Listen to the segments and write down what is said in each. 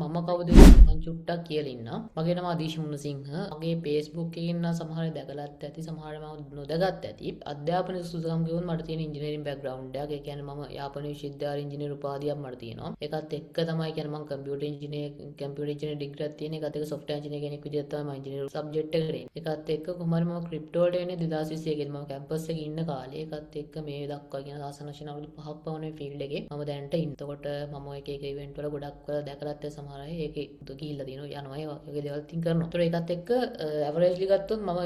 මම කවුද කියලා මම චුට්ටක් කියලා ඉන්නම්. මගේ නම අදීශ් මුණසිංහ. මගේ Facebook එකේ ඉන්න සමහර අය දැකලත් ඇති, සමහර මම නොදැකත් ඇති. අධ්‍යාපන සුසුකම් කියවොත් මට තියෙන ඉංජිනේරින් බෑග්ග්‍රවුන්ඩ් එකක්. ඒ කියන්නේ මම යාපන විශ්වවිද්‍යාලයේ ඉංජිනේරු උපාධියක් මට තියෙනවා. ඒකත් එක්ක තමයි කියන්නේ මම කම්පියුටර් ඉංජිනේර ඩිග්‍රියක් තියෙන. ඒකත් එක්ක සොෆ්ට්වෙයාර් ඉංජිනේර කෙනෙක් විදිහට තමයි මම ඉංජිනේරු සබ්ජෙක්ට් එකට එන්නේ. ඒකත් එක්ක කොහොමද මම ක්‍රිප්ටෝ වලට එන්නේ 2021 දී මම කැම්පස් එකේ ඉන්න කාලේ. ඒකත් එක්ක මේ දක්වා කියන සාසන වශයෙන් අවුරුදු 5ක් පමණ ෆීල්ඩ් එකේ මම දැනට ඉන්න. එතකොට මම එක එක ඉවෙන්ට් වල ගොඩක් වෙලා දැකලත් ඇති සමහර අය ඒකේ ගිහිල්ලා තියෙනවා යනවා ඒ වගේ දේවල් තින් කරනවා. ඒතර ඒකත් එක්ක ඇවරේජ්ලි ගත්තොත් මම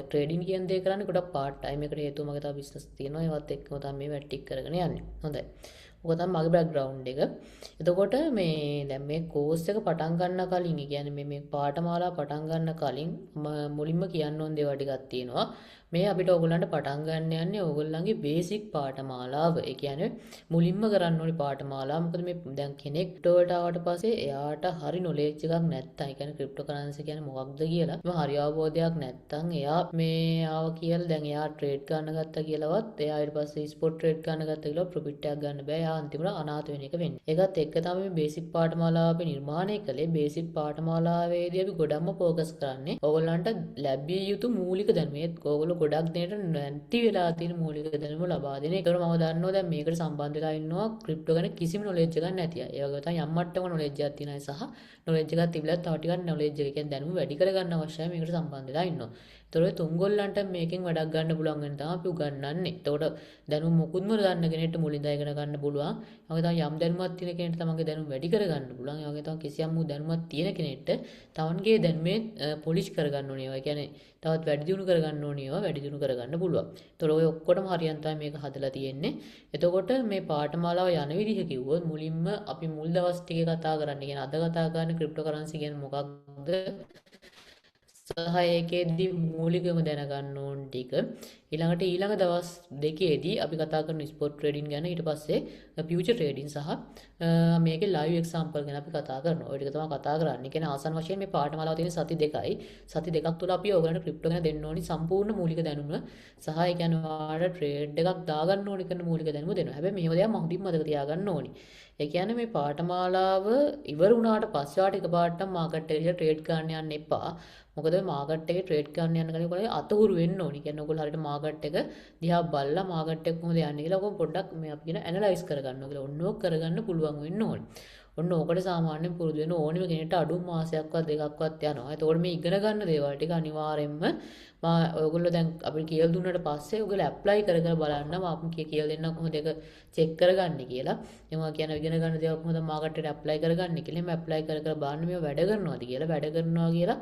ට්‍රේඩින් කියන දේ කරන්නේ ගොඩක් පාර්ට් ටයිම් එකට හේතුව මගේ තව බිස්නස් තියෙනවා. ඒවත් එක්කම තමයි මේ වැඩ ටික කරගෙන යන්නේ. හොඳයි. ඔක තමයි මගේ බෑග්ග්‍රවුන්ඩ් එක. එතකොට මේ දැන් මේ කෝස් එක පටන් ගන්න කලින්, ඒ කියන්නේ මේ පාඨමාලා පටන් ගන්න කලින් මුලින්ම කියන්න ඕන දේවල් ටිකක් තියෙනවා. මේ අපිට ඕගොල්ලන්ට පටන් ගන්න යන්නේ ඕගොල්ලන්ගේ බේසික් පාඨමාලාව. ඒ කියන්නේ මුලින්ම කරන්න ඕනේ පාඨමාලාව. මොකද මේ දැන් කෙනෙක් ක්‍රිප්ටෝවට ආවට පස්සේ එයාට හරි නොලෙජ් එකක් නැත්තම්, ඒ කියන්නේ ක්‍රිප්ටෝ කරන්සි කියන්නේ මොකක්ද කියලා හරි අවබෝධයක් නැත්තම් එයා මේ ආව කියලා දැන් එයා ට්‍රේඩ් ගන්න ගත්තා කියලාවත් එයා ඊට පස්සේ ස්පොට් ට්‍රේඩ් ගන්න ගත්තා කියලා ප්‍රොෆිට් එකක් ගන්න බෑ. එයා අන්තිමට අනාථ වෙන එක වෙන්නේ. ඒකත් එක්ක තමයි මේ බේසික් පාඨමාලාව අපි නිර්මාණය කළේ. බේසික් පාඨමාලාවේදී අපි ගොඩක්ම ફોකස් කරන්නේ ඕගොල්ලන්ට ලැබිය යුතු මූලික දැනුම. ඒගොල්ලෝ ගොඩක් දෙනට නැති වෙලා තියෙන මූලික දැනුම ලබා දෙන. ඒකට මම දන්නවා දැන් මේකට සම්බන්ධ වෙලා ඉන්නවා ක්‍රිප්ටෝ ගැන කිසිම නොලෙජ් එකක් නැති අය. ඒ වගේ තමයි යම් මට්ටමක නොලෙජ් එකක් තියෙන අය සහ නොලෙජ් එකක් තිබිලත් තව ටිකක් නොලෙජ් එක කියන්නේ දැනුම වැඩි කරගන්න අවශ්‍යයි. මේකට සම්බන්ධ වෙලා ඉන්නවා. ඒතකොට ඔය තුන්ගොල්ලන්ට මේකෙන් වැඩක් ගන්න පුළුවන් වෙන තමයි අපි උගන්වන්නේ. එතකොට දැනුම මොකුත්ම දන්න කෙනෙක්ට මුලින්ද ඉගෙන ගන්න පුළුවන්. ඒ වගේ තමයි යම් දැනුමක් තියෙන කෙනෙක්ට තමන්ගේ දැනුම වැඩි කරගන්න පුළුවන්. ඒ වගේ තමයි කිසියම් දැනුමක් තියෙන කෙනෙක්ට තමන්ගේ දැනුමේ පොලිෂ් කරගන්න ඕනේ. ඒ කියන්නේ තවත් වැඩි දියුණු කරගන්න ඕනේ. ඒවා වැඩි දියුණු කරගන්න පුළුවන්. ඒතකොට ඔය ඔක්කොටම හරියන් තමයි මේක හදලා තියෙන්නේ. එතකොට මේ පාඨමාලාව යන විදිහ කිව්වොත් මුලින්ම අපි මුල් දවස් ටිකේ කතා කරන්න. කියන්නේ අද කතා කරන ක්‍රිප්ටෝ කරන්සි කියන්නේ මොකක්ද? සහ ඒකෙදි මූලිකම දැනගන්න ඕන ටික ඊළඟට ඊළඟ දවස් දෙකේදී අපි කතා කරන ස්පොට් ට්‍රේඩින් ගැන, ඊට පස්සේ ෆියුචර් ට්‍රේඩින් සහ මේකේ ලයිව් එක්සැම්පල් ගැන අපි කතා කරනවා. ඔය ටික තමයි කතා කරන්නේ. කියන්නේ ආසන්න වශයෙන් මේ පාඨමාලාව තියෙන සති දෙකයි. සති දෙකක් තුළ අපි ඔයගලන්ට ක්‍රිප්ටෝ ගැන දෙන්න ඕනි සම්පූර්ණ මූලික දැනුම සහ ඒ කියන්නේ ඔයාලට ට්‍රේඩ් එකක් දාගන්න ඕනි කරන මූලික දැනුම දෙනවා. හැබැයි මේව දෙයක් මහුදින් මතක තියාගන්න ඕනි. ඒ කියන්නේ මේ පාඨමාලාව ඉවර වුණාට පස්සේ ඔයාලට එකපාරටම මාකට් එකේ ට්‍රේඩ් ගන්න යන්න එපා. මොකද මාකට් එකේ ට්‍රේඩ් ගන්න යන කෙනෙක් ඔයගොල්ලෝ අතහුරු වෙන්න ඕනි. කියන්නේ ඔයගොල්ලෝ හරියට මාකට් එක දිහා බලලා මාකට් එක කොහොමද යන්නේ කියලා ඔයගොල්ලෝ පොඩ්ඩක් මේ අපි කියන ඇනලයිස් කරගන්න ඕන කියලා. ඔන්න ඕක කරගන්න පුළුවන් වෙන්න ඕනි. ඔන්න ඕකට සාමාන්‍යයෙන් පුරුදු වෙන ඕනෙම කෙනෙක්ට අඩුම මාසයක්වත් දෙකක්වත් යනවා. එතකොට මේ ඉගෙන ගන්න දේවල් ටික අනිවාර්යෙන්ම ඔයගොල්ලෝ දැන් අපිට කියලා දුන්නාට පස්සේ ඔයගොල්ලෝ ඇප්ලයි කර කර බලන්න අපි කියලා දෙන්න කොහොමද ඒක චෙක් කරගන්නේ කියලා. එනවා කියන ඉගෙන ගන්න දේවල් කොහොමද මාකට් එකට ඇප්ලයි කරගන්නේ කියලා. මේ ඇප්ලයි කර කර බලන්න මේව වැඩ කරනවාද කියලා. වැඩ කරනවා කියලා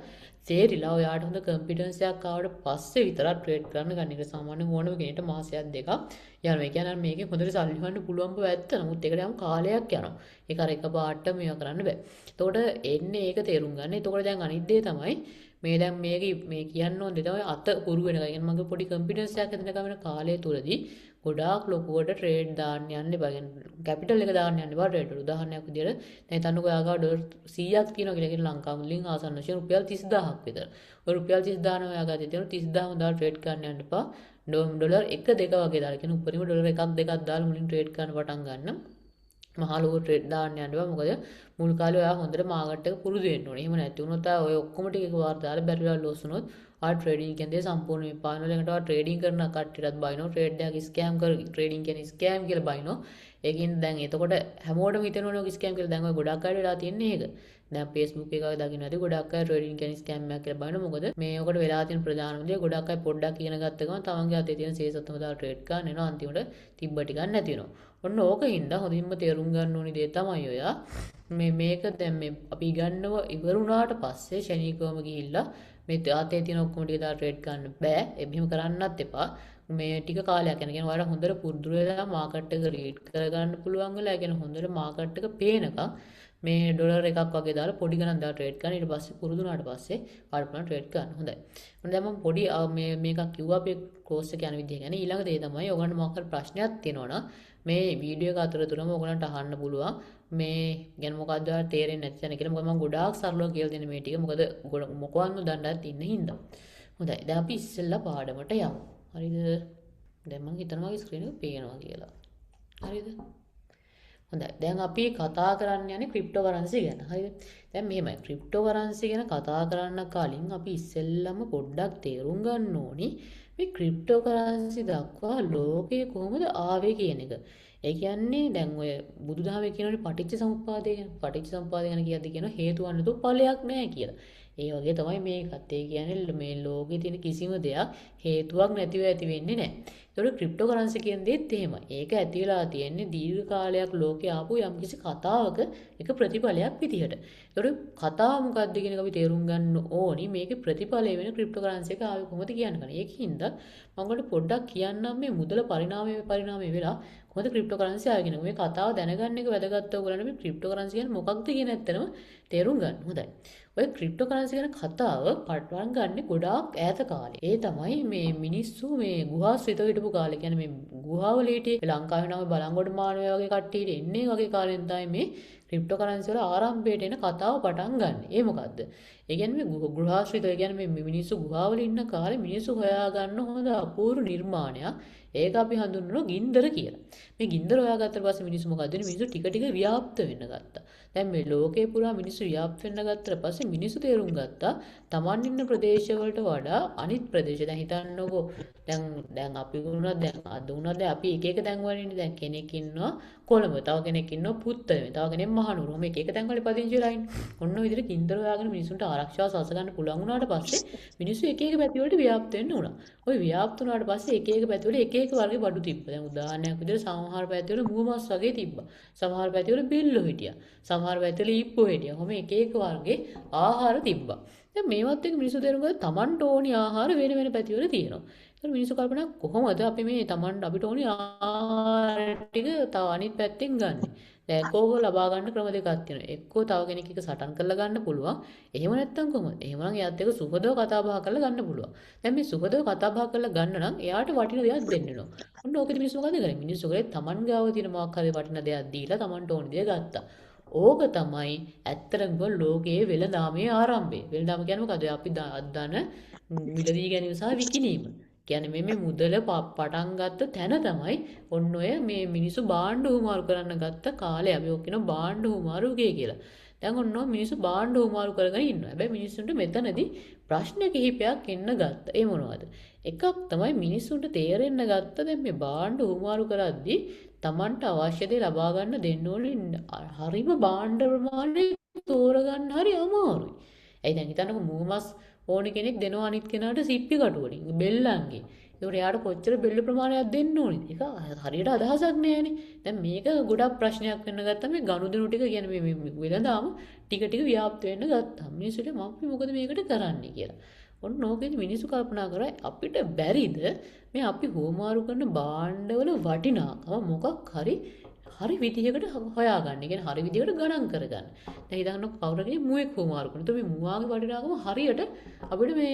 තේරිලා ඔයාට හොඳ කම්පිටන්ස් එකක් ආවට පස්සේ විතරක් ට්‍රේඩ් කරන්න ගන්න. ඒක සාමාන්‍යයෙන් ඕනම කෙනෙක්ට මාසයක් දෙකක් යනවා. ඒ කියන්නේ මේකේ හොඳට සල්ලි හොයන්න පුළුවන් බව ඇත්ත. නමුත් ඒකට යම් කාලයක් යනවා. ඒක අර එකපාරට මේවා කරන්න බෑ. එතකොට එන්නේ ඒක තේරුම් ගන්න. එතකොට දැන් අනිත් දේ තමයි මේ දැන් මේ කියන්න ඕන දේ තමයි අත පුරු වෙන එක. කියන්නේ මගේ පොඩි කම්පිටන්ස් එකක් හදන ගමන කාලය තුලදී ගොඩාක් ලොකුවට ට්‍රේඩ් දාන්න යන්න එපා. කියන්නේ කැපිටල් එක දාන්න යන්න එපා ට්‍රේඩ් වල. උදාහරණයක් විදියට දැන් හිතන්නකෝ ඔයාගාව ඩොලර් 100ක් තියෙනවා කියලා කියන ලංකා මුලින් ආසන්න වශයෙන් රුපියල් 30000ක් විතර. ඔය රුපියල් 30000 ඔයාගාව තියෙනවා 30000ම දාලා ට්‍රේඩ් කරන්න යන්න එපා. ඩොලර් 1 2 වගේ දාලා කියන උඩරිම ඩොලර් 1ක් 2ක් දාලා මුලින් ට්‍රේඩ් කරන්න පටන් ගන්න. මහා ලොකු ට්‍රේඩ් දාන්න යන්න එපා. මොකද මුල් කාලේ ඔයා හොඳට මාකට් එක පුරුදු වෙන්න ඕනේ. එහෙම නැති වුණොත් ඔය ඔක්කොම ටික එකපාර දාලා බැරිලා ලොස් වුණොත් ට්‍රේඩින් කියන්නේ සම්පූර්ණ මේ පානල් එකට ට්‍රේඩින් කරන කට්ටියටත් බයිනෝ ට්‍රේඩ් එකක් ස්කෑම් කර ට්‍රේඩින් කියන්නේ ස්කෑම් කියලා බයිනෝ. ඒකින් දැන් එතකොට හැමෝටම හිතෙනවනේ ඔය ස්කෑම් කියලා. දැන් ඔය ගොඩක් අය වෙලා තියන්නේ ඒක. දැන් Facebook එකක දකින්න ඇති ගොඩක් අය ට්‍රේඩින් කියන්නේ ස්කෑම් එකක් කියලා බයිනෝ. මොකද මේ ඔකට වෙලා තියෙන ප්‍රධානම දේ ගොඩක් අය පොඩ්ඩක් ඉගෙන ගත්ත ගමන් තමන්ගේ අතේ තියෙන සේසත්ම දාලා ට්‍රේඩ් ගන්න යනවා. අන්තිමට තිබ්බ ටිකක් නැති වෙනවා. ඔන්න ඕක හින්දා හොඳින්ම තේරුම් ගන්න ඕනි දේ තමයි ඔයා මේක දැන් මේ අපි ඉගන්නව ඉවර වුණාට පස්සේ ශනිකවම ගිහිල්ලා මේ තාතේ තියෙන ඔක්කොම ටික දාලා ට්‍රේඩ් ගන්න බෑ. එහෙම කරන්නත් එපා. මේ ටික කාලයක් යන කියන්නේ ඔයාලා හොඳට පුරුදු වෙලා මාකට් එක රීඩ් කරගන්න පුළුවන් වෙලා ඒ කියන්නේ හොඳට මාකට් එක පේනකම් මේ ඩොලර් එකක් වගේ දාලා පොඩි ගණන් දාලා ට්‍රේඩ් කරන. ඊට පස්සේ පුරුදු වුණාට පස්සේ ඔයාලා පුළුවන් ට්‍රේඩ් කරන්න. හොඳයි. මම දැන් මම පොඩි මේකක් කිව්වා අපේ කෝස් එක යන විදිහ ගැන. ඊළඟ දේ තමයි ඔයගොල්ලන්ට මොකක් හරි ප්‍රශ්නයක් තියෙනවා නම් මේ වීඩියෝ එක අතරතුරම ඔයගොල්ලන්ට අහන්න පුළුවන්. මේ ගැන මොකක්ද ඔයාලට තේරෙන්නේ නැති තැන කියලා. මොකද මම ගොඩාක් සරලව කියලා දෙන මේ ටික. මොකද මොකවත්ම දන්නත් ඉන්න හින්දා. හොඳයි. දැන් අපි ඉස්සෙල්ලා පාඩමට යමු. හරිද? දැන් මම හිතනවා මගේ ස්ක්‍රීන් එක පේනවා කියලා. හරිද? හොඳයි. දැන් අපි කතා කරන්න යන්නේ ක්‍රිප්ටෝකරන්සි ගැන. හරිද? දැන් මෙහෙමයි. ක්‍රිප්ටෝකරන්සි ගැන කතා කරන්න කලින් අපි ඉස්සෙල්ලම පොඩ්ඩක් තේරුම් ගන්න ඕනි මේ ක්‍රිප්ටෝකරන්සි දක්වා ලෝකය කොහොමද ආවේ කියන එක. ඒ කියන්නේ දැන් ඔය බුදුදහමේ කියනවනේ පටිච්ච සමුප්පාදය ගැන. පටිච්ච සමුප්පාදය ගැන කියද්දි කියනවා හේතුවක් නැතුව ඵලයක් නැහැ කියලා. ඒ වගේ තමයි මේකත්. ඒ කියන්නේ මේ ලෝකේ තියෙන කිසිම දෙයක් හේතුවක් නැතිව ඇති වෙන්නේ නැහැ. ඒතකොට ක්‍රිප්ටෝකරන්සි කියන දේත් එහෙමයි. ඒක ඇති වෙලා තියෙන්නේ දීර්ඝ කාලයක් ලෝකේ ආපු යම්කිසි කතාවක එක ප්‍රතිඵලයක් විදිහට. ඒතකොට කතාව මොකක්ද කියන එක අපි තේරුම් ගන්න ඕනි. මේකේ ප්‍රතිඵලය වෙන ක්‍රිප්ටෝකරන්සි එක ආවේ කොහොමද කියන්න ගන්න. ඒකින්ද මම ඔයාලට පොඩ්ඩක් කියන්නම් මේ මුදල පරිණාමය වෙලා කොහොමද ක්‍රිප්ටෝකරන්සි ආවේ කියන එක. මේ කතාව දැනගන්න එක වැදගත් ඔයගොල්ලන්ට මේ ක්‍රිප්ටෝකරන්සි කියන්නේ මොකක්ද කියන ඇත්තටම තේරුම් ගන්න. හොඳයි. ඔය ක්‍රිප්ටෝකරන්සි ගැන කතාව පටන් ගන්න ගොඩාක් ඈත කාලේ. ඒ තමයි මේ මිනිස්සු මේ ගුහාස්විත හිටපු කාලේ. කියන්නේ මේ ගුහාවල හිටියේ ලංකාවේ නම් බලංගොඩ මානවය වගේ කට්ටියට එන්නේ වගේ කාලෙන් තමයි මේ ක්‍රිප්ටෝකරන්සි වල ආරම්භයට එන කතාව පටන් ගන්න. ඒ මොකද්ද? ඒ කියන්නේ මේ ගෘහාශ්‍රිත කියන්නේ මේ මිනිස්සු ගුහාවල ඉන්න කාලේ මිනිස්සු හොයාගන්න හොඳ අපූර්ව නිර්මාණයක්. ඒක අපි හඳුන්වනවා ගින්දර කියලා. මේ ගින්දර හොයාගත්තට පස්සේ මිනිස්සු මොකද වෙන්නේ? මිනිස්සු ටික ටික ව්‍යාප්ත වෙන්න ගත්තා. දැන් මේ ලෝකේ පුරා මිනිස්සු ව්‍යාප්ත වෙන්න ගත්තට පස්සේ මිනිස්සු තේරුම් ගත්තා Taman ඉන්න ප්‍රදේශවලට වඩා අනිත් ප්‍රදේශ දැන් හිතන්නකෝ දැන් අපි වුණා දැන් අද වුණා දැන් අපි එක එක තැන් වල ඉන්නේ දැන් කෙනෙක් ඉන්නවා කොළඹ තව කෙනෙක් ඉන්නවා පුත්තලමේ තව කෙනෙක් මහනුවර ඔහොම එක එක තැන් වල පදිංචි වෙලා ඉන්නේ ඔන්න ඔය විදිහට ගින්දර හොයාගෙන මිනිස්සුන්ට ආරක්ෂාව සලස ගන්න පුළුවන් වුණාට පස්සේ මිනිස්සු එක එක පැති වලට ව්‍යාප්ත වෙන්න උනා ওই ව්‍යාප්ත වුණාට පස්සේ එක එක පැති වල එක එක වර්ගේ බඩු තිබ්බා දැන් උදාහරණයක් විදිහට සමහර පැති වල මුව මස් වගේ තිබ්බා සමහර පැති වල බෙල්ලෝ හිටියා සමහර පැති වල ඊප්පෝ හිටියා ඔහොම එක එක වර්ගේ ආහාර තිබ්බා දැන් මේවත් එක්ක මිනිස්සු තේරුම් ගත්තා Tamanට ඕනි ආහාර වෙන වෙන පැති වල තියෙනවා ඒතර මිනිස්සු කල්පනා කොහොමද අපි මේ Tamanට අපිට ඕනි ආහාර ටික තව අනිත් පැත්තෙන් ගන්නෙ දැන් කෝක ලබා ගන්න ක්‍රම දෙකක් තියෙනවා එක්කෝ තව කෙනෙක් එක සටන් කරලා ගන්න පුළුවන් එහෙම නැත්නම් කොහොමද එහෙම නම් එයාත් එක්ක සුහදව කතා බහ කරලා ගන්න පුළුවන් දැන් මේ සුහදව කතා බහ කරලා ගන්න නම් එයාට වටින දෙයක් දෙන්න වෙනවා ඔන්න ඕකෙදි මිනිස්සු මොකද කරන්නේ මිනිස්සු කරේ Taman ගාව තියෙන මොකක් හරි වටින දෙයක් දීලා Tamanට ඕනි දේ ගත්තා ඕක තමයි ඇත්තටම ලෝකයේ වෙළඳාමේ ආරම්භය. වෙළඳාම කියන්නේ මොකද? අපි දන්න මිලදී ගැනීම සහ විකිණීම. කියන්නේ මේ මුදල පටන් ගත්ත තැන තමයි ඔන්න ඔය මේ මිනිස්සු භාණ්ඩ හුමාරු කරන්න ගත්ත කාලේ අපි ඔක් කියන භාණ්ඩ හුමාරුගේ කියලා. දැන් ඔන්න මිනිස්සු භාණ්ඩ හුමාරු කරගෙන ඉන්නවා. හැබැයි මිනිස්සුන්ට මෙතනදී ප්‍රශ්න කිහිපයක් එන්න ගත්තා. ඒ මොනවද? එකක් තමයි මිනිස්සුන්ට තේරෙන්න ගත්ත දැන් මේ භාණ්ඩ හුමාරු කරද්දී Tamanට අවශ්‍ය දේ ලබා ගන්න දෙන්න ඕනේ හරිම භාණ්ඩ ප්‍රමාණය තෝරගන්න හරි අමාරුයි. ඇයි දැන් හිතන්නකෝ මූමස් ඕනේ කෙනෙක් දෙනවා අනිත් කෙනාට සිප්පි කටු වලින් බෙල්ලන්ගේ. ඒකට එයාට කොච්චර බෙල්ල ප්‍රමාණයක් දෙන්න ඕනේ? ඒක හරියට අදහසක් නෑනේ. දැන් මේක ගොඩක් ප්‍රශ්නයක් වෙන්න ගත්තා මේ ගනුදෙනු ටික කියන්නේ මේ වෙලඳාම ටික ටික ව්‍යාප්ත වෙන්න ගත්තා. මිනිස්සුන්ට අපි මොකද මේකට කරන්නේ කියලා. ඔන්න ඕකෙදි මිනිස්සු කල්පනා කරා අපිට බැරිද මේ අපි හෝමාරු කරන භාණ්ඩවල වටිනාකම මොකක් හරි විදිහකට හොයාගන්න. ඒ කියන්නේ හරි විදිහකට ගණන් කරගන්න. දැන් හිතන්න කවුරු කෙනෙක් මුවෙක් හෝමාරු කරනවා. එතකොට මේ මුවාගේ වටිනාකම හරියට අපිට මේ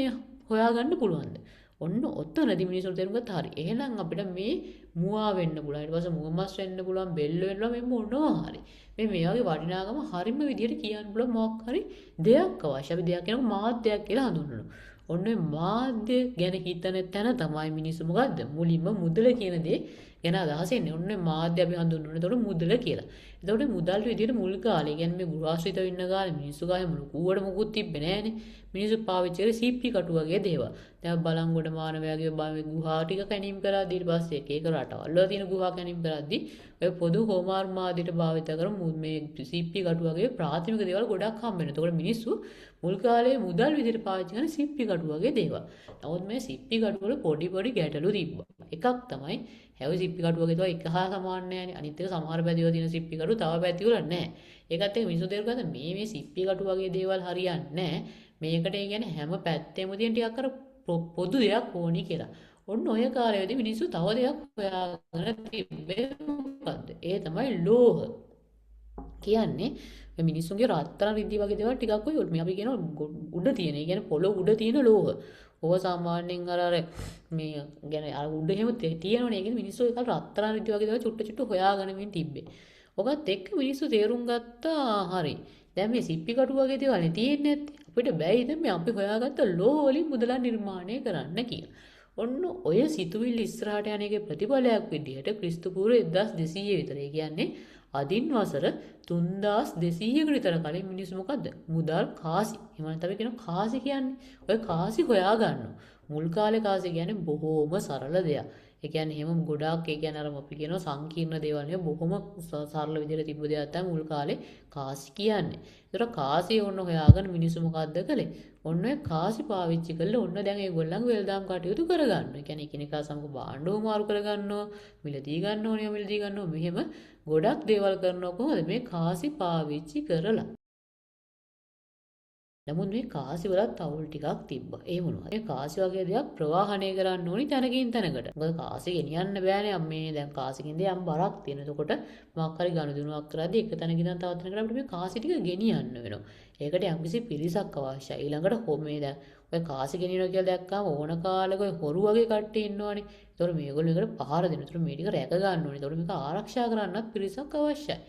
හොයාගන්න පුළුවන්ද? ඔන්න ඔතනදී මිනිස්සුන්ට තේරුම් ගත්තා හරි. එහෙනම් අපිට මේ මුවා වෙන්න පුළුවන්. ඊට පස්සේ මුව මස් වෙන්න පුළුවන්, බෙල්ල වෙන්න පුළුවන් මේ මොනවා හරි. මේ වගේ වටිනාකම හරිම විදිහට කියන්න පුළුවන් මොකක් හරි දෙයක් අවශ්‍ය. අපි දෙයක් කියනකොට මාධ්‍යයක් කියලා හඳුන්වනවා. ඔන්න මාධ්‍ය ගැන හිතන තැන තමයි මිනිස්සු මොකද්ද මුලින්ම මුදල කියන දේ ගැන අදහස් එන්නේ. ඔන්න මාධ්‍ය අපි හඳුන්වනවා. එතකොට මුදල කියලා. එතකොට මුදල් විදිහට මුල් කාලේ කියන්නේ මේ ගෘහාශ්‍රිතව ඉන්න කාලේ මිනිස්සු ගාවේ ලකුවට මොකුත් තිබ්බේ නෑනේ. මිනිස්සු පාවිච්චි කරේ සීප්පි කටු වගේ දේවල්. දැන් බලංගොඩ මානවයාගේ ගුහා ටික කැණීම් කරලා ඊට පස්සේ එක එක රටවල් වල තියෙන ගුහා කැණීම් කරද්දී ඔය පොදු හෝමාරු මාධ්‍යට භාවිත කරමු මේ සීප්පි කටු වගේ ප්‍රාථමික දේවල් ගොඩක් හම්බ වෙනවා. එතකොට මිනිස්සු මුල් කාලේ මුදල් විදිහට පාවිච්චි කරන සිප්පි කටු වගේ දේවල්. නමුත් මේ සිප්පි කටු වල පොඩි ගැටලු තිබ්බා. එකක් තමයි හැවි සිප්පි කටු වගේ ඒවා එක හා සමාන නෑනේ. අනිත් එක සමහර පැතිවල තියෙන සිප්පි කටු තව පැතිවල නෑ. ඒකත් එක්ක මිනිස්සු තේරුම් ගත්තා මේ සිප්පි කටු වගේ දේවල් හරියන්නේ නෑ. මේකට ඒ කියන්නේ හැම පැත්තෙම තියෙන ටිකක් අර පොදු දෙයක් ඕනි කියලා. ඔන්න ඔය කාලයේදී මිනිස්සු තව දෙයක් හොයාගෙන තිබ්බේ මොකද්ද? ඒ තමයි ලෝහ. කියන්නේ මේ මිනිස්සුන්ගේ රත්තරන් රිදී වගේ දේවල් ටිකක් ඔය මේ අපි කියනවා උඩ තියෙන. ඒ කියන්නේ පොළොව උඩ තියෙන ලෝහ. ඕව සාමාන්‍යයෙන් අර මේ කියන්නේ අර උඩ එහෙම තියෙනවනේ. ඒකෙන් මිනිස්සු ඒක රත්තරන් රිදී වගේ දේවල් චුට්ට හොයාගෙන මින් තිබ්බේ. ඔකත් එක්ක මිනිස්සු තේරුම් ගත්තා හරි. දැන් මේ සිප්පි කටු වගේ දේවල් නේ තියෙන්නේ නැත්තේ. අපිට බැයිද මේ අපි හොයාගත්ත ලෝහ වලින් මුදලක් නිර්මාණය කරන්න කියලා. ඔන්න ඔය සිතුවිලි ඉස්සරහට යන එකේ ප්‍රතිඵලයක් විදිහට ක්‍රිස්තු පූර්ව 1200 විතර. ඒ කියන්නේ අදින් වසර 3200කට විතර කලින් මිනිස්සු මොකද්ද? මුදල් කාසි. එහෙම නැත්නම් අපි කියනවා කාසි කියන්නේ. ඔය කාසි හොයා ගන්නවා. මුල් කාලේ කාසි කියන්නේ බොහෝම සරල දෙයක්. ඒ කියන්නේ එහෙම ගොඩාක් ඒ කියන්නේ අර අපි කියනවා සංකීර්ණ දේවල් නෙවෙයි බොහොම සරල විදිහට තිබ්බ දෙයක් තමයි මුල් කාලේ කාසි කියන්නේ. ඒතර කාසිය ඔන්න හොයාගෙන මිනිස්සු මොකද්ද කළේ? ඔන්න ඔය කාසි පාවිච්චි කරලා ඔන්න දැන් ඒගොල්ලන්ගේ වෙළඳාම් කටයුතු කරගන්නවා. ඒ කියන්නේ එකිනෙකා සමග භාණ්ඩ මාරු කරගන්නවා, මිලදී ගන්න ඕනේ, මිලදී ගන්නවා. මෙහෙම ගොඩක් දේවල් කරනවා කොහොමද? මේ කාසි පාවිච්චි කරලා. නමුත් මේ කාසි වලත් අවුල් ටිකක් තිබ්බා. ඒ මොනවද? මේ කාසි වගේ දෙයක් ප්‍රවාහණය කරන්න ඕනි තැනකින් තැනකට. මොකද කාසි ගෙනියන්න බෑනේ. මේ දැන් කාසිකින්ද යම් බරක් තියෙන. එතකොට මොකක් හරි ගනුදෙනුවක් කරද්දී එක තැනකින් ඉඳන් තවත් තැනකට අපිට මේ කාසි ටික ගෙනියන්න වෙනවා. ඒකට යම්කිසි පිරිසක් අවශ්‍යයි. ඊළඟට මේ දැන් ඔය කාසි ගෙනියනවා කියලා දැක්කම ඕන කාලෙක ඔය හොරු වගේ කට්ටිය ඉන්නවනේ. ඒතකොට මේගොල්ලෝ මේකට පහර දෙනවා. ඒතකොට මේ ටික රැක ගන්න ඕනේ. ඒතකොට මේක ආරක්ෂා කරන්නත් පිරිසක් අවශ්‍යයි.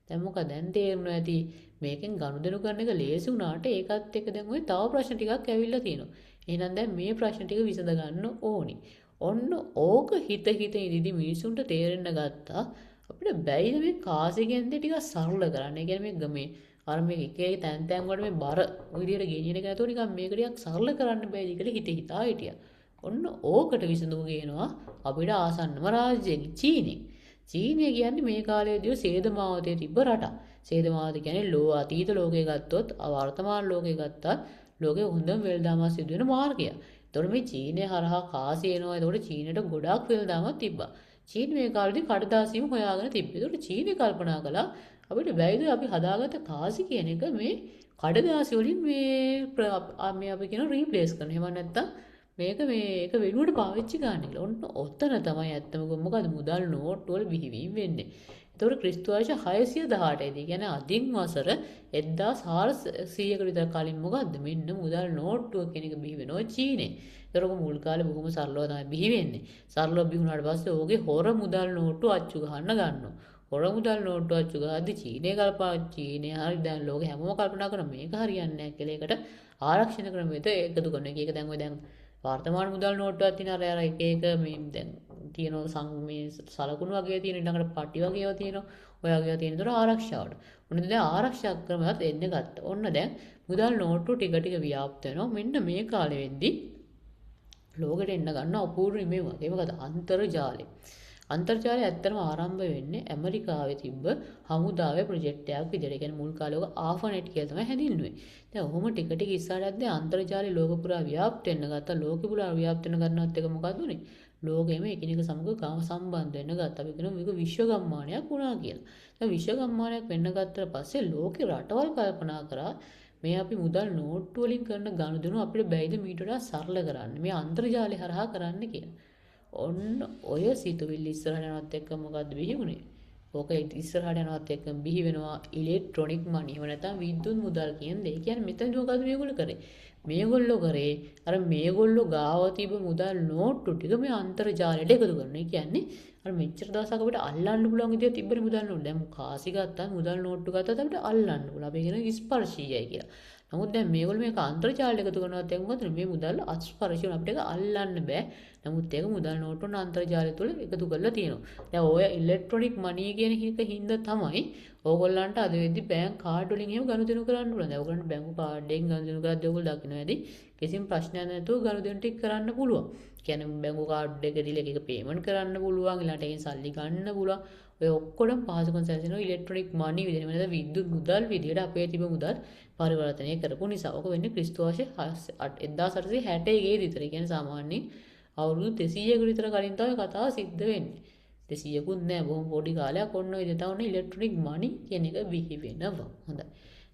දැන් මොකද දැන් තේරෙනවා ඇති මේකෙන් ගනුදෙනු කරන එක ලේසි වුණාට ඒකත් එක්ක දැන් ওই තව ප්‍රශ්න ටිකක් ඇවිල්ලා තියෙනවා. එහෙනම් දැන් මේ ප්‍රශ්න ටික විසඳ ගන්න ඕනි. ඔන්න ඕක හිත ඉඳිදි මිනිසුන්ට තේරෙන්න ගත්තා අපිට බැයිද මේ කාසි ගෙන්ද ටිකක් සරල කරන්න. ඒ කියන්නේ මේ අර මේ එක එක තැන් වල මේ බර ඔය විදිහට ගෙනියන එක නැතුව නිකන් මේක ටිකක් සරල කරන්න බැයිද කියලා හිතා හිටියා. ඔන්න ඕකට විසඳුම ගේනවා අපිට ආසන්නම රාජ්‍යයෙන් චීනෙ. චීනය කියන්නේ මේ කාලයේදී සේදමාවතේ තිබ්බ රටක්. සේදමාවත කියන්නේ අතීත ලෝකයේ ගත්තොත් වර්තමාන ලෝකයේ ගත්තත් ලෝකේ හොඳම වෙළඳාමක් සිදු වෙන මාර්ගයක්. ඒතකොට මේ චීනය හරහා කාසි එනවා. ඒතකොට චීනයට ගොඩාක් වෙළඳාමක් තිබ්බා. චීන මේ කාලේදී කඩදාසියම හොයාගෙන තිබ්බා. ඒතකොට චීනය කල්පනා කළා අපිට බැයිද අපි හදාගත්ත කාසි කියන එක මේ කඩදාසි වලින් මේ අපි කියන රීප්ලේස් කරන්න. එහෙම නැත්නම් මේක මේක වෙනුවට පාවිච්චි ගන්න කියලා. ඔන්න ඔතන තමයි ඇත්තම මොකද මුදල් නෝට්ටු වල බිහිවීම වෙන්නේ. ඒතකොට ක්‍රිස්තු වර්ෂ 618 දී කියන්නේ අදින් වසර 1400කට විතර කලින් මොකද්ද මෙන්න මුදල් නෝට්ටුව කියන එක බිහි වෙනවා චීනේ. ඒතරක මුල් කාලේ බොහොම සරලව තමයි බිහි වෙන්නේ. සරලව බිහි වුණාට පස්සේ ඕකේ හොර මුදල් නෝට්ටු අච්චු ගන්න ගන්නවා. හොර මුදල් නෝට්ටු අච්චු ගාද්දි චීනේ හරි දැන් ලෝකෙ හැමෝම කල්පනා කරන මේක හරියන්නේ නැහැ කියලා ඒකට ආරක්ෂණ ක්‍රමයකට එකතු කරන එක. ඒක දැන් ඔය දැන් වර්තමාන මුදල් නෝට්ටුවක් තියෙන අර එක මේ දැන් තියෙනවා මේ සලකුණු වගේ තියෙන ඊළඟට පටි වගේ ඒවා තියෙනවා. ඔය වගේ තියෙන දොර ආරක්ෂාවට. ඔන්න දැන් ආරක්ෂා ක්‍රමයක් එන්න ගත්තා. ඔන්න දැන් මුදල් නෝට්ටු ටික ව්‍යාප්ත වෙනවා. මෙන්න මේ කාලෙ වෙද්දි ලෝකෙට එන්න ගන්න අපූර්ව මේ වගේ මොකද අන්තර්ජාලය. අන්තර්ජාලය ඇත්තටම ආරම්භ වෙන්නේ ඇමරිකාවේ තිබ්බ හමුදාවේ ප්‍රොජෙක්ට් එකක් විදිහට. ඒ කියන්නේ මුල් කාලේ ඔක ආෆනෙට් කියලා තමයි හැදින්නුවේ. දැන් ඔහොම ටික ඉස්සරහට යද්දී අන්තර්ජාලය ලෝක පුරා ව්‍යාප්ත වෙන්න ගත්තා. ලෝක පුරා ව්‍යාප්ත වෙන ගන්නවත් එක මොකද උනේ? ලෝකෙම එකිනෙක සමග සම්බන්ධ වෙන්න ගත්තා. අපි කියනවා මේක විශ්ව ගම්මානයක් වුණා කියලා. දැන් විශ්ව ගම්මානයක් වෙන්න ගත්තට පස්සේ ලෝකේ රටවල් කල්පනා කරා මේ අපි මුදල් නෝට්ටු වලින් කරන ගනුදෙනු අපිට බැයිද මීට වඩා සරල කරන්න. මේ අන්තර්ජාලය හරහා කරන්න කියලා. ඔන්න ඔය සිතුවිලි ඉස්සරහට යනවත් එක්ක මොකද්ද බිහි වුනේ? ඕක ඉස්සරහට යනවත් එක්ක බිහි වෙනවා ඉලෙක්ට්‍රොනික මනි. එහෙම නැත්නම් විද්‍යුත් මුදල් කියන දේ. කියන්නේ මෙතන මොකද්ද මේගොල්ලෝ කරේ? මේගොල්ලෝ කරේ අර මේගොල්ලෝ ගාව තිබ්බ මුදල් නෝට්ටු ටික මේ අන්තර්ජාලයට එකතු කරනවා. ඒ කියන්නේ අර මෙච්චර දවසක් අපිට අල්ලන්න පුළුවන් විදිය තිබ්බනේ මුදල් නෝට්ටු. දැන් කාසි ගත්තා මුදල් නෝට්ටු ගත්තා අපිට අල්ලන්න පුළුවන්. අපි කියන ස්පර්ශීයයි කියලා. නමුත් දැන් මේගොල්ලෝ මේක අන්තර්ජාලයට එකතු කරනවත් එක්ක මොකද මේ මුදල් අස්පර්ශීය අපිට ඒක අල්ලන්න බෑ. නමුත් ඒක මුදල් නෝට්ටු වන අන්තර්ජාලය තුළ එකතු කරලා තියෙනවා. දැන් ඔය ඉලෙක්ට්‍රොනික මනි කියන එක හින්දා තමයි ඕගොල්ලන්ට අද වෙද්දි බැංක් කාඩ් වලින් එහෙම ගනුදෙනු කරන්න පුළුවන්. දැන් ඕගොල්ලන්ට බැංකු කාඩ් එකෙන් ගනුදෙනු කරද්දී ඕගොල්ලෝ දකින්න ඇති කිසිම ප්‍රශ්නයක් නැතුව ගනුදෙනු ටික කරන්න පුළුවන්. කියන්නේ බැංකු කාඩ් එක දීලා එක පේමන්ට් කරන්න පුළුවන්. ඊළඟට ඒකෙන් සල්ලි ගන්න පුළුවන්. ඔය ඔක්කොම පහසුකම් සැලසෙනවා ඉලෙක්ට්‍රොනික මනි විදිහට. වෙනද විද්‍යුත් මුදල් විදිහට අපේ තිබෙ මුදල් පරිවර්තනය කරපු නිසා. ඔක වෙන්නේ ක්‍රිස්තු වර්ෂ 1861 විතර. කියන්නේ සාමාන්‍යයෙන් අවුරුදු 200කට විතර කලින් තමයි කතාව සිද්ධ වෙන්නේ. 200කුත් නෑ බොහොම පොඩි කාලයක්. ඔන්න ඔය දෙතවන ඉලෙක්ට්‍රොනික මනි කියන එක බිහි වෙනවා. හොඳයි.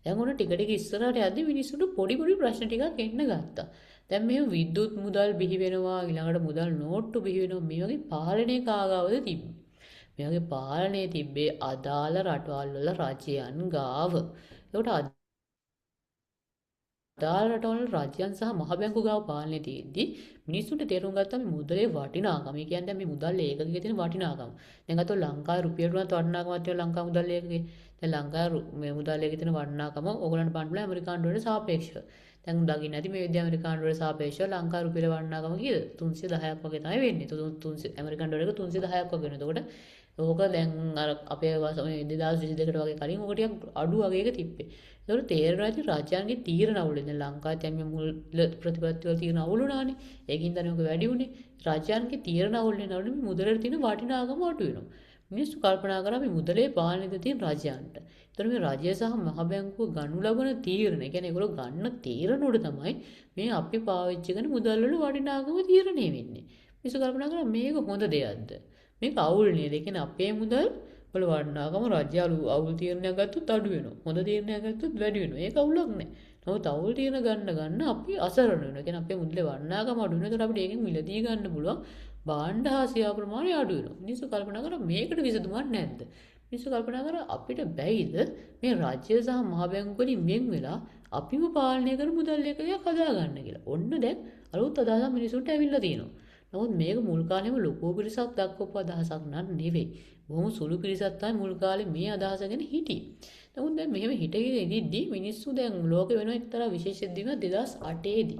දැන් ඔන්න ටික ඉස්සරහට යද්දි මිනිස්සුන්ට පොඩි ප්‍රශ්න ටිකක් එන්න ගත්තා. දැන් මේ විද්‍යුත් මුදල් බිහි වෙනවා ඊළඟට මුදල් නෝට්ටු බිහි වෙනවා. මේ වගේ පාලනය කාගාවද තිබ්බේ? මේ වගේ පාලනය තිබ්බේ අදාළ රටවල් වල රජයන් ගාව. ඒකට අදාළ රටවල රජයන් සහ මහ බැංකු ගාව පාලනය තියෙද්දි මිනිස්සුන්ට තේරුම් ගත්තා මේ මුදලේ වටිනාකම. ඒ කියන්නේ මේ මුදල් ඒකකයේ තියෙන වටිනාකම. දැන් අතෝ ලංකාවේ රුපියල් වලත් වටිනාකමක් තියෙනවා ලංකා මුදල් ඒකකේ. දැන් ලංකාවේ මේ මුදල් ඒකකයේ තියෙන වටිනාකම ඕගලන්ට බලන්න පුළුවන් ඇමරිකානු ඩොලරයට සාපේක්ෂව. දැන් දකින්න ඇති මේ විදිහ ඇමරිකානු ඩොලරයට සාපේක්ෂව ලංකා රුපියල වටිනාකම කීයද? 310ක් වගේ තමයි වෙන්නේ. 300 ඇමරිකානු ඩොලරයක 310ක් වගේ වෙනවා. එතකොට ඕක දැන් අර අපේ වසරේ 2022කට වගේ කලින් ඕක ටිකක් අඩු වගේක තිබ්බේ. ඒතකොට තේරෙනවා ඉතින් රජයන්ගේ තීරණ අවුල් වෙන ලංකාවේ දැන් මේ මුල් ප්‍රතිපත්ති වල තීරණ අවුල් වුණානේ. ඒකින් තමයි ඔක වැඩි උනේ. රජයන්ගේ තීරණ අවුල් වෙනකොට මේ මුදලේ තියෙන වටිනාකම අඩු වෙනවා. මිනිස්සු කල්පනා කරා මේ මුදලේ පාලනය තියෙන රජයන්ට. ඒතර මේ රජය සහ මහ බැංකුව ගනු ලබන තීරණ, ඒ කියන්නේ ඒගොල්ලෝ ගන්න තීරණ උඩ තමයි මේ අපි පාවිච්චි කරන මුදල් වල වටිනාකම තීරණය වෙන්නේ. මිනිස්සු කල්පනා කරා මේක හොඳ දෙයක්ද? මේක අවුල් නේද? ඒ කියන්නේ අපේ මුදල් වල වටිනාකම රජය අවුල් තීරණයක් ගත්තොත් අඩු වෙනවා. හොඳ තීරණයක් ගත්තොත් වැඩි වෙනවා. ඒක අවුලක් නෑ. නමුත් අවුල් තීරණ ගන්න අපි අසරණ වෙනවා. ඒ කියන්නේ අපේ මුදලේ වටිනාකම අඩු වෙනවා. ඒකට අපිට ඒකෙන් මිලදී ගන්න පුළුවන් භාණ්ඩ හා සේවා ප්‍රමාණය අඩු වෙනවා. මිනිස්සු කල්පනා කරා මේකට විසඳුමක් නැද්ද? මිනිස්සු කල්පනා කරා අපිට බැයිද මේ රාජ්‍ය සහ මහ බැංකුව වලින් වෙන් වෙලා අපිම පාලනය කරන මුදල් එකක් හදාගන්න කියලා. ඔන්න දැන් අලුත් අදහසක් මිනිසුන්ට ඇවිල්ලා තියෙනවා. නමුත් මේක මුල් කාලේම ලොකු පිරිසක් දක්වපු අදහසක් නෙවෙයි. බොහොම සුළු පිරිසක් තමයි මුල් කාලේ මේ අදහස ගැන හිටියේ. නමුත් දැන් මෙහෙම හිටගෙන ඉඳිද්දි මිනිස්සු දැන් ලෝකෙ වෙන එක්තරා විශේෂ දිනක් 2008 දී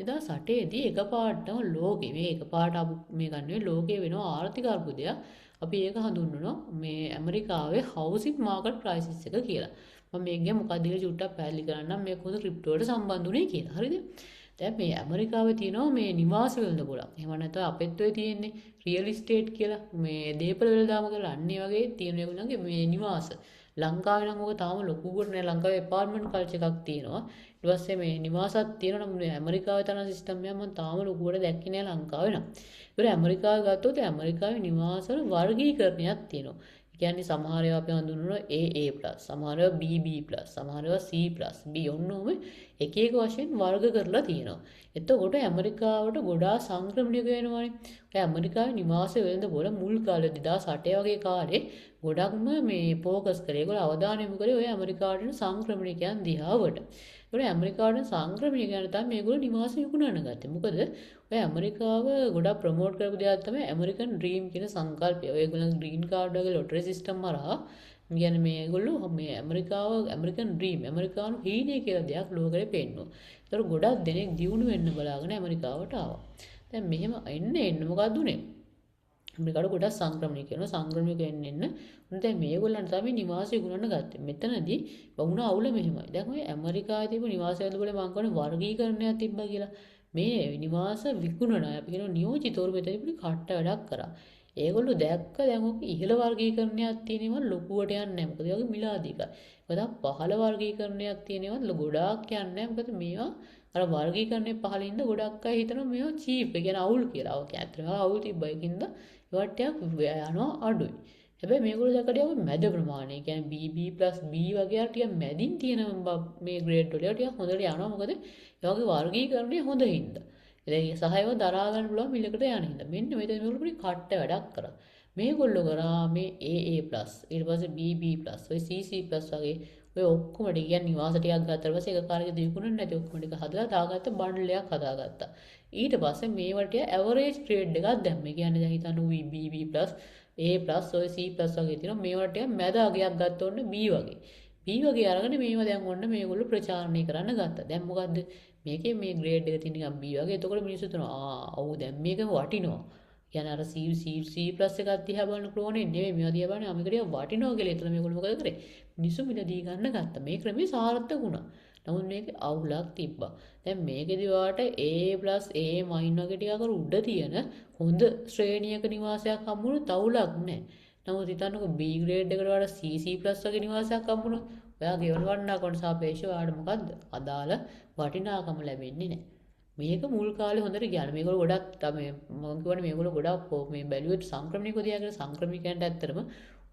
2008 දී එකපාරටම ලෝකෙ මේ එකපාරට ආපු මේ ගන්නේ ලෝකේ වෙනවා ආර්ථික අර්බුදයක්. අපි ඒක හඳුන්වනවා මේ ඇමරිකාවේ හවුසින් මාකට් ක්‍රයිසිස් එක කියලා. මම මේක ගැන මොකක්ද කියලා චුට්ටක් පැහැදිලි කරන්නම් මේ කොහොමද ක්‍රිප්ටෝට සම්බන්ධ වුනේ කියලා. හරිද? දැන් මේ ඇමරිකාවේ තියෙනවා මේ නිවාස වෙළඳපොළක්. එහෙම නැත්නම් අපෙත් ඔය තියෙන්නේ රියල් ඉස්ටේට් කියලා මේ දේපල වෙළඳාම කරලා අන්නේ වගේ තියෙන ඒගොල්ලන්ගේ මේ නිවාස. ලංකාවේ නම් ඔක තාම ලොකුවට නෑ. ලංකාවේ ඇපාර්ට්මන්ට් කල්චර් එකක් තියෙනවා. ඊට පස්සේ මේ නිවාසත් තියෙනවා. නම් ඇමරිකාවේ තරම් සිස්ටම් එකක් මම තාම ලොකුවට දැක්කේ නෑ ලංකාවේ නම්. ඒතර ඇමරිකාව ගත්තොත් ඇමරිකාවේ නිවාසවල වර්ගීකරණයක් තියෙනවා. ඒ කියන්නේ සමහර ඒවා අපි හඳුන්වනවා AA+, සමහර ඒවා BB+, සමහර ඒවා C+, B ඔන්නෝම එක එක වශයෙන් වර්ග කරලා තියෙනවා. එතකොට ඇමරිකාවට ගොඩාක් සංක්‍රමණික වෙනවානේ. ඔය ඇමරිකාවේ නිවාස වෙළඳපොළ මුල් කාලේ 2008 වගේ කාලේ ගොඩක්ම මේ ફોකස් කරේ. ඒගොල්ලෝ අවධානය යොමු කරේ ඔය ඇමරිකාවට සංක්‍රමණිකයන් දිහාවට. ඒගොල්ලෝ ඇමරිකාවට සංක්‍රමණිකයන් තමයි මේගොල්ලෝ නිවාස විකුණන්න ගත්තේ. මොකද ඔය ඇමරිකාව ගොඩක් ප්‍රමෝට් කරපු දෙයක් තමයි ඇමරිකන් ඩ්‍රීම් කියන සංකල්පය. ඔයගොල්ලෝ ග්‍රීන් කාඩ් වගේ ලොටරි සිස්ටම් හරහා කියන්නේ මේගොල්ලෝ මේ ඇමරිකාව ඇමරිකන් ඩ්‍රීම් ඇමරිකානු හීනය කියලා දෙයක් ලෝකෙට පෙන්වනවා. ඒතර ගොඩක් දෙනෙක් දියුණු වෙන්න බලාගෙන ඇමරිකාවට ආවා. දැන් මෙහෙම එන්න මොකක්ද උනේ? ඇමරිකාවට ගොඩක් සංක්‍රමණික වෙනවා. සංක්‍රමණික වෙන්න දැන් මේගොල්ලන්ට තමයි නිවාස විකුණන්න ගත්තේ. මෙතනදී වුණ අවුල මෙහෙමයි. දැන් ඔය ඇමරිකාවේ තිබු නිවාස වල මම කියන්නේ වර්ගීකරණයක් තිබ්බා කියලා. මේ නිවාස විකුණන අය අපි කියන නියෝජිතවරු මෙතනදී පොඩි කට්ට වැඩක් කරා. ඒගොල්ලෝ දැක්ක දැන් ඔක ඉහළ වර්ගීකරණයක් තියෙනවා ලොකුවට යන්නේ නැහැ. මොකද ඒගොල්ලෝ මිලාදිකයි. මොකද පහළ වර්ගීකරණයක් තියෙනවා ගොඩාක් යන්නේ නැහැ. මොකද මේවා අර වර්ගීකරණයේ පහළින්ද ගොඩක් අය හිතනවා මේවා චීප්. ඒ කියන්නේ අවුල් කියලා. ඔක ඇත්තටම අවුල් තිබ්බයිකින්ද ඒවට ටිකක් යනවා අඩුයි. හැබැයි මේගොල්ලෝ දැක්කටියක් මැද ප්‍රමාණය. කියන්නේ BB+ B වගේ අර ටිකක් මැදින් තියෙන මේ ග්‍රේඩ් වල ටිකක් හොඳට යනවා. මොකද ඒ වගේ වර්ගීකරණය හොඳ හින්දා. ඒ සහයව දරා ගන්න පුළුවන් මිලකට යන හින්දා. මෙන්න මෙතන මේගොල්ලෝ පොඩි කට්ට වැඩක් කරා. මේගොල්ලෝ කරා මේ AA+, ඊට පස්සේ BB+, ඔය CC+ වගේ ඔය ඔක්කොම ටික කියන්නේ නිවාස ටිකක් ගත්තාට පස්සේ එක කාර්යයක දිනුකුණු නැති ඔක්කොම ටික හදලා දාගත්ත බණ්ඩලයක් හදාගත්තා. ඊට පස්සේ මේවට ඇවරේජ් ග්‍රේඩ් එකක් දැම්මේ. කියන්නේ දැන් හිතන්න BB+, A+, ඔය C+ වගේ තියෙනවා. මේවට මැද අගයක් ගත්ත ඔන්න B වගේ. B වගේ අරගෙන මේව දැන් ඔන්න මේගොල්ලෝ ප්‍රචාරණය කරන්න ගත්තා. දැන් මොකද්ද? මේකේ මේ ග්‍රේඩ් එක තියෙන නිකන් B වගේ. එතකොට මිනිස්සු හිතනවා ඔව් දැන් මේක වටිනවා. කියන්නේ අර C+ එකක් දිහා බලන ක්ලෝනේ නෙමෙයි මේවා දිහා බලන්නේ අමිකටිය වටිනවා කියලා. ඒතර මේගොල්ලෝ මොකද කරේ? මිනිස්සු මිලදී ගන්න ගත්තා. මේ ක්‍රමේ සාර්ථක වුණා. නමුත් මේකේ අවුලක් තිබ්බා. දැන් මේකේදී වාට A+, A- වගේ ටිකක් අර උඩ තියෙන හොඳ ශ්‍රේණියක නිවාසයක් හම්බුනොත් අවුලක් නැහැ. නමුත් හිතන්නකෝ B ග්‍රේඩ් එකට වඩා CC+ වගේ නිවාසයක් හම්බුනොත් ඔයා ගෙවන වටිනාකමට සාපේක්ෂව ඔයාලට මොකද්ද? අදාළ වටිනාකම ලැබෙන්නේ නැහැ. මේක මුල් කාලේ හොඳට ගියාන. මේගොල්ලෝ ගොඩක් තමයි මම කියවනේ මේගොල්ලෝ ගොඩක් මේ බැලුවෙත් සංක්‍රමණික දිහා සංක්‍රමිකයන්ට ඇත්තටම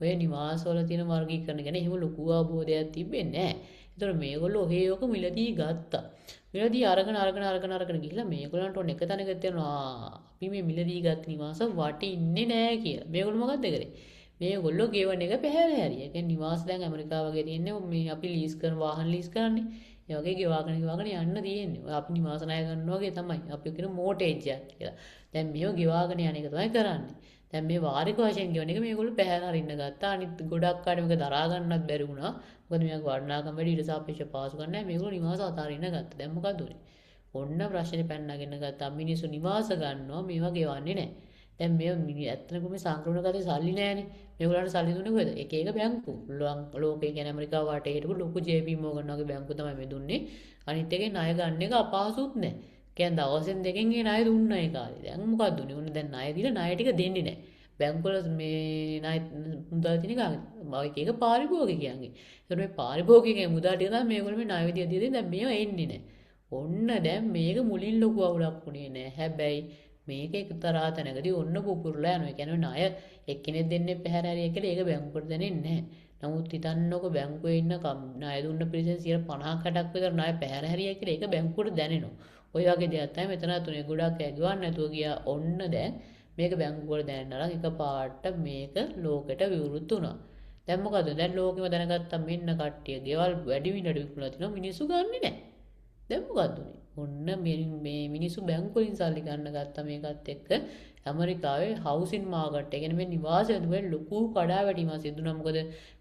ඔය නිවාසවල තියෙන වර්ගීකරණ ගැන එහෙම ලොකු අවබෝධයක් තිබෙන්නේ නැහැ. ඒතර මේගොල්ලෝ ඔහේ යෝක මිලදී ගත්තා. මිලදී අරගෙන ගිහිල්ලා මේගොල්ලන්ට ඔන්න එක තැනක තියෙනවා අපි මේ මිලදී ගත් නිවාස වටින්නේ නැහැ කියලා. මේගොල්ලෝ මොකද්ද කරේ? මේගොල්ලෝ ගෙවන එක පැහැර හැරියා. ඒ කියන්නේ නිවාස දැන් ඇමරිකාව වගේ තියෙන්නේ මේ අපි ලීස් කරන වාහන ලීස් කරන්නේ. ඒ වගේ ගෙවාගෙන යන්න තියෙන්නේ. ඔය අපි නිවාස ණය ගන්නවා වගේ තමයි. අපි කියන මෝටේජ් එකක් කියලා. දැන් මේව ගෙවාගෙන යන එක තමයි කරන්නේ. දැන් මේ වාරික වශයෙන් ගෙවන එක මේගොල්ලෝ පැහැර හරින්න ගත්තා. අනිත් ගොඩක් අය මේක දරා ගන්නත් බැරි වුණා. මොකද මේක වර්ණාකම් වැඩි ඊට සාපේක්ෂව පාසු ගන්න නැහැ. මේගොල්ලෝ නිවාස අතාරින්න ගත්තා. දැන් මොකද උනේ? ඔන්න ප්‍රශ්නේ පැනනගෙන ගත්තා. මිනිස්සු නිවාස ගන්නවා මේවා ගෙවන්නේ නැහැ. දැන් මේ ඇත්තටම මේ සංක්‍රමණ ගාතේ සල්ලි නැහැනේ. මේගොල්ලන්ට සල්ලි දුන්නේ කොහෙද? එක එක බැංකු. ලෝකේ කියන්නේ ඇමරිකාව වටේ හිටපු ලොකු JP Morgan වගේ බැංකු තමයි මේ දුන්නේ. අනිත් එකේ ණය ගන්න එක අපහසුත් නැහැ. කියන්නේ දවසෙන් දෙකෙන් ඒ ණය දුන්නා ඒ කාලේ. දැන් මොකක්ද උනේ? උන් දැන් ණය දීලා ණය ටික දෙන්නේ නැහැ. බැංකුවල මේ ණය මුදල් තියෙන කාගේ? එක එක පාරිභෝගිකයන්ගේ. ඒතකොට මේ පාරිභෝගිකයන්ගේ මුදල් ටික තමයි මේගොල්ලෝ මේ ණය විදිය දීලා දැන් මේවා එන්නේ නැහැ. ඔන්න දැන් මේක මුලින් ලොකු අවුලක් වුණේ නෑ. හැබැයි මේක එක්තරා තැනකදී ඔන්න පුපුරලා යනවා. ඒ කියන්නේ ණය එක්කෙනෙක් දෙන්නේ පැහැර හරිය කියලා ඒක බැංකුවට දැනෙන්නේ නැහැ. නමුත් හිතන්නකො බැංකුවේ ඉන්න ණය දුන්න පිරිසෙන් 50 60ක් විතර ණය පැහැර හරිය කියලා ඒක බැංකුවට දැනෙනවා. ওই වගේ දෙයක් තමයි මෙතන තුනේ ගොඩක් ඇගවන්න නැතුව ගියා. ඔන්න දැන් මේක බැංකුවට දැනෙනවා නම් එකපාරට මේක ලෝකෙට විවෘත වුණා. දැන් මොකද? දැන් ලෝකෙම දැනගත්තා මෙන්න කට්ටිය ගෙවල් වැඩි විදිහට විකුණලා තිනවා මිනිස්සු ගන්නෙ නැහැ. දැන් මොකද්ද උනේ? ඔන්න මේ මිනිස්සු බැංකුවලින් සල්ලි ගන්න ගත්තා මේකත් එක්ක ඇමරිකාවේ හවුසින් මාකට් එක කියන්නේ මේ නිවාස ඇතුලේ ලොකු කඩාවැටීමක් සිදු වුණා. මොකද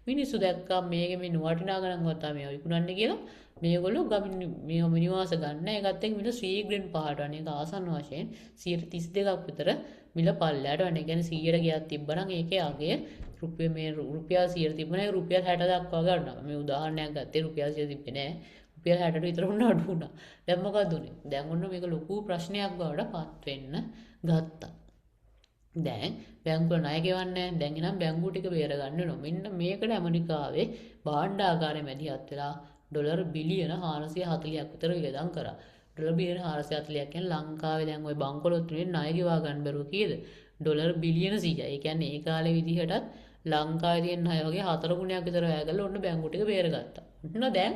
මිනිස්සු දැක්කා මේකේ මේ වටිනා ගණන්වත් තමයි විකුණන්නේ කියලා. මේගොල්ලෝ ගමින් මේ නිවාස ගන්න. ඒකත් එක්ක මිල ශීඝ්‍රයෙන් පහට යන එක ආසන්න වශයෙන් 32ක් විතර මිල පල්ලයට යන. ඒ කියන්නේ 100ට ගියක් තිබ්බනම් ඒකේ අගය රුපියල් 100 තිබුණා. ඒක රුපියල් 60 දක්වා ගන්නවා. මේ උදාහරණයක් ගත්තේ රුපියල් 100 තිබ්බේ නෑ. රුපියල් 60ට විතර වුණ අඩු වුණා. දැන් මොකද උනේ? දැන් ඔන්න මේක ලොකු ප්‍රශ්නයක් බවට පත් වෙන්න ගත්තා. දැන් බැංකුවල ණය ගෙවන්නේ නැහැ. දැන් එනම් බැංකුව ටික බේර ගන්න වෙනවා. මෙන්න මේකට ඇමරිකාවේ භාණ්ඩාගාරය මැදිහත් වෙලා ඩොලර් බිලියන 440ක් විතර වියදම් කරා. ඩොලර් බිලියන 440ක් කියන්නේ ලංකාවේ දැන් ওই බංකොලොත් වලින් ණය ගෙවා ගන්න බැරුව කීයද? ඩොලර් බිලියන 100යි. ඒ කියන්නේ ඒ කාලේ විදිහටත් ලංකාවේ තියෙන ණය වගේ 4 ගුණයක් විතර වැය කරලා ඔන්න බැංකුව ටික බේරගත්තා. ඔන්න දැන්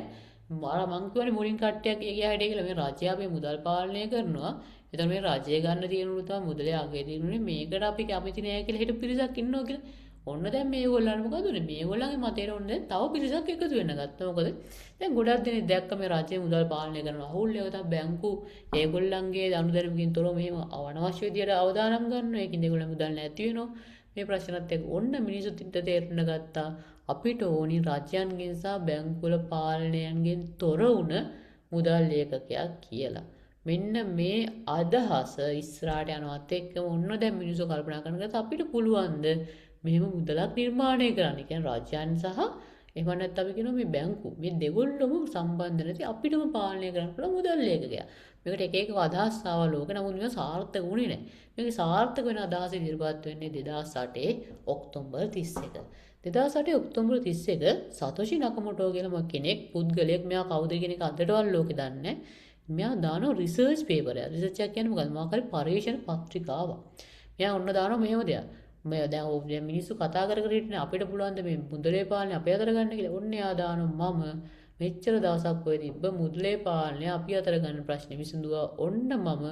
මං කියවනේ මුලින් කට්ටියක් ගියා හිටිය කියලා මේ රජය අපේ මුදල් පාලනය කරනවා. එතන මේ රජය ගන්න තියෙන උණු තමයි මුදලේ අගේ තියෙනුනේ මේකට අපි කැමති නෑ කියලා හිටපු පිරිසක් ඉන්නවා කියලා. ඔන්න දැන් මේගොල්ලන් මොකද උනේ? මේගොල්ලන්ගේ මතයට ඔන්න දැන් තව පිරිසක් එකතු වෙන්න ගත්තා. මොකද දැන් ගොඩක් දෙනෙක් දැක්ක මේ රජය මුදල් පාලනය කරනවා. අවුල් එක තමයි බැංකු ඒගොල්ලන්ගේ අනුදැනුමකින් තොරව මෙහෙම අනවශ්‍ය විදියට අවදානම් ගන්නවා. ඒකින් ඒගොල්ලන් මුදල් නැති වෙනවා. මේ ප්‍රශ්නත් එක්ක ඔන්න මිනිස්සුත් තේරුම් ගත්තා. අපිට ඕනි රජයන්ගෙන් සහ බැංකුවල පාලනයන්ගෙන් තොර වුණ මුදල් ලේඛකයක් කියලා. මෙන්න මේ අදහස ඉස්සරහට යනවත් එක්කම ඔන්න දැන් මිනිස්සු කල්පනා කරනකොට අපිට පුළුවන්ද මෙහෙම මුදලක් නිර්මාණය කරන්න. කියන්නේ රජයන් සහ එහෙම නැත්නම් අපි කියනවා මේ බැංකු මේ දෙගොල්ලම සම්බන්ධ නැති අපිටම පාලනය කරන්න පුළුවන් මුදල් ලේඛකයක්. මේකට එක එක අදහස් ආවා ලෝකේ. නමුත් මේක සාර්ථක වුණේ නැහැ. මේක සාර්ථක වෙන අදහස ඉදිරිපත් වෙන්නේ 2008 ඔක්තෝබර් 31. 2008 ඔක්තෝබර් 31 සතෝෂි නකමොටෝ කියලා කෙනෙක් පුද්ගලයෙක් මෙයා කවුද කියන එක අදටවත් ලෝකෙ දන්නේ නැහැ. මෙයා දානවා රිසර්ච් පේපර් එක. රිසර්ච් එක කියන්නේ මොකද්ද? මොකක් හරි පරීක්ෂණ පත්‍රිකාවක්. මෙයා ඔන්න දානවා මෙහෙම දෙයක්. මේ දැන් මිනිස්සු කතා කර කර හිටිනේ අපිට පුළුවන් ද මේ මුදලේ පාලනය අපේ අතර ගන්න කියලා. ඔන්න එයා දානවා මම මෙච්චර දවසක් ඔය තිබ්බ මුදලේ පාලනය අපි අතර ගන්න ප්‍රශ්නේ විසඳුවා. ඔන්න මම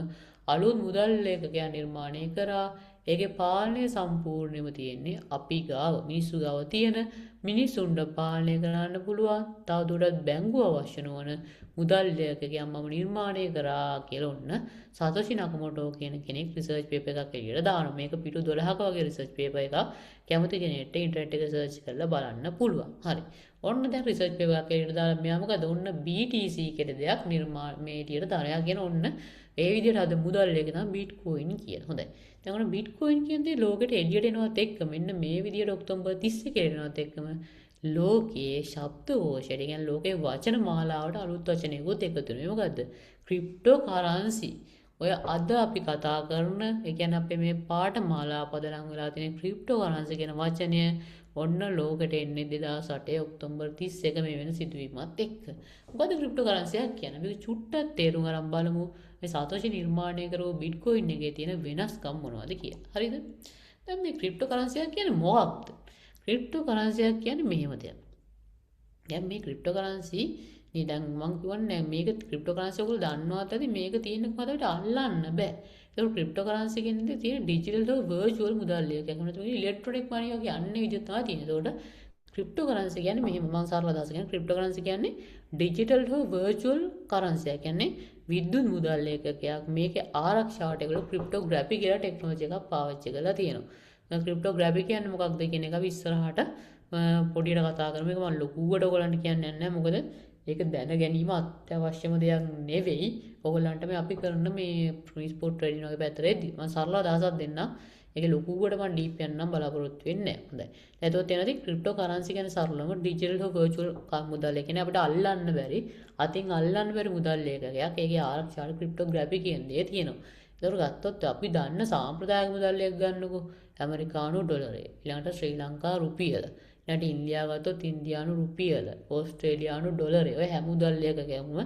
අලුත් මුදල් ලේඛකයා නිර්මාණය කරා. ඒකේ පාලනය සම්පූර්ණයෙන්ම තියෙන්නේ අපි ගාව. මිනිස්සු ගාව තියෙන මිනිසුන්ට පාලනය කරන්න පුළුවන්. තවදුරටත් බැංකුව අවශ්‍ය නොවන මුදල් ලේඛකයා මම නිර්මාණය කරා කියලා ඔන්න සතෝෂි නකමොටෝ කියන කෙනෙක් රිසර්ච් පේපර් එකක් එළියට දානවා. මේක පිටු 12ක වගේ රිසර්ච් පේපර් එකක්. කැමති කෙනෙක්ට ඉන්ටර්නෙට් එකේ සර්ච් කරලා බලන්න පුළුවන්. හරි. ඔන්න දැන් රිසර්ච් පේපර් එකක් එළියට දාලා මෙයා මොකද ඔන්න BTC කියලා දෙයක් මේ එළියට දානවා කියන ඔන්න ඒ විදිහට අද මුදල් ලේඛක තමයි බිට්කොයින් කියන. හොඳයි. දැන් ඔන්න බිට්කොයින් කියන්නේ ලෝකෙට එළියට එනවත් එක්ක මෙන්න මේ විදිහට ඔක්තෝබර් 31 එනවත් එක්කම ලෝකයේ ශබ්දකෝෂයට කියන්නේ ලෝකයේ වචන මාලාවට අලුත් වචනයකුත් එකතු වෙනවා. මොකද්ද? ක්‍රිප්ටෝ කරන්සි. ඔය අද අපි කතා කරන ඒ කියන්නේ අපේ මේ පාඨමාලා පදනම් වෙලා තියෙන ක්‍රිප්ටෝ කරන්සි කියන වචනය ඔන්න ලෝකෙට එන්නේ 2008 ඔක්තෝබර් 31 මේ වෙන සිදුවීමත් එක්ක. මොකද ක්‍රිප්ටෝ කරන්සියක් කියන්නේ? මේක චුට්ටක් තේරුම් අරන් බලමු. මේ සතෝෂි නිර්මාණය කරපු බිට්කොයින් එකේ තියෙන වෙනස්කම් මොනවද කියලා. හරිද? දැන් මේ ක්‍රිප්ටෝ කරන්සියක් කියන්නේ මොකක්ද? ක්‍රිප්ටෝ කරන්සියක් කියන්නේ මෙහෙම දෙයක්. දැන් මේ ක්‍රිප්ටෝ කරන්සි දැන් මම කියන්නේ මේක ක්‍රිප්ටෝ කරන්සි ඔයගොල්ලෝ දන්නවත් ඇති මේක තියෙන කොහොමද අපිට අල්ලන්න බෑ. ඒක ක්‍රිප්ටෝ කරන්සි කියන්නේ තියෙන ඩිජිටල් හෝ වර්චුවල් මුදල් එකක්. එහෙම නැත්නම් ඉලෙක්ට්‍රොනික මනි වගේ අන්නේ විදිහ තමයි තියෙන්නේ. ඒකට ක්‍රිප්ටෝ කරන්සි කියන්නේ මෙහෙම මම සරල අදහස කියන්නේ ක්‍රිප්ටෝ කරන්සි කියන්නේ ඩිජිටල් හෝ වර්චුවල් කරන්සි. ඒ කියන්නේ විද්‍යුත් මුදල් එකකයක්. මේකේ ආරක්ෂාවට ඒගොල්ලෝ ක්‍රිප්ටෝග්‍රැෆි කියලා ටෙක්නොලොජි එකක් පාවිච්චි කරලා තියෙනවා. දැන් ක්‍රිප්ටෝග්‍රැෆි කියන්නේ මොකක්ද කියන එක අපි ඉස්සරහට පොඩියට කතා කරමු. මේක මම ලොකුවට ඔයගොල්ලන්ට කියන්නේ නැහැ. මොකද ඒක දැන ගැනීම අත්‍යවශ්‍යම දෙයක් නෙවෙයි. ඔයගොල්ලන්ට මේ අපි කරන මේ ස්පෝර්ට් ට්‍රේඩින් වගේ පැත්තට එද්දි මම සරල අදහසක් දෙන්නම්. ඒකේ ලොකුවට මම ඩීප් යන්නම් බලාපොරොත්තු වෙන්නේ නැහැ. හොඳයි. එතකොට එනදී ක්‍රිප්ටෝ කරන්සි කියන්නේ සරලවම ඩිජිටල් හෝ වර්චුවල් මුදල්. ඒ කියන්නේ අපිට අල්ලන්න බැරි, අතින් අල්ලන්න බැරි මුදල් ඒකකයක්. ඒකේ ආරක්ෂාවට ක්‍රිප්ටෝග්‍රැෆි කියන දේ තියෙනවා. ඒතකොට ගත්තොත් අපි දන්න සාම්ප්‍රදායික මුදල් එක ගන්නකො ඇමරිකානු ඩොලරය, ඊළඟට ශ්‍රී ලංකා රුපියල, ඊළඟට ඉන්දියාව ගත්තොත් ඉන්දියානු රුපියල, ඕස්ට්‍රේලියානු ඩොලරය. ඔය හැම මුදල් එකකම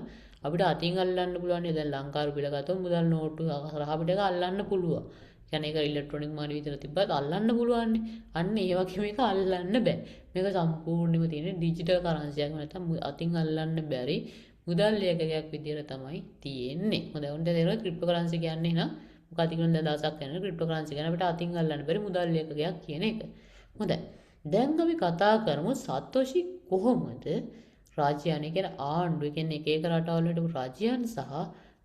අපිට අතින් අල්ලන්න පුළුවන්. දැන් ලංකා රුපියල ගත්තොත් මුදල් නෝට්ටු හරහා අපිට ඒක අල්ලන්න පුළුවන්. කියන්නේ ඒක ඉලෙක්ට්‍රොනික මනි විතර තිබ්බත් අල්ලන්න පුළුවන්. අන්න ඒ වගේ මේක අල්ලන්න බෑ. මේක සම්පූර්ණයෙන්ම තියෙන ඩිජිටල් කරන්සි එකක්. නැත්නම් අතින් අල්ලන්න බැරි මුදල් ඒකකයක් විදියට තමයි තියෙන්නේ. හොඳයි. උන්ට තේරෙනවා ක්‍රිප්ටෝ කරන්සි කියන්නේ නේද? මොකක්ද කියන දවසක් යන ක්‍රිප්ටෝ කරන්සි ගැන අපිට අතින් අල්ලන්න බැරි මුදල් ඒකකයක් කියන එක. හොඳයි. දැන් අපි කතා කරමු සතෝෂි කොහොමද රාජ්‍යයන් කියන්නේ ආණ්ඩුව කියන්නේ එක එක රටවල් වලට රාජ්‍යයන් සහ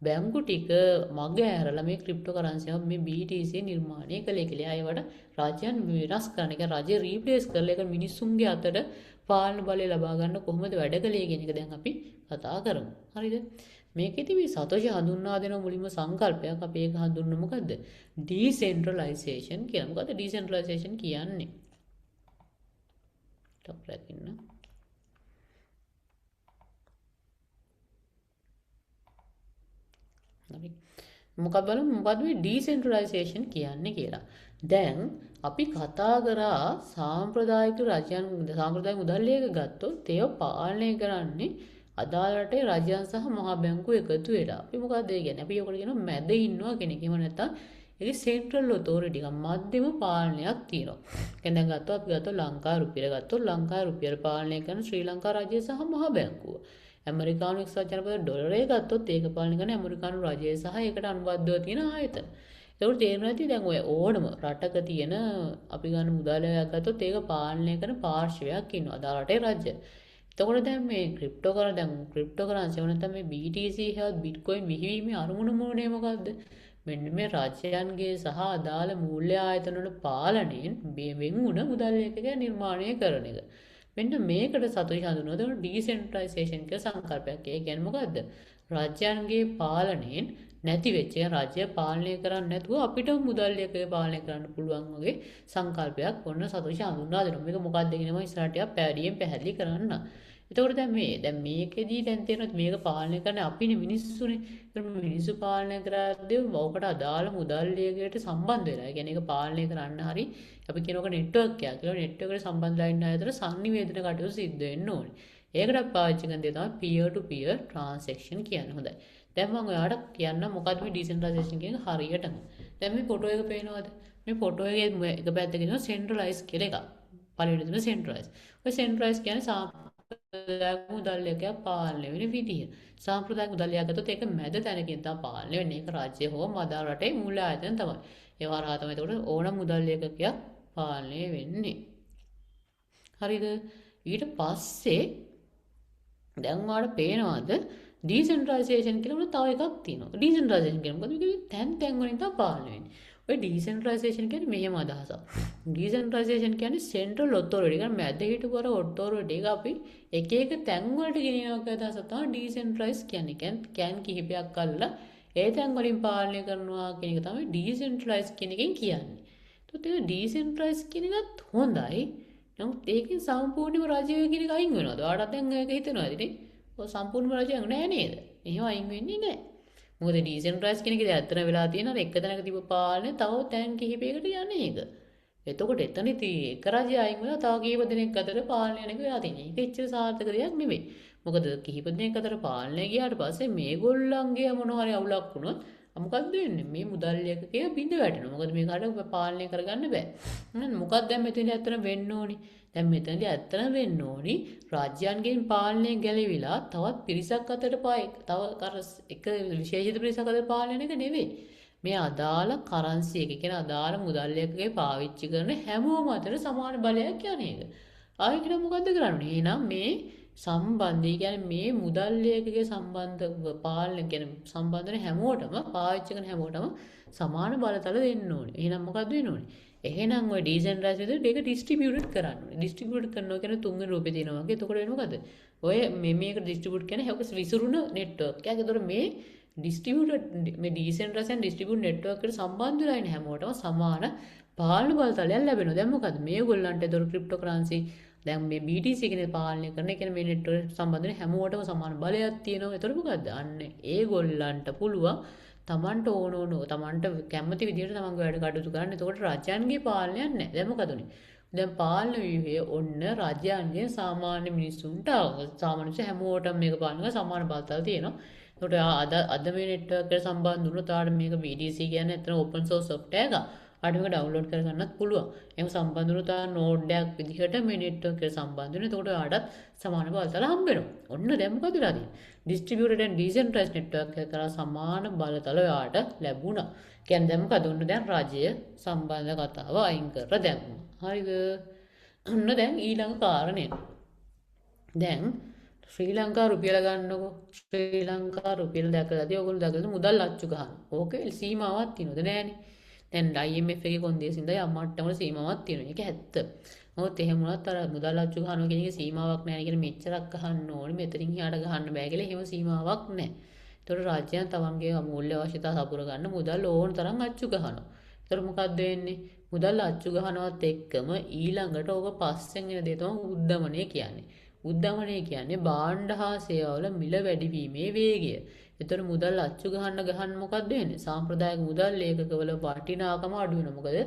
බැංකු ටික මග ඇරලා මේ ක්‍රිප්ටෝ කරන්සි එක මේ BTC නිර්මාණය කළේ කියලා. ඒවට රාජ්‍යයන් වෙනස් කරන එක රජය රීප්ලේස් කරලා ඒක මිනිස්සුන්ගේ අතට පාලන බලය ලබා ගන්න කොහොමද වැඩ කළේ කියන එක දැන් අපි කතා කරමු. හරිද? මේකෙදි මේ සතෝෂි හඳුන්වා දෙන මුලින්ම සංකල්පයක් අපි ඒක හඳුන්වන්නේ මොකද්ද? ඩිසෙන්ට්‍රලයිසේෂන් කියලා. මොකද්ද ඩිසෙන්ට්‍රලයිසේෂන් කියන්නේ? ටොප් රැකින්න. හරි. මොකක්ද මේ ඩිසෙන්ට්‍රලයිසේෂන් කියන්නේ කියලා. දැන් අපි කතා කරා සාම්ප්‍රදායික රජයන් සාම්ප්‍රදායික මුදල් එක ගත්තොත් ඒව පාලනය කරන්නේ අදාළ රටේ රජයන් සහ මහා බැංකුව එකතු වෙලා. අපි මොකක්ද ඒ කියන්නේ? අපි ඔකට කියනවා මැද ඉන්නවා කෙනෙක්. එහෙම නැත්නම් ඒකේ සෙන්ට්‍රල් ඔතොරිටි එකක් මධ්‍යම පාලනයක් තියෙනවා. දැන් ගත්තොත් අපි ගත්තොත් ලංකා රුපියල ගත්තොත් ලංකා රුපියල පාලනය කරන ශ්‍රී ලංකා රජය සහ මහා බැංකුව. ඇමරිකානු එක්සත් ජනපද ඩොලරය ගත්තොත් ඒක පාලනය කරන ඇමරිකානු රජය සහ ඒකට අනුබද්ධව තියෙන ආයතන. ඒකට තේරෙනවා ඇති දැන් ඔය ඕනම රටක තියෙන අපි ගන්න මුදලයක් ගත්තොත් ඒක පාලනය කරන පාර්ශවයක් ඉන්නවා අදාළ රටේ රජය. එතකොට දැන් මේ ක්‍රිප්ටෝ කරන්සි වල නැත්නම් මේ BTC හේවත් බිට්කොයින් විහිවීමේ අරමුණ මොනේ මොකද්ද? මෙන්න මේ රාජ්‍යයන්ගේ සහ අදාළ මූල්‍ය ආයතන වල පාලනයෙන් වෙන් වුණ මුදල් ඒකක නිර්මාණය කරන එක. මෙන්න මේකට සතෝෂි හඳුන්වනවා දෙන ඩිසෙන්ට්‍රලයිසේෂන් කියලා සංකල්පයක්. ඒ කියන්නේ මොකද්ද? රාජ්‍යයන්ගේ පාලනයෙන් නැති වෙච්ච රාජ්‍ය පාලනය කරන්නේ නැතුව අපිට මුදල් එකක පාලනය කරන්න පුළුවන් වගේ සංකල්පයක් ඔන්න සතෝෂි හඳුන්වා දෙනවා. මේක මොකක්ද කියනම ඉස්සරහට පැහැදිලියෙන් පැහැදිලි කරන්න. එතකොට දැන් මේකෙදී දැන් තේරෙනවා මේක පාලනය කරන්නේ අපිනේ මිනිස්සුනේ. ඒත් මිනිස්සු පාලනය කරද්දී ඔකට අදාළ මුදල් එකකට සම්බන්ධ වෙලා. ඒ කියන්නේ ඒක පාලනය කරන්න හරි අපි කියනක නෙට්වර්ක් එකක් කියලා. නෙට්වර්ක් එකට සම්බන්ධලා ඉන්න අතර සංනිවේදන කටයුතු සිද්ධ වෙන්න ඕනේ. ඒකට අපි පාවිච්චි කරන දේ තමයි peer to peer transaction කියන්නේ. හොඳයි. දැන් මම ඔයාලට කියන්නම් මොකක්ද මේ ඩිසෙන්ට්‍රලයිසේෂන් කියන හරියටම. දැන් මේ ෆොටෝ එක පේනවද? මේ ෆොටෝ එකේ එක පැත්තක ඉන්නවා සෙන්ට්‍රලයිස් කියලා එකක්. පළවෙනි දෙන සෙන්ට්‍රලයිස්. ඔය සෙන්ට්‍රලයිස් කියන්නේ සාම්ප්‍රදායික මුදල් එකක් පාලනය වෙන විදිය. සාම්ප්‍රදායික මුදල් එකක් ගත්තොත් ඒක මැද තැනකින් තමයි පාලනය වෙන්නේ. ඒක රාජ්‍ය හෝ අදාළ රටේ මූල්‍ය ආයතන තමයි. ඒ වරහා තමයි ඒකට ඕනම මුදල් එකකයක් පාලනය වෙන්නේ. හරිද? ඊට පස්සේ දැන් ඔයාලට පේනවද ඩිසෙන්ට්‍රලයිසේෂන් කියලා තව එකක් තියෙනවා. ඩිසෙන්ට්‍රලයිසේෂන් කියන්නේ මොකද? මේක තැන් වලින් තමයි පාලනය වෙන්නේ. ඔය ඩිසෙන්ට්‍රලයිසේෂන් කියන්නේ මෙහෙම අදහසක්. ඩිසෙන්ට්‍රලයිසේෂන් කියන්නේ සෙන්ට්‍රල් ඔතොරිටි. කියන්නේ මැද හිටපු අර ඔතොරිටි එක අපි එක එක තැන් වලට ගෙනියනවා කියන අදහස තමයි ඩිසෙන්ට්‍රලයිස් කියන්නේ. කැන් කිහිපයක් අල්ලලා ඒ තැන් වලින් පාලනය කරනවා කියන එක තමයි ඩිසෙන්ට්‍රලයිස් කියන එකෙන් කියන්නේ. ඒත් ඒක ඩිසෙන්ට්‍රලයිස් කියන එකත් හොඳයි. නමුත් ඒකෙන් සම්පූර්ණයෙන්ම රජය කියන එක අයින් වෙනවද? ඔයාලට දැන් ඒක හිතෙනවද ඉතින්? ඔය සම්පූර්ණම රජයක් නෑ නේද? එහෙම අයින් වෙන්නේ නෑ. මොකද ඩිසෙන්ට්‍රලයිස් කියන එකේ ඇත්තට වෙලා තියෙන අර එක තැනක තිබ්බ පාලනය තව තැන් කිහිපයකට යන්නේ ඒක. එතකොට එතන එක රජය අයින් වෙලා තව කිහිප දෙනෙක් අතර පාලනය යන එක වෙලා තියෙන්නේ. ඒක එච්චර සාර්ථක දෙයක් නෙවෙයි. මොකද කිහිප දෙනෙක් අතර පාලනය ගියාට පස්සේ මේගොල්ලන්ගේ මොනවා හරි අවුලක් වුණොත් මොකක්ද වෙන්නේ? මේ මුදල් එකකේ බිඳ වැටෙනවා. මොකද මේකට පාලනය කරගන්න බෑ. මොකක්ද දැන් මෙතනදී ඇත්තට වෙන්න ඕනි? දැන් මෙතනදී ඇත්තටම වෙන්න ඕනි රාජ්‍යයන්ගෙන් පාලනය ගැලවිලා තවත් පිරිසක් අතට තව එක විශේෂිත පිරිසක් අතට පාලනය එක නෙවෙයි. මේ අදාළ කරන්සි එක කියන අදාළ මුදල් එකකේ පාවිච්චි කරන හැමෝම අතර සමාන බලයක් යන එක. ආයෙ කියන මොකද්ද කරන්නේ? එහෙනම් මේ සම්බන්ධය කියන්නේ මේ මුදල් එකකේ සම්බන්ධ පාලනය කියන සම්බන්ධන හැමෝටම පාවිච්චි කරන හැමෝටම සමාන බලතල දෙන්න ඕනේ. එහෙනම් මොකද්ද වෙන්න ඕනේ? එහෙනම් ඔය ඩිසෙන්ට්‍රලයිස් විදිහට ඒක ඩිස්ට්‍රිබියුට් කරන්න ඕනේ. ඩිස්ට්‍රිබියුට් කරනවා කියන්නේ තුන්වෙනි රූපේ තියෙනවා වගේ. එතකොට වෙන්නේ මොකද? ඔය මේක ඩිස්ට්‍රිබියුට් කියන්නේ ඒක විසිරුණ නෙට්වර්ක් එකක්. ඒතකොට මේ ඩිස්ට්‍රිබියුටඩ් මේ ඩිසෙන්ට්‍රලයිස්ඩ් ඩිස්ට්‍රිබියුට් නෙට්වර්ක් එකට සම්බන්ධ වෙලා ඉන්න හැමෝටම සමාන පාලන බලතලයක් ලැබෙනවා. දැන් මොකද මේගොල්ලන්ට ඒතර ක්‍රිප්ටෝකරන්සි දැන් මේ BTC කෙනේ පාලනය කරන ඒ කියන්නේ මේ නෙට්වර්ක් සම්බන්ධ වෙන හැමෝටම සමාන බලයක් තියෙනවා. ඒතර මොකද්ද? අන්න ඒගොල්ලන්ට පුළුවන් තමන්ට ඕන තමන්ට කැමති විදිහට තමන්ගේ වැඩ කටයුතු කරන්න. එතකොට රජයන්ගේ පාලනයක් නැහැ. දැන් මොකද උනේ? දැන් පාලන ව්‍යුහය ඔන්න රජයන්ගේ සාමාන්‍ය මිනිස්සුන්ට සාමාන්‍ය හැමෝටම මේක පාලන කරන සමාන බලතල තියෙනවා. ඒකට අද මේ නෙට්වර්ක් එකට සම්බන්ධ වුණොත් ආඩ මේක BTC කියන්නේ ඇත්තට ඕපන් සෝස් සොෆ්ට්වෙයාර් එකක්. ආඩ මේක ඩවුන්ලෝඩ් කරගන්නත් පුළුවන්. එහෙනම් සම්බන්ධ වුණොත් ආ නෝඩ් එකක් විදිහට මේ නෙට්වර්ක් එකට සම්බන්ධ වෙනවා. ඒකට ආඩත් සමාන බලතල හම්බ වෙනවා. ඔන්න දැන් මොකද වෙලා තියෙන්නේ? ඩිස්ට්‍රිබියුටඩ් ඇන්ඩ් ඩිසෙන්ට්‍රලයිස්ඩ් නෙට්වර්ක් එක කරා සමාන බලතල ඔයාට ලැබුණා. කියන්නේ දැන් මොකද ඔන්න දැන් රජය සම්බන්ධ කතාව අයින් කරලා දැම්මා. හරිද? ඔන්න දැන් ඊළඟ කාරණය. දැන් ශ්‍රී ලංකා රුපියල ගන්නකො ශ්‍රී ලංකා රුපියල දැකලාදී ඔයගොල්ලෝ දැකලා මුදල් අච්චු ගන්න. ඕකේ සීමාවක් තියෙනවද නැහනේ. දැන් IMF එකේ කොන්දේසින්ද යම් මට්ටමකට සීමාවක් තියෙනවා. ඒක ඇත්ත. මොකද එහෙම වුණත් අර මුදල් අච්චු ගන්නවා කියන එකේ සීමාවක් නැහැ. කියන මෙච්චරක් ගහන්න ඕනේ මෙතනින් එහාට ගහන්න බෑ කියලා එහෙම සීමාවක් නැහැ. ඒතකොට රාජ්‍යයන් තමන්ගේ අමූල්‍ය අවශ්‍යතා සපුර ගන්න මුදල් ඕන තරම් අච්චු ගහනවා. ඒතර මොකද්ද වෙන්නේ? මුදල් අච්චු ගහනවත් එක්කම ඊළඟට ඕක පස්සෙන් එන දේ තමයි උද්දමනය කියන්නේ. උද්දමනය කියන්නේ භාණ්ඩ හා සේවාවල මිල වැඩිවීමේ වේගය. ඒතර මුදල් අච්චු ගහන්න මොකද්ද වෙන්නේ? සාම්ප්‍රදායික මුදල් ලේඛකවල වටිනාකම අඩු වෙනවා. මොකද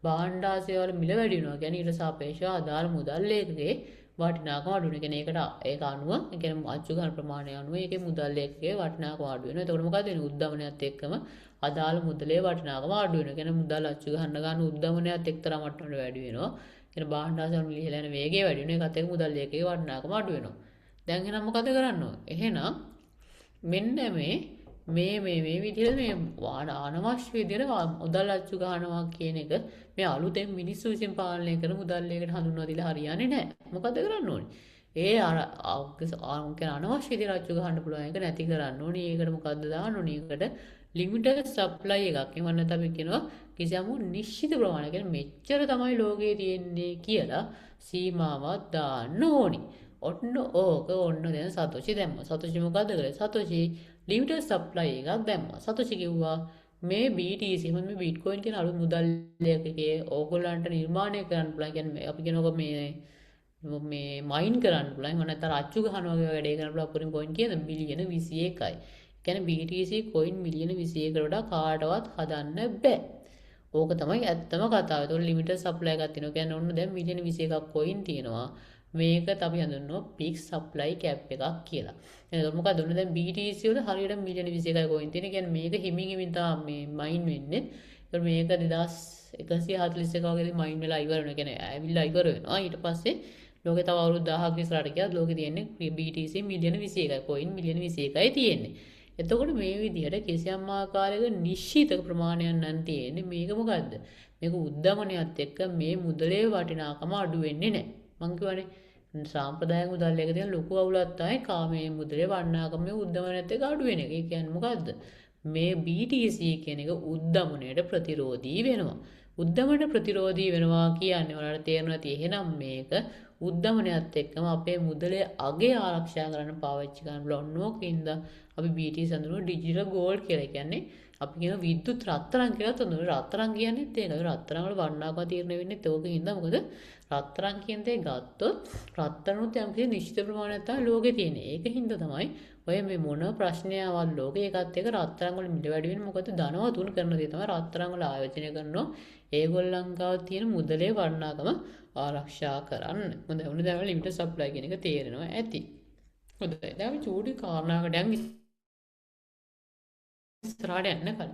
භාණ්ඩ හා සේවාවල මිල වැඩි වෙනවා. කියන්නේ ඊට සාපේක්ෂව අදාළ මුදල් ලේඛකයේ වටිනාකම අඩු වෙනවා. කියන්නේ ඒක අනුව කියන්නේ අච්චු ගන්න ප්‍රමාණය අනුව ඒකේ මුදල් ලේඛකයේ වටිනාකම අඩු වෙනවා. එතකොට මොකද වෙන්නේ? උද්දමනයත් එක්කම අදාළ මුදලේ වටිනාකම අඩු වෙනවා. කියන්නේ මුදල් අච්චු ගන්න උද්දමනයත් එක්තරා මට්ටමකට වැඩි වෙනවා. කියන භාණ්ඩාසන ලිහලා යන වේගය වැඩි වෙනවා. ඒකත් එක්ක මුදල් ලේඛකයේ වටිනාකම අඩු වෙනවා. දැන් එහෙනම් මොකද කරන්න ඕන? එහෙනම් මෙන්න මේ විදිහට මේ අනවශ්‍ය විදිහට මුදල් අච්චු ගන්නවා කියන එක මේ අලුතෙන් මිනිස්සු විසින් පාලනය කරන මුදල් ලේඛකට හඳුන්වා දීලා හරියන්නේ නැහැ. මොකද කරන්න ඕනේ? ඒ අනවශ්‍ය විදිහට අච්චු ගන්න පුළුවන් එක නැති කරන්න ඕනේ. ඒකට මොකද්ද දාන්න ඕනේ? ඒකට ලිමිටඩ් සප්ලයි එකක්. එහෙම නැත්නම් අපි කියනවා කිසියම් නිශ්චිත ප්‍රමාණයක්. කියන්නේ මෙච්චර තමයි ලෝකේ තියෙන්නේ කියලා සීමාවක් දාන්න ඕනේ. ඔන්න දැන් සතෝෂි දැම්මා. සතෝෂි මොකද්ද කරේ? සතෝෂි ලිමිටඩ් සප්ලයි එකක් දැම්මා. සතෝෂි කිව්වා මේ BTC මේ බිට්කොයින් කියන අලුත් මුදල් ලේඛකයේ ඕගොල්ලන්ට නිර්මාණය කරන්න පුළුවන්. කියන්නේ අපි කියනකො මේ මයින් කරන්න පුළුවන්. එහෙම නැත්නම් අච්චු ගහනවා වගේ වැඩේ කරන්න පුළුවන්. අපරිම කොයින් කියන බිලියන 21යි. කියන්නේ BTC කොයින් මිලියන 21කට වඩා කාටවත් හදන්න බෑ. ඕක තමයි ඇත්තම කතාව. ඒතකොට ලිමිටඩ් සප්ලයි එකක් තියෙනවා. කියන්නේ ඔන්න දැන් මිලියන 21ක් කොයින් තියෙනවා. මේකත් අපි හඳුන්වනවා පික් සප්ලයි කැප් එකක් කියලා. එතකොට මොකද ඔන්න දැන් BTC වල හරියට මිලියන 21යි කොයින් තියෙන. කියන්නේ මේක හිමින් තමයි මේ මයින් වෙන්නේ. ඒතකොට මේක 2141 වගේදී මයින් වෙලා ඉවර වෙනවා. කියන්නේ ඇවිල්ලා ඉවර වෙනවා. ඊට පස්සේ ලෝකේ තව අවුරුදු 1000ක් ඉස්සරහට ගියත් ලෝකේ තියෙන්නේ BTC මිලියන 21යි. කොයින් මිලියන 21යි තියෙන්නේ. එතකොට මේ විදිහට කිසියම් ආකාරයක නිශ්චිත ප්‍රමාණයක් නම් තියෙන්නේ. මේක මොකද්ද? මේක උද්දමනයත් එක්ක මේ මුදලේ වටිනාකම අඩු වෙන්නේ නැහැ. මං කියවනේ සාම්ප්‍රදායික මුදල් එක තියෙන ලොකු අවුලක් තමයි කාමයේ මුදලේ වටිනාකම මේ උද්දමනයත් එක්ක අඩු වෙන එක. ඒ කියන්නේ මොකද්ද? මේ BTC කියන එක උද්දමනයට ප්‍රතිරෝධී වෙනවා. උද්දමනට ප්‍රතිරෝධී වෙනවා කියන්නේ ඔයාලට තේරෙනවා ඇති. එහෙනම් මේක උද්දමනයත් එක්කම අපේ මුදලේ අගය ආරක්ෂා කරන්න පාවිච්චි කරන්න පුළුවන්. ඕකින්ද අපි BTC හඳුන්වන ඩිජිටල් ගෝල්ඩ් කියලා. කියන්නේ අපි කියන විද්‍යුත් රත්තරන් කියලා හඳුන්වන. රත්තරන් කියන්නේත් ඒකයි. රත්තරන් වල වර්ණාකම තීරණය වෙන්නේ ඒකකින්ද. මොකද රත්තරන් කියන දේ ගත්තොත් රත්තරනුත් යම්කිසි නිශ්චිත ප්‍රමාණයක් තමයි ලෝකේ තියෙන්නේ. ඒකින්ද තමයි ඔය මේ මොන ප්‍රශ්නයවත් ලෝකේ එකත් එක රත්තරන් වල මිල වැඩි වෙන්නේ. මොකද ධනවතුන් කරන දේ තමයි රත්තරන් වල ආයෝජනය කරනවා. ඒගොල්ලන් ගාව තියෙන මුදලේ වර්ණාකම ආරක්ෂා කරන්න. හොඳයි. උන දැන් ලිමිටඩ් සප්ලයි කියන එක තේරෙනවා ඇති. හොඳයි. දැන් අපි චූටි කාරණාවකට යන් ඉස්සරහට යන්න කලින්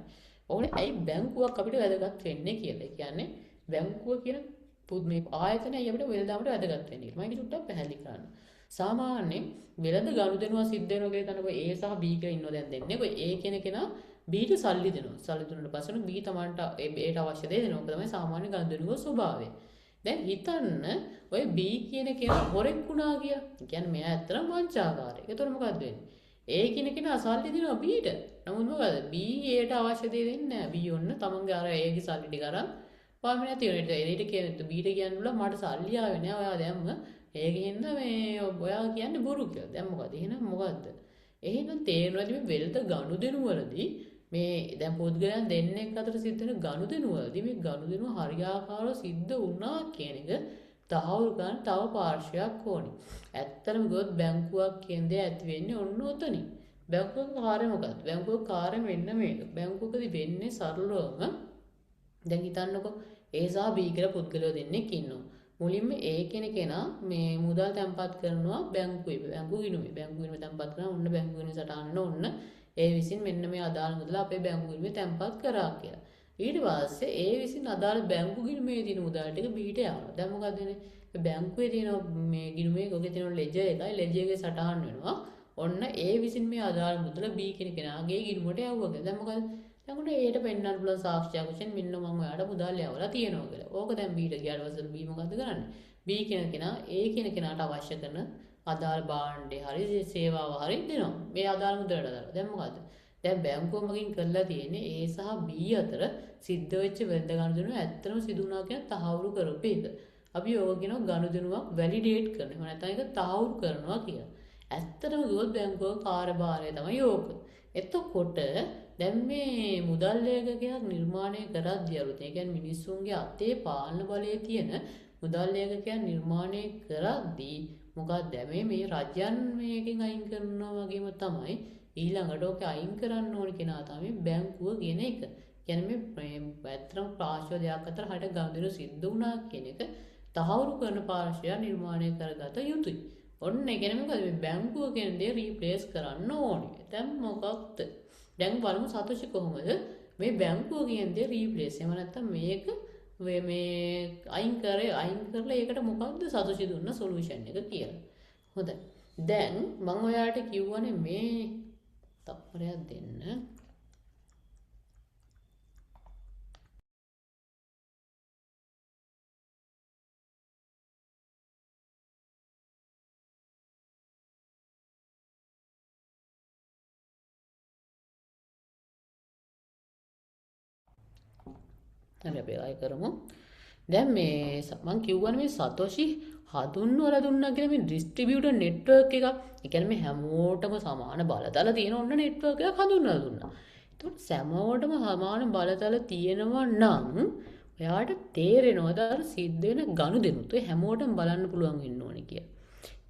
ඕනේ ඇයි බැංකුවක් අපිට වැදගත් වෙන්නේ කියලා. කියන්නේ බැංකුව කියන මේ ආයතනය අපිට වෙළඳාමට වැදගත් වෙන්නේ. මම ඒක චුට්ටක් පැහැදිලි කරන්න. සාමාන්‍යයෙන් වෙළඳ ගනුදෙනුව සිද්ධ වෙනවා කියලා තනකො A සහ B කියලා ඉන්නව දැන් දෙන්නේ. කොයි A කියන කෙනා B ට සල්ලි දෙනවා. සල්ලි දුන්නාට පස්සේ B තමන්ට Aට අවශ්‍ය දේ දෙනවා. ඒක තමයි සාමාන්‍ය ගනුදෙනුව ස්වභාවය. දැන් හිතන්න ඔය B කියන කෙනා හොරෙක් වුණා කියලා. කියන්නේ මෙයා ඇත්තටම වංචාකාරයෙක්. ඒතර මොකද්ද වෙන්නේ? A කියන කෙනා සල්ලි දෙනවා B ට. නමුත් මොකද? B Aට අවශ්‍ය දේ දෙන්නේ නැහැ. B ඔන්න තමන්ගේ අර A ගේ සල්ලි ටික අරන් පාමිනා තියෙනවා. ඒකට කියන්නේ B ට කියන්න බුණා මට සල්ලි ආවේ නෑ. ඔයා දැම්ම ඒකෙන්ද මේ ඔයා කියන්නේ බොරු කියලා. දැන් මොකද? එහෙනම් මොකද්ද? එහෙනම් තේරෙනවද මේ වෙළඳ ගනුදෙනු වලදී මේ දැන් පුද්ගලයන් දෙන්නෙක් අතර සිද්ධ වෙන ගනුදෙනු වලදී මේ ගනුදෙනු හරියාකාරව සිද්ධ වුණා කියන එක තහවුරු කරන්න තව පාර්ශ්වයක් ඕනේ. ඇත්තටම ගොත් බැංකුවක් කියන දේ ඇති වෙන්නේ ඔන්න ඔතනින්. බැංකුවක කාර්යය මොකක්ද? බැංකුවක කාර්යය මෙන්න මේක. බැංකුවකදී වෙන්නේ සරලවම දැන් හිතන්නකො A සහ B කියලා පුද්ගලයෝ දෙන්නෙක් ඉන්නවා. මුලින්ම A කෙනා මේ මුදල් තැන්පත් කරනවා බැංකුවේ. බැංකු ගිණුමේ. බැංකු ගිණුමේ තැන්පත් කරනවා. ඔන්න බැංකු ගිණුම සටහන ඔන්න A විසින් මෙන්න මේ අදාළ මුදල අපේ බැංකු ගිණුමේ තැන්පත් කරා කියලා. ඊට පස්සේ A විසින් අදාළ බැංකු ගිණුමේ තියෙන මුදල් ටික Bට යවනවා. දැන් මොකද වෙන්නේ? බැංකුවේ තියෙන මේ ගිණුමේ ඔගේ තියෙන ලෙජර් එකයි ලෙජර් එකේ සටහන් වෙනවා. ඔන්න A විසින් මේ අදාළ මුදල B කෙනාගේ ගිණුමට යවුවා. දැන් මොකද? දැන් උඩ Aට පෙන්නන්න පුළුවන් සාක්ෂියක් වශයෙන් මෙන්න මම ඔයාලට මුදල් යවලා තියෙනවා කියලා. ඕක දැන් Bට ගියාට පස්සේ B මොකද කරන්නේ? B කෙනා A කෙනාට අවශ්‍ය කරන අදාළ භාණ්ඩේ හරි සේවාව හරි දෙනවා. මේ අදාළ මුදලට දාලා. දැන් මොකද? දැන් බැංකුව මගින් කරලා තියෙන්නේ A සහ B අතර සිද්ධ වෙච්ච වෙළඳ ගනුදෙනුව ඇත්තටම සිදු වුණා කියන තහවුරු කරපු එක. අපි ඕක කියනවා ගනුදෙනුවක් වැලිඩේට් කරනවා. එහෙම නැත්නම් ඒක තහවුරු කරනවා කියලා. ඇත්තටම ගියොත් බැංකුවක කාර්යභාරය තමයි ඕක. එතකොට දැන් මේ මුදල් ඒකකයක් නිර්මාණය කරද්දී අලුත් ඒ කියන්නේ මිනිස්සුන්ගේ අතේ පාලන බලයේ තියෙන මුදල් ඒකකයක් නිර්මාණය කරද්දී මොකක්ද මේ රජයන් මේකෙන් අයින් කරනවා වගේම තමයි ඊළඟට ඔක අයින් කරන්න ඕන කෙනා තමයි බැංකුව කියන එක. කියන්නේ මේ ඇත්තම පාර්ශ්ව දෙයක් අතර හට ගනුදෙනු සිද්ධ වුණා කියන එක තහවුරු කරන පාර්ශ්වය නිර්මාණය කරගත යුතුයි. ඔන්න ඒ කියන්නේ මොකද මේ බැංකුව කියන දේ රීප්ලේස් කරන්න ඕනේ. දැන් මොකක්ද? දැන් බලමු සතෝෂි කොහොමද මේ බැංකුව කියන දේ රීප්ලේස්. එහෙම නැත්නම් මේක මේ අයින් කරලා ඒකට මොකක්ද සතෝෂි දුන්න සොලියුෂන් එක කියලා. හොඳයි. දැන් මම ඔයාලට කිව්වනේ මේ තප්පරයක් දෙන්න. හරි අපි ආයෙ කරමු. දැන් මේ මම කියවනේ මේ සතෝෂි හඳුන්වලා දුන්නා කියලා මේ ඩිස්ට්‍රිබියුටර් නෙට්වර්ක් එකක්. ඒ කියන්නේ මේ හැමෝටම සමාන බලතල තියෙන ඔන්න නෙට්වර්ක් එකක් හඳුන්වලා දුන්නා. ඒතකොට හැමෝටම සමාන බලතල තියෙනවා නම් ඔයාට තේරෙනවද අර සිද්ධ වෙන ගනුදෙනුත් ඔය හැමෝටම බලන්න පුළුවන් වෙන්න ඕනේ කියලා.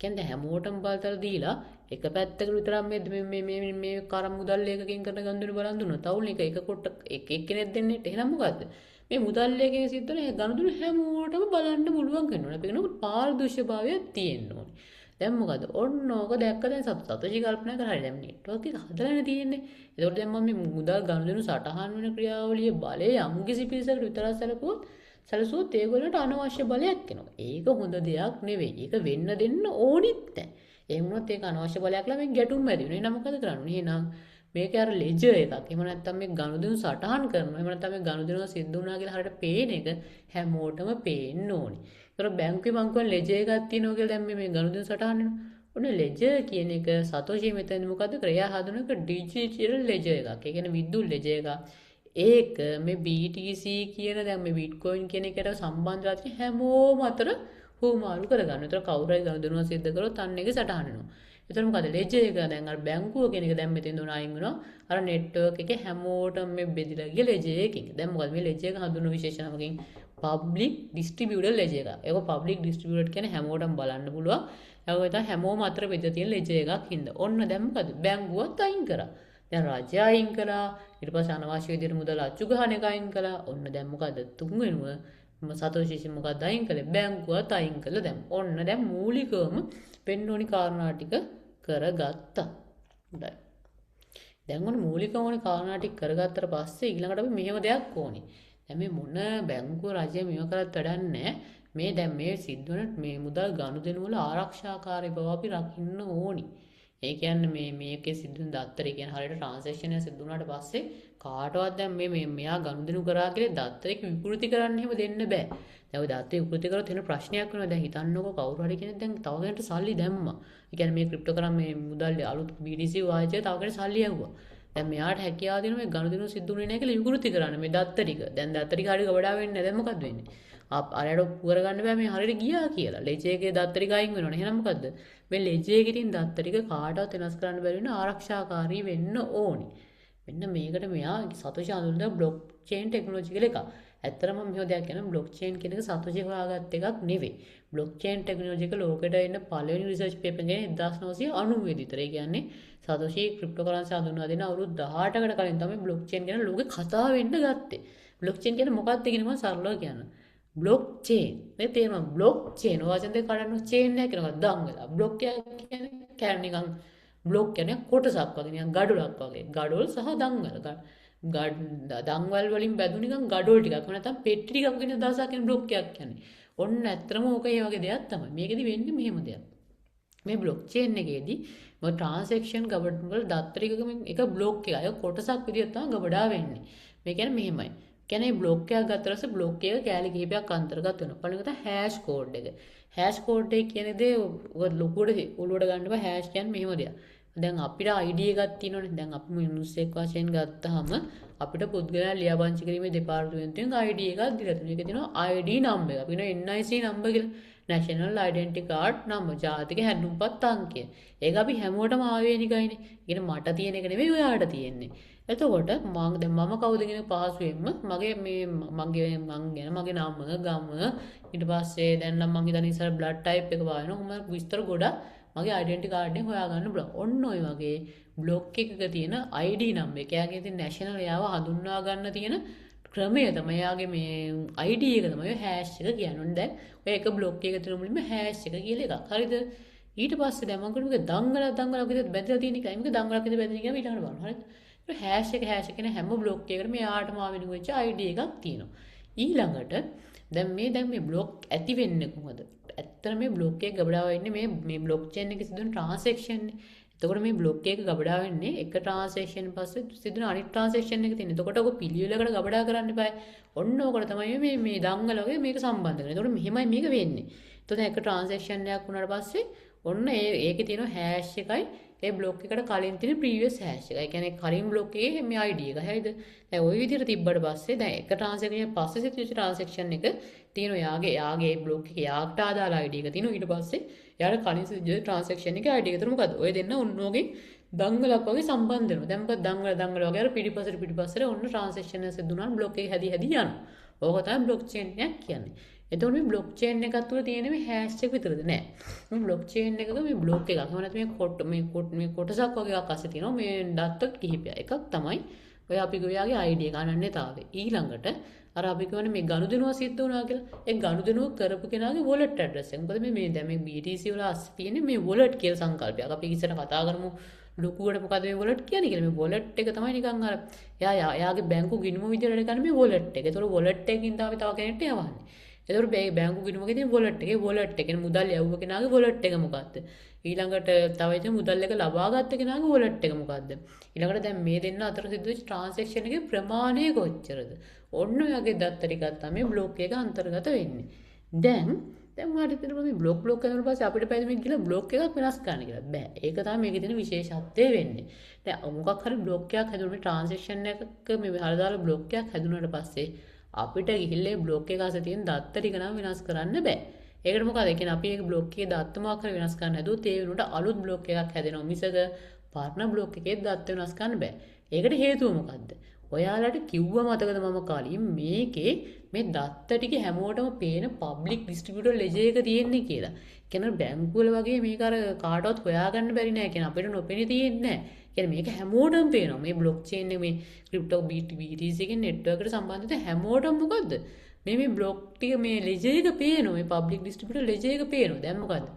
කියන්නේ හැමෝටම බලතල දීලා එක පැත්තකට විතරක් මේ කරම් මුදල් ඒකකින් කරන ගනුදෙනු බලන් දුන්නා. තවුල් එක කොට එක්කෙනෙක් දෙන්නේ එහෙනම් මොකද්ද? මේ මුදල් එකකින් සිද්ධ වෙන ගනුදෙනු හැමෝටම බලන්න පුළුවන් වෙනවා. අපි කියනවා පාරදර්ශීභාවයක් තියෙන්න ඕනේ. දැන් මොකද? ඔන්න ඕක දැක්ක දැන් සතෝෂි කල්පනා කරා. හරි දැන් නෙට්වර්ක් එක හදලානේ තියෙන්නේ. ඒකෝට දැන් මම මේ මුදල් ගනුදෙනු සටහන් වෙන ක්‍රියාවලියේ බලය යම්කිසි පිරිසකට විතරක් සැලසුවොත් ඒගොල්ලන්ට අනවශ්‍ය බලයක් එනවා. ඒක හොඳ දෙයක් නෙවෙයි. ඒක වෙන්න දෙන්න ඕනිත් නැහැ. එහෙම වුණොත් ඒක අනවශ්‍ය බලයක් ළමෙන් ගැටුම් ඇති වෙනවා. එහෙනම් මොකද කරන්නේ? එහෙනම් මේක අර ලෙජර් එකක්. එහෙම නැත්නම් මේ ගනුදෙනු සටහන් කරනවා. එහෙම නැත්නම් මේ ගනුදෙනුව සිද්ධ වුණා කියලා හරියට පේන එක හැමෝටම පේන්න ඕනේ. ඒතර බැංකුවේ ලෙජර් එකක් තියෙනවා කියලා දැන් මේ ගනුදෙනු සටහන් වෙනවා. ඔන්න ලෙජර් කියන එක සතෝෂි මෙතන මොකද්ද ක්‍රියා හදන එක ඩිජිටල් ලෙජර් එකක්. ඒ කියන්නේ විද්‍යුත් ලෙජර් එකක්. ඒක මේ BTC කියන දැන් මේ බිට්කොයින් කියන එකට සම්බන්ධ වෙලා හැමෝම අතර හුවමාරු කරගන්න. ඒතර කවුරු හරි ගනුදෙනුව සිද්ධ කරොත් අන්න ඒක සටහන් වෙනවා. ඒතර මොකද ලෙජර් එක දැන් අර බැංකුව කියන එක දැන් මෙතෙන් දුන අයින් වෙනවා. අර නෙට්වර්ක් එකේ හැමෝටම මේ බෙදලා ගිය ලෙජර් එකකින්. දැන් මොකද මේ ලෙජර් එක හඳුන්වන විශේෂණමකින් පබ්ලික් ඩිස්ට්‍රිබියුටර් ලෙජර් එකක්. ඒක පබ්ලික් ඩිස්ට්‍රිබියුටර් කියන්නේ හැමෝටම බලන්න පුළුවන්. ඒක තමයි හැමෝම අතර බෙදලා තියෙන ලෙජර් එකක් හින්දා. ඔන්න දැන් මොකද බැංකුවත් අයින් කරා. දැන් රජය අයින් කළා. ඊට පස්සේ අනවශ්‍ය විදිහට මුදල් අච්චු ගහන එක අයින් කළා. ඔන්න දැන් මොකද තුන්වෙනුව සතෝෂි මොකක්ද අයින් කළේ? බැංකුවත් අයින් කළා දැන්. ඔන්න දැන් මූලිකවම වෙන්න ඕනි කාරණා ටික කරගත්තා. හොඳයි. දැන් ඔන්න මූලිකම ඕනි කාරණා ටික කරගත්තට පස්සේ ඊළඟට අපි මෙහෙම දෙයක් ඕනි. දැන් මේ මොන බැංකුව රජය මේව කරත් වැඩක් නැහැ. මේ දැන් මේ සිද්ධ වෙන මේ මුදල් ගනුදෙනු වල ආරක්ෂාකාරී බව අපි රකින්න ඕනි. ඒ කියන්නේ මේකේ සිද්ධ වෙන දත්තරේ කියන හරියට ට්‍රාන්සැක්ෂන් එක සිද්ධ වුණාට පස්සේ කාටවත් දැන් මෙයා ගනුදෙනු කරා කියලා දත්තරේක විකෘති කරන්න එහෙම දෙන්න බෑ. දැන් ඔය දත්තරේ විකෘති කරොත් වෙන ප්‍රශ්නයක් වෙනවා. දැන් හිතන්නකෝ කවුරු හරි කෙනෙක් දැන් තව කෙනෙක්ට සල්ලි දැම්මා. ඒ කියන්නේ මේ ක්‍රිප්ටෝ කරන් මේ මුදල් අලුත් BTC වාජ්‍යය තව කෙනෙක් සල්ලි යවුවා. දැන් මෙයාට හැකියාව දෙනවා මේ ගනුදෙනු සිද්ධ වුණේ නැහැ කියලා විකෘති කරන්න මේ දත්තරික. දැන් දත්තරික හරියට ගොඩාක් වෙන්නේ නැහැ. දැන් මොකද වෙන්නේ? අරයට පුර ගන්න බෑ මේ හරියට ගියා කියලා. ලෙජර් එකේ දත්තරික අයින් වෙනවනේ. එහෙනම් මොකද්ද? මේ ලෙජේකින් දත්ත ටික කාටවත් වෙනස් කරන්න බැරි වෙන ආරක්ෂාකාරී වෙන්න ඕනි. මෙන්න මේකට මෙයා සතෝෂි හඳුන්වන බ්ලොක් චේන් ටෙක්නොලොජි කියලා එකක්. ඇත්තටම මෙහෙම දෙයක් කියන බ්ලොක් චේන් කියන එක සතෝෂි හොයාගත්ත එකක් නෙවෙයි. බ්ලොක් චේන් ටෙක්නොලොජි එක ලෝකෙට එන්න පළවෙනි රිසර්ච් පේපර් එකේ 1990 විතර. ඒ කියන්නේ සතෝෂි ක්‍රිප්ටෝකරන්සි හඳුන්වා දෙන අවුරුදු 18කට කලින් තමයි බ්ලොක් චේන් ගැන ලෝකෙ කතා වෙන්න ගත්තේ. බ්ලොක් චේන් කියන්නේ මොකක්ද කියන මම සරලව කියන්න. බ්ලොක් චේන් මේ තේරුම බ්ලොක් චේන් වචන දෙක කඩන්න චේන් එක කියනවා දංගල. බ්ලොක් කියන්නේ කැරණ නිකන් බ්ලොක් කියන්නේ කොටසක් වගේ නිකන් ගඩොලක් වගේ. ගඩොල් සහ දංගල. දංවල් වලින් බැඳු නිකන් ගඩොල් ටිකක් නැත්නම් පෙට්ටි ටිකක් වෙන දවසක් කියන බ්ලොක් එකක් කියන්නේ. ඔන්න ඇත්තම ඕක ඒ වගේ දෙයක් තමයි. මේකෙදි වෙන්නේ මෙහෙම දෙයක්. මේ බ්ලොක් චේන් එකේදී මොකද ට්‍රාන්සැක්ෂන් ගබඩ වල දත්ත එක බ්ලොක් එකක්. ඒක කොටසක් විදිහට තමයි ගබඩා වෙන්නේ. මේ කියන්නේ මෙහෙමයි. කියන්නේ බ්ලොක් එකක් ගත්තා ඊට පස්සේ බ්ලොක් එක කැලි කිහිපයක් අන්තර්ගත වෙනවා. පළවෙනි එක හෑෂ් කෝඩ් එක. හෑෂ් කෝඩ් එක කියන දේ ඔය ලොකුවට ඔලුවට ගන්න බෑ. හෑෂ් කියන්නේ මෙහෙම දෙයක්. දැන් අපිට ID එකක් තියෙනවනේ. දැන් අපි මිනිස්සෙක් වශයෙන් ගත්තාම අපිට පුද්ගලයා ලියාපදිංචි කිරීමේ දෙපාර්තමේන්තුවෙන් ID එකක් දීලා තියෙනවා. ඒක තියෙනවා ID number එක. අපි කියනවා NIC number කියලා. National Identity Card number. ජාතික හැඳුම්පත් අංකය. ඒක අපි හැමෝටම ආවේනිකයිනේ. ඉතින් මට තියෙන එක නෙවෙයි ඔයාට තියෙන්නේ. එතකොට මම කවුද කියන පහසුවෙන්ම මගේ මං ගැන මගේ නම ගම ඊට පස්සේ දැන් නම් මං හිතන්නේ ඉස්සර බ්ලඩ් ටයිප් එක වායනවා. මම විස්තර ගොඩක් මගේ ඩෙන්ටි කාඩ්ෙන් හොයාගන්න පුළුවන්. ඔන්න ඔය වගේ බ්ලොක් එකක තියෙන ID නම්බර් එක. එයාගේ තියෙන නැෂනල් එයාව හඳුන්වා ගන්න තියෙන ක්‍රමය තමයි එයාගේ මේ ID එක තමයි ඔය හෑෂ් එක කියන්නේ. දැන් ඔය එක බ්ලොක් එකක තියෙන මුලින්ම හෑෂ් එක කියලා එකක්. හරිද? ඊට පස්සේ දැන් මම කියනවා දංගල විදිහට බැඳලා තියෙන එක. මේක දංගලක් විදිහට බැඳගෙන ගියාම ඊට බලන්න. හරිද? ඒක හෑෂ් එක කියන හැම බ්ලොක් එකකටම එයාටම ආවෙනු වෙච්ච ID එකක් තියෙනවා. ඊළඟට දැන් මේ බ්ලොක් ඇති වෙන්නේ කොහොමද? ඇත්තට මේ බ්ලොක් එක ගබඩා වෙන්නේ මේ බ්ලොක් චේන් එකේ සිදුවන ට්‍රාන්සැක්ෂන් නේ. එතකොට මේ බ්ලොක් එක ගබඩා වෙන්නේ එක ට්‍රාන්සැක්ෂන් පස්සේ සිදුවන අනිත් ට්‍රාන්සැක්ෂන් එක තියෙන. එතකොට ඔක පිළිවෙලකට ගබඩා කරන්න බෑ. ඔන්න ඔකට තමයි මේ දංගල වගේ මේක සම්බන්ධ කරන්නේ. එතකොට මෙහෙමයි මේක වෙන්නේ. එතකොට එක ට්‍රාන්සැක්ෂන් එකක් වුණාට පස්සේ ඔන්න ඒකේ තියෙන හෑෂ් එකයි ඒ බ්ලොක් එකට කලින් තියෙන ප්‍රීවියස් හෑෂ් එක. ඒ කියන්නේ කලින් බ්ලොක් එකේ මේ ID එක. හරිද? දැන් ওই විදිහට තිබ්බට පස්සේ දැන් එක ට්‍රාන්සැක්ෂන් පස්සේ සිදුවෙච්ච ට්‍රාන්සැක්ෂන් එක තියෙනවා. යාගේ බ්ලොක් එකේ යාට ආදාළ ID එක තියෙනවා. ඊට පස්සේ යාට කලින් සිදුවෙච්ච ට්‍රාන්සැක්ෂන් එකේ ID එක. ඒතර මොකද්ද? ඔය දෙන්න ඔන්නෝගේ දංගලක් වගේ සම්බන්ධ වෙනවා. දැන් මොකද දංගල වගේ අර පිටිපස්සට ඔන්න ට්‍රාන්සැක්ෂන් එක සිදු වුණාම බ්ලොක් එක හැදි යනවා. ඕක තමයි බ්ලොක් චේන් එකක් කියන්නේ. එතකොට මේ බ්ලොක් චේන් එකක් තුළ තියෙන මේ හෑෂ් එක විතරද නෑ. මේ බ්ලොක් චේන් එකක මේ බ්ලොක් එකක්. එහෙම නැත්නම් මේ කොටසක් වගේ එකක් අස්සේ තියෙනවා. මේ දත්ත කිහිපයක්. එකක් තමයි ඔය අපි ගොයාගේ ID එක අනන්‍යතාවය. ඊළඟට අර අපි කියවනේ මේ ගනුදෙනුව සිද්ධ වුණා කියලා. ඒ ගනුදෙනුව කරපු කෙනාගේ wallet address එක. මොකද මේ දැන් මේ BTC වල අස්සේ තියෙන්නේ මේ wallet කියලා සංකල්පයක්. අපි ඉස්සර කතා කරමු ලොකුවට මොකද මේ wallet කියන්නේ කියලා. මේ wallet එක තමයි නිකන් අර එයාගේ බැංකු ගිණුම විදිහට ගන්න මේ wallet එක. ඒතකොට wallet එකකින් තමයි තව කෙනෙක්ට යවන්නේ. එතකොට බැංකු ගිණුමක තියෙන wallet එකේ wallet එක කියන්නේ මුදල් යවුව කෙනාගේ wallet එක මොකද්ද? ඊළඟට තව ඉතින් මුදල් එක ලබා ගත්ත කෙනාගේ wallet එක මොකද්ද? ඊළඟට දැන් මේ දෙන්න අතර සිදුවෙච්ච ට්‍රාන්සැක්ෂන් එකේ ප්‍රමාණය කොච්චරද? ඔන්න ඔයගේ දත්ත ටිකක් තමයි බ්ලොක් එක අන්තර්ගත වෙන්නේ. දැන් මට හිතෙනවා මේ බ්ලොක් කරනකොට පස්සේ අපිට පැහැදිලි මේ කියලා බ්ලොක් එකක් වෙනස් කරන්න කියලා. බෑ. ඒක තමයි මේකේ තියෙන විශේෂත්වය වෙන්නේ. දැන් මොකක් හරි බ්ලොක් එකක් හැදුණා මේ ට්‍රාන්සැක්ෂන් එකක මේ හරිදාලා බ්ලොක් එකක් හැදුණාට පස්සේ අපිට ගිහිල්ලා බ්ලොක් එක අස්සේ තියෙන දත්ත ටික නම් වෙනස් කරන්න බෑ. ඒකට මොකද? ඒ කියන්නේ අපි ඒක බ්ලොක් එකේ දත්ත මොකක් හරි වෙනස් කරන්න හැදුවොත් ඒ වෙනුවට අලුත් බ්ලොක් එකක් හැදෙනවා. මිසක පරණ බ්ලොක් එකේ දත්ත වෙනස් කරන්න බෑ. ඒකට හේතුව මොකද්ද? ඔයාලට කිව්වා මතකද මම කලින් මේකේ මේ දත්ත ටික හැමෝටම පේන පබ්ලික් ඩිස්ට්‍රිබියුටර් ලෙජර් එක තියෙන්නේ කියලා. කියන්නේ බැංකුවල වගේ මේක අර කාටවත් හොයාගන්න බැරි නෑ. කියන්නේ අපිට නොපෙනී තියෙන්නේ නෑ. කියන්නේ මේක හැමෝටම පේනවා. මේ බ්ලොක් චේන් එක මේ ක්‍රිප්ටෝ BTC එකේ නෙට්වර්ක් එකට සම්බන්ධිත හැමෝටම මොකද්ද? මේ බ්ලොක් ටික මේ ලෙජර් එක පේනවා. මේ පබ්ලික් ඩිස්ට්‍රිබියුටර් ලෙජර් එක පේනවා. දැන් මොකද්ද?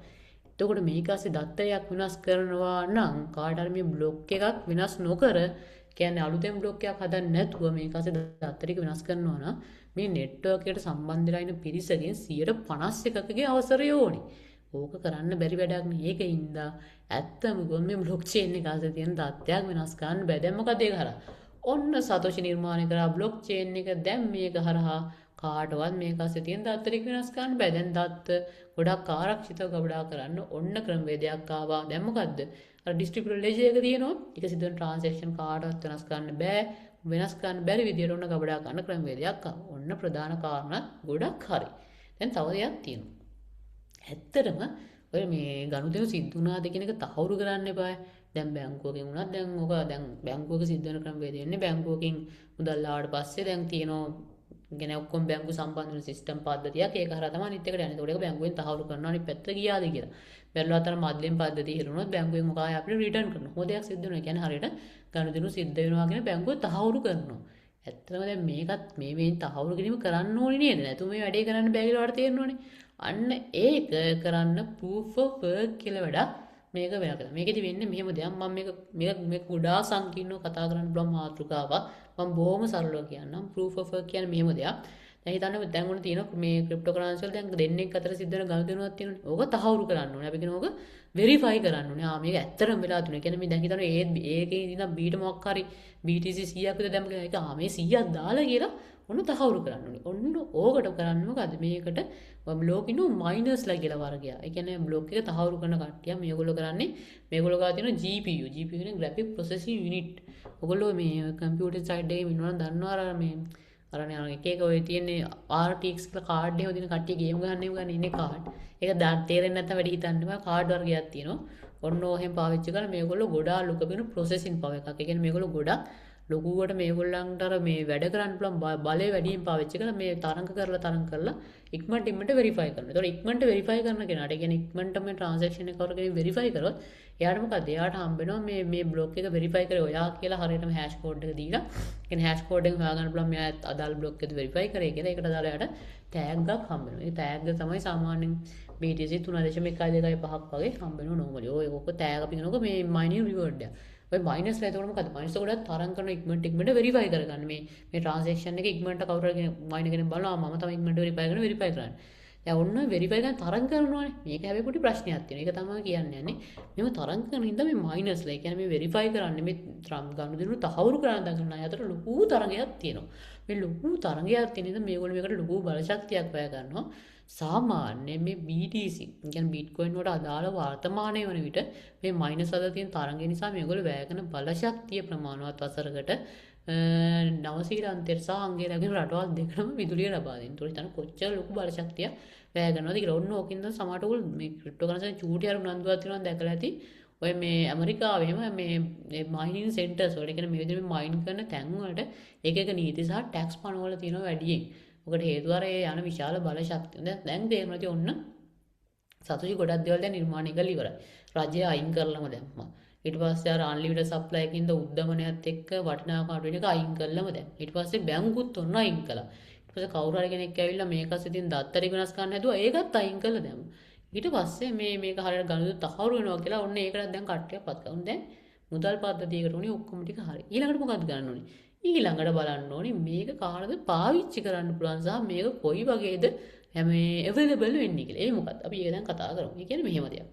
එතකොට මේක ASCII දත්තයක් වෙනස් කරනවා නම් කාට හරි මේ බ්ලොක් එකක් වෙනස් නොකර කියන්නේ අලුතෙන් බ්ලොක් එකක් හදන්න නැතුව මේක ASCII දත්ත ටික වෙනස් කරනවා නම් මේ නෙට්වර්ක් එකට සම්බන්ධ වෙලා ඉන්න පිරිසකින් 51%කගේ අවසරය ඕනේ. ඕක කරන්න බැරි වැඩක් නේ. ඒකින්ද ඇත්තම ගොන් මේ බ්ලොක් චේන් එක ASCII තියෙන දත්තයක් වෙනස් කරන්න බෑ. දැන් මොකද ඒක හරහා? ඔන්න සතෝෂි නිර්මාණය කරා බ්ලොක් චේන් එක. දැන් මේක හරහා කාටවත් මේක ASCII තියෙන දත්ත ටික වෙනස් කරන්න බෑ. දැන් දත්ත ගොඩක් ආරක්ෂිතව ගබඩා කරන්න ඔන්න ක්‍රමවේදයක් ආවා. දැන් මොකද්ද? අර ඩිස්ට්‍රිබියුටර් ලෙජර් එක තියෙනවා. ඒක සිදුවන ට්‍රාන්සැක්ෂන් කාටවත් වෙනස් කරන්න බෑ. වෙනස් කරන්න බැරි විදියට ඔන්න ගබඩා ගන්න ක්‍රමවේදයක් ආවා. ඔන්න ප්‍රධාන කාරණා ගොඩක් හරි. දැන් තව දෙයක් තියෙනවා. ඇත්තටම ඔය මේ ගනුදෙනු සිද්ධ වුණාද කියන එක තහවුරු කරන්න එපා. දැන් බැංකුවකින් වුණත් දැන් ඔක දැන් බැංකුවක සිද්ධ වෙන ක්‍රමවේදය එන්නේ බැංකුවකින් මුදල් ආවට පස්සේ දැන් තියෙනවා කියන්නේ ඔක්කොම බැංකු සම්බන්ධ වෙන සිස්ටම් පද්ධතියක් ඒක හරහා තමයි අනිත් එකට යන්නේ. ඒකට ඒක බැංකුවෙන් තහවුරු කරනවා අනිත් පැත්තට ගියාද කියලා. බැලුවා අතර මධ්‍යම පද්ධතිය හිරුණොත් බැංකුවෙන් මොකක් ආය අපිට රිටර්න් කරනවා. මොකද දෙයක් සිද්ධ වෙනවා. කියන්නේ හරියට ගනුදෙනු සිද්ධ වෙනවා කියන බැංකුව තහවුරු කරනවා. ඇත්තටම දැන් මේකත් මේ තහවුරු කිරීම කරන්න ඕනේ නේද? නැතු මේ වැඩේ කරන්න බැහැ කියලා වට තේරෙනවනේ. අන්න ඒක කරන්න proof of work කියලා වැඩක් මේක වෙන කරා. මේකෙදි වෙන්නේ මෙහෙම දෙයක්. මම මේක ගොඩාක් සංකීර්ණව කතා කරන්න බලමු මාතෘකාවක්. මම බොහොම සරලව කියන්නම්. proof of work කියන්නේ මෙහෙම දෙයක්. දැන් හිතන්න දැන් උන තියෙන මේ ක්‍රිප්ටෝකරන්සි වල දැන් දෙන්නෙක් අතර සිද්ධ වෙන ගනුදෙනුවක් තියෙනවනේ. ඕක තහවුරු කරන්න ඕනේ. අපි කියන ඕක වෙරිෆයි කරන්න ඕනේ. මේක ඇත්තටම වෙලා තුනේ. කියන්නේ මේ දැන් හිතන්න ඒකේ ඉඳන් බීට මොකක් හරි BTC 100ක් විතර දැම්ම කියලා ඒක මේ 100ක් දාලා කියලා ඔන්න තහවුරු කරන්න ඕනේ. ඔන්න ඕකට කරන්න මොකද මේකට බ්ලොක් ඉන්නු මයිනර්ස්ලා කියලා වර්ගයක්. ඒ කියන්නේ බ්ලොක් එක තහවුරු කරන කට්ටිය මේගොල්ලෝ කරන්නේ මේගොල්ලෝ ගාව තියෙන GPU. GPU කියන්නේ graphic processing unit. ඔයගොල්ලෝ මේ කම්පියුටර් සයිඩ් එකේ ඉන්නවනම් දන්නවා අර මේ අරනේ එක ඔය තියෙන්නේ RTX කියලා කාඩ් එහෙම දින කට්ටිය ගේම් ගන්න ඉන්නේ කාඩ්. ඒක තේරෙන්නේ නැත්නම් වැඩි හිතන්න බෑ කාඩ් වර්ගයක් තියෙනවා. ඔන්න ඔහෙන් පාවිච්චි කරලා මේගොල්ලෝ ගොඩාක් ලොකු වෙන ප්‍රොසෙසින් පවර් එකක්. ඒ කියන්නේ මේගොල්ලෝ ගොඩාක් ලොකුවට මේගොල්ලන්ට අර මේ වැඩ කරන්න පුළුවන් බලය වැඩියෙන් පාවිච්චි කරලා මේ තරංග කරලා ඉක්මනට වෙරිෆයි කරනවා. ඒතකොට ඉක්මනට වෙරිෆයි කරන කෙනාට කියන්නේ ඉක්මනට මේ ට්‍රාන්සැක්ෂන් එක කරගෙන වෙරිෆයි කරොත් එයාට මොකද? එයාට හම්බ වෙනවා මේ බ්ලොක් එක වෙරිෆයි කරේ ඔයා කියලා හරියටම හැෂ් කෝඩ් එක දීලා කියන්නේ හැෂ් කෝඩ් එක හොයාගන්න පුළුවන් මෙයා අදාළ බ්ලොක් එක වෙරිෆයි කරේ කියලා. ඒකට අදාළ එයාට ටැග් එකක් හම්බ වෙනවා. ඒ ටැග් එක තමයි සාමාන්‍යයෙන් BTC 3.125ක් වගේ හම්බ වෙනවා නෝමලි. ඔක ටැග් අපි කියනකො මේ මයිනින් රිවර්ඩ් එක. ඔය මයිනස් ලා එතකොට මොකද? මයිනස් ගොඩක් තරම් කරන ඉක්මනට වෙරිෆයි කරගන්න මේ ට්‍රාන්සැක්ෂන් එක ඉක්මනට කවුරු හරි මයින් එකෙන් බලනවා මම තමයි ඉක්මනට වෙරිෆයි කරන්නේ. දැන් ඔන්න වෙරිෆයි කරන තරම් කරනවානේ. මේක හැබැයි පොඩි ප්‍රශ්නයක් තියෙනවා. ඒක තමයි කියන්නේ යන්නේ. මෙව තරම් කරන හින්දා මේ මයිනස් ලා කියන්නේ මේ වෙරිෆයි කරන්නේ මේ ගනුදෙනු තහවුරු කරන දඟන අය අතර ලොකු තරගයක් තියෙනවා. මේ ලොකු තරගයක් තියෙන නිසා මේගොල්ලෝ මේකට ලොකු බලශක්තියක් වැය ගන්නවා. සාමාන්‍ය මේ BTC කියන්නේ බිට්කොයින් වලට අදාළ වර්තමානයේ වන විට මේ මයිනස් අතර තියෙන තරඟය නිසා මේගොල්ලෝ වැය කරන බලශක්තිය ප්‍රමාණවත් වසරකට 900 අන්තයට සහ අංගය රැගෙන රටවල් දෙකම විදුලිය ලබා දෙන. ඒතකොට හිතන්න කොච්චර ලොකු බලශක්තියක් වැය කරනවද කියලා. ඔන්න ඕකින්ද සමහරට ඔයගොල්ලෝ මේ ක්‍රිප්ටෝකරන්සි චූටි අර උනන්දුවක් තියෙනවා දැකලා ඇති. ඔය මේ ඇමරිකාවේම මේ මයිනින් සෙන්ටර්ස් වල කියන්නේ මේ විදිහට මයින් කරන තැන් වලට එක නීති සහ ටැක්ස් පනවල තියෙනවා වැඩියෙන්. ඔකට හේතුව අර ඒ යන විශාල බල ශක්තිය. දැන් තේරෙනවා ඉතින් ඔන්න සතුටි ගොඩක් දේවල් දැන් නිර්මාණය කරලා ඉවරයි. රජය අයින් කරලම දැම්මා. ඊට පස්සේ අර අන්ලිමිටඩ් සප්ලයි එකකින්ද උද්දමනයත් එක්ක වටිනාකමට වෙන එක අයින් කරලම දැන්. ඊට පස්සේ බැංකුත් ඔන්න අයින් කළා. ඊට පස්සේ කවුරු හරි කෙනෙක් ඇවිල්ලා මේකත් ඉතින් දත්තරි වෙනස් කරන්න හැදුවා. ඒකත් අයින් කළා දැන්. ඊට පස්සේ මේක හරියට ගණුදු තහවුරු වෙනවා කියලා ඔන්න ඒකට දැන් කට්ටියක් පත් කරනවා. දැන් මුදල් පද්ධතියකට උනේ ඔක්කොම ටික හරි. ඊළඟට මොකක්ද ගන්න ඕනේ? ඊළඟට බලන්න ඕනේ මේක කාටද පාවිච්චි කරන්න පුළුවන් සහ මේක කොයි වගේද මේ available වෙන්නේ කියලා. ඒ මොකක්ද? අපි ඒක දැන් කතා කරමු. ඒ කියන්නේ මෙහෙම දෙයක්.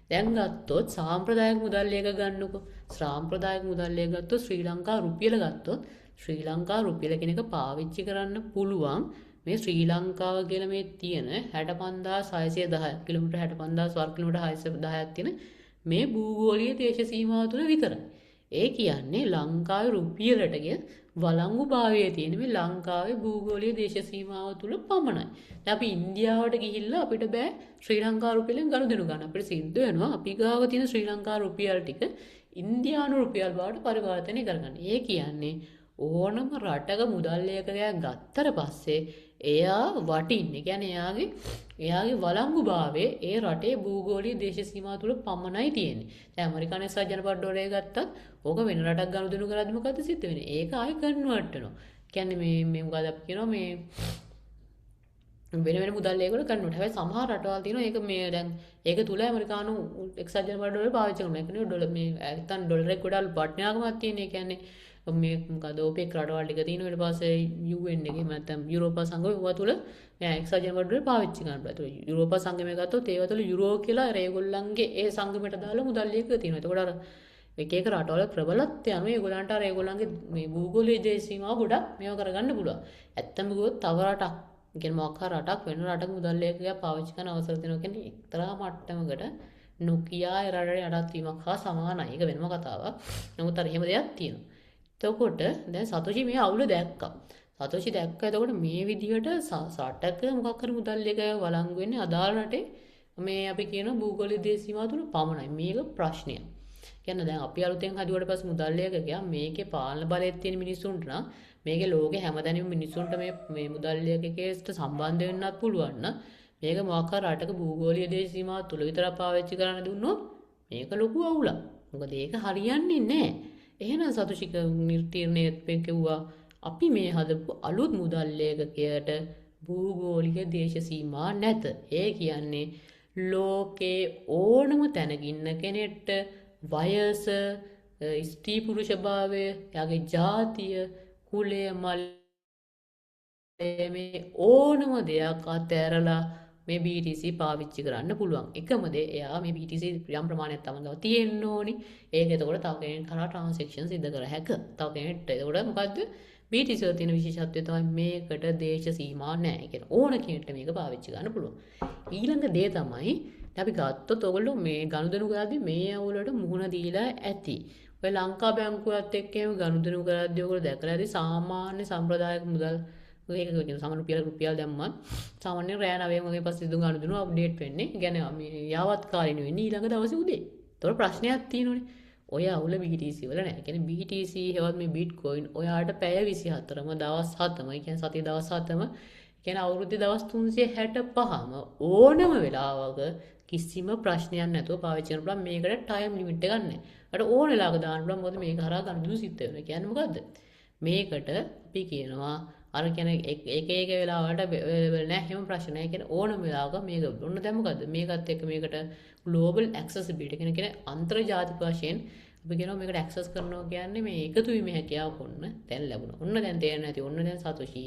දැන් ගත්තොත් සාම්ප්‍රදායික මුදල් ලේක ගන්නකො. සාම්ප්‍රදායික මුදල් ලේක ගත්තොත් ශ්‍රී ලංකා රුපියල ගත්තොත් ශ්‍රී ලංකා රුපියල කෙනෙක් පාවිච්චි කරන්න පුළුවන් මේ ශ්‍රී ලංකාව කියලා මේ තියෙන 65610 කිලෝමීටර් 65000 වර්ග කිලෝමීටර් 610ක් තියෙන මේ භූගෝලීය දේශ සීමාව තුළ විතරයි. ඒ කියන්නේ ලංකාවේ රුපියලට ගිය වළංගු භාවයේ තියෙන මේ ලංකාවේ භූගෝලීය දේශ සීමාව තුළ පමණයි. දැන් අපි ඉන්දියාවට ගිහිල්ලා අපිට බෑ ශ්‍රී ලංකා රුපියලෙන් ගනුදෙනු ගන්න. අපිට සිද්ධ වෙනවා අපි ගාව තියෙන ශ්‍රී ලංකා රුපියල් ටික ඉන්දියානු රුපියල් බවට පරිවර්තනය කරගන්න. ඒ කියන්නේ ඕනම රටක මුදල් ලේඛකයක් ගත්තට පස්සේ එයා වටින්නේ. කියන්නේ එයාගේ වළංගු භාවයේ ඒ රටේ භූගෝලීය දේශ සීමාව තුළ පමණයි තියෙන්නේ. දැන් ඇමරිකානු එක්සත් ජනපද ඩොලරය ගත්තත් ඕක වෙන රටක් ගනුදෙනු කරද්දි මොකද සිද්ධ වෙන්නේ? ඒක ආයෙ කන්වර්ට් වෙනවා. කියන්නේ මේ මොකද අපි කියනවා මේ වෙන මුදල් ලේඛවල කන්වර්ට්. හැබැයි සමහර රටවල් තියෙනවා ඒක මේ දැන් ඒක තුල ඇමරිකානු එක්සත් ජනපද ඩොලරය පාවිච්චි කරනවා. ඒ කියන්නේ ඩොලර් මේ නැත්තම් ඩොලරේ ගොඩාක් වටිනාකමක් තියෙන. ඒ කියන්නේ මේ මොකද OPEC රටවල් ටික තියෙනවා. ඊට පස්සේ UN එකේ නැත්තම් යුරෝපා සංගමය ඒවා තුල එක්සත් ජනපද ඩොලර් පාවිච්චි කරනවා. ඒතකොට යුරෝපා සංගමය ගත්තොත් ඒවා තුල යුරෝ කියලා ඒගොල්ලන්ගේ ඒ සංගමයට දාලා මුදල් ලේඛක තියෙනවා. එතකොට අර එක රටවල ප්‍රබලත්වය අනුව ඒගොල්ලන්ට අර ඒගොල්ලන්ගේ මේ භූගෝලීය දේශ සීමාව ගොඩක් මේව කරගන්න පුළුවන්. ඇත්තම කිව්වොත් තව රටක් කියන්නේ මොකක් හරි රටක් වෙන රටක මුදල් ලේඛකයා පාවිච්චි කරන අවසර දෙනවා කියන්නේ එක්තරා මට්ටමකට නොකියා ඒ රටේ යටත් වීමක් හා සමානයි. ඒක වෙනම කතාවක්. නමුත් අර එහෙම දෙයක් තියෙනවා. එතකොට දැන් සතෝෂි මේ අවුල දැක්කා. සතෝෂි දැක්කා. එතකොට මේ විදිහට රටක මොකක් හරි මුදල් ලේඛකයා වළංගු වෙන්නේ අදාළ රටේ මේ අපි කියන භූගෝලීය දේශ සීමා තුල පමණයි. මේක ප්‍රශ්නයක්. කියන්නේ දැන් අපි අලුතෙන් හදුවට පස්සේ මුදල් ඒකකයා මේකේ පාලන බලයක් තියෙන මිනිස්සුන්ට නම් මේකේ ලෝකේ හැමදැනම මිනිස්සුන්ට මේ මුදල් ඒකකයට සම්බන්ධ වෙන්නත් පුළුවන් නම් මේක මොකක් හරි රටක භූගෝලීය දේශ සීමා තුල විතරක් පාවිච්චි කරන්න දුන්නොත් මේක ලොකු අවුලක්. මොකද ඒක හරියන්නේ නැහැ. එහෙනම් සතුෂික නිර්තීර්ණයත් කිව්වා අපි මේ හදපු අලුත් මුදල් ඒකකයට භූගෝලික දේශ සීමා නැත. ඒ කියන්නේ ලෝකේ ඕනම තැනක ඉන්න කෙනෙක්ට වයස, ස්ත්‍රී පුරුෂ භාවය, එයාගේ ජාතිය, කුලය, මල් මේ ඕනම දෙයක් අතෑරලා මේ BTC පාවිච්චි කරන්න පුළුවන්. එකම දේ එයා මේ BTC යම් ප්‍රමාණයක් තමන්ගව තියෙන්න ඕනි. ඒක එතකොට තව කෙනෙක් කරා ට්‍රාන්සැක්ෂන් සිදු කර හැක. තව කෙනෙක්ට එතකොට මොකද්ද? BTC වල තියෙන විශේෂත්වය තමයි මේකට දේශ සීමා නැහැ. කියන ඕන කෙනෙක්ට මේක පාවිච්චි කරන්න පුළුවන්. ඊළඟ දේ තමයි අපි ගත්තොත් ඔයගොල්ලෝ මේ ගනුදෙනු කරද්දී මේ අවුලට මුහුණ දීලා ඇති. ඔය ලංකා බැංකුවත් එක්ක එහෙම ගනුදෙනු කරද්දී ඔයගොල්ලෝ දැකලා ඇති සාමාන්‍ය සම්ප්‍රදායික මුදල් ඒක කියන සාමාන්‍ය රුපියල් දැම්මත් සාමාන්‍ය රෑ 9 වගේ පස්සේ දුන් ගනුදෙනු අප්ඩේට් වෙන්නේ. ඒ කියන්නේ මේ යාවත් කාලින වෙන්නේ ඊළඟ දවසේ උදේ. ඒතකොට ප්‍රශ්නයක් තියෙනවනේ. ඔය අවුල BTC වල නැහැ. ඒ කියන්නේ BTC හෙවත් මේ Bitcoin ඔයාට පැය 24ම දවස් 7ම, ඒ කියන්නේ සතිය දවස් 7ම, ඒ කියන්නේ අවුරුද්දේ දවස් 365ම ඕනම වෙලාවක කිසිම ප්‍රශ්නයක් නැතුව පාවිච්චි කරන්න පුළුවන්. මේකට ටයිම් ලිමිට් එකක් නැහැ. අර ඕන වෙලාවක දාන්න පුළුවන්. මොකද මේක හරහා ගනුදෙනු සිද්ධ වෙනවා. කියන්නේ මොකද්ද? මේකට අපි කියනවා අර කියන්නේ එක වෙලාවකට අවైలබල් නැහැ. හැම ප්‍රශ්න නැහැ. කියන්නේ ඕනම වෙලාවක මේක ඔන්න දැන් මොකද්ද? මේකත් එක්ක මේකට global accessibility කියන්නේ අන්තර්ජාතික වශයෙන් අපි කියනවා මේකට access කරනවා කියන්නේ මේ එකතු වීමේ හැකියාව ඔන්න දැන් ලැබුණා. ඔන්න දැන් තේරෙන්නේ නැති. ඔන්න දැන් සතෝෂි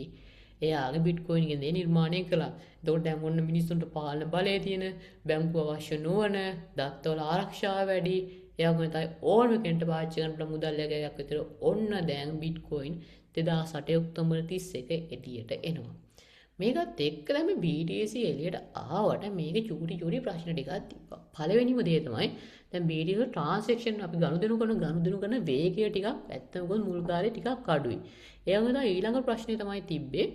එයාගේ බිට්කොයින් එකෙන් දේ නිර්මාණය කළා. එතකොට දැන් ඔන්න මිනිස්සුන්ට පාලන බලය තියෙන, බැංකුව අවශ්‍ය නොවන, දත්තවල ආරක්ෂාව වැඩි, එයාගොල්ලෝ තමයි ඕනම කෙනෙක්ට පාවිච්චි කරන්න මුදල් එකක් විතර ඔන්න දැන් බිට්කොයින් 2008 ඔක්තෝබර් 31 එළියට එනවා. මේකත් එක්ක දැන් මේ BTC එළියට ආවට මේකේ චූටි ප්‍රශ්න ටිකක් තිබ්බා. පළවෙනිම දේ තමයි දැන් BTC ට්‍රාන්සැක්ෂන් අපි ගනුදෙනු කරන වේගය ටිකක් ඇත්තම මොකද මුල් කාලේ ටිකක් අඩුයි. ඒ වගේම ඊළඟ ප්‍රශ්නේ තමයි තිබ්බේ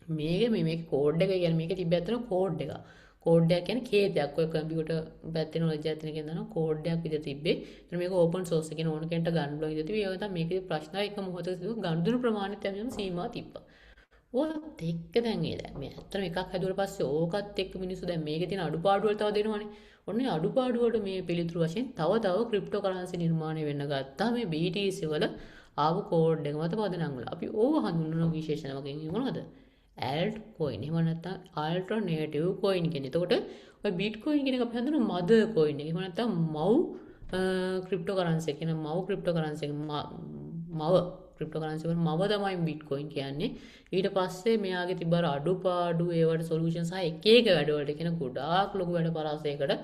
මේක කෝඩ් එක කියන්නේ මේකේ තිබ්බ ඇත්තම කෝඩ් එක. කෝඩ් එක කියන්නේ කේතයක්. ඔය කම්පියුටර් පැත්තේ නොලෙජ් එකක් තියෙන කෙනා කෝඩ් එකක් විදිහට තිබ්බේ. ඒත් මේක ඕපන් සෝස් එකකින් ඕන කෙනෙක්ට ගන්න පුළුවන් විදිහට තිබ්බේ. ඒ වගේ තමයි මේකේ ප්‍රශ්න එක මොහොතක ගනුදෙනු ප්‍රමාණයත් යම් සීමා තිබ්බා. ඕකත් එක්ක දැන් මේ ඇත්තටම එකක් හැදුවට පස්සේ ඕකත් එක්ක මිනිස්සු දැන් මේකේ තියෙන අඩුපාඩු වල තව දෙනවනේ. ඔන්නේ අඩුපාඩු වලට මේ පිළිතුරු වශයෙන් තව ක්‍රිප්ටෝ කරන්සි නිර්මාණය වෙන්න ගත්තා මේ BTC වල ආපු කෝඩ් එක මත පදනම් වල. අපි ඕව හඳුන්වන විශේෂණ වගේ මොනවද? alt coin. එහෙම නැත්නම් alternative coin කියන්නේ. එතකොට ඔය Bitcoin කියන එක අපි හඳුන්වන mother coin එක. එහෙම නැත්නම් මව් ක්‍රිප්ටෝ කරන්සි කියන මව් ක්‍රිප්ටෝ කරන්සි මව ක්‍රිප්ටෝ කරන්සි වල මව තමයි Bitcoin කියන්නේ. ඊට පස්සේ මෙයාගේ තිබ්බ අඩුපාඩු ඒවට සොලියුෂන් සහ එක වැඩවලට කියන ගොඩාක් ලොකු වැඩ පරාසයකට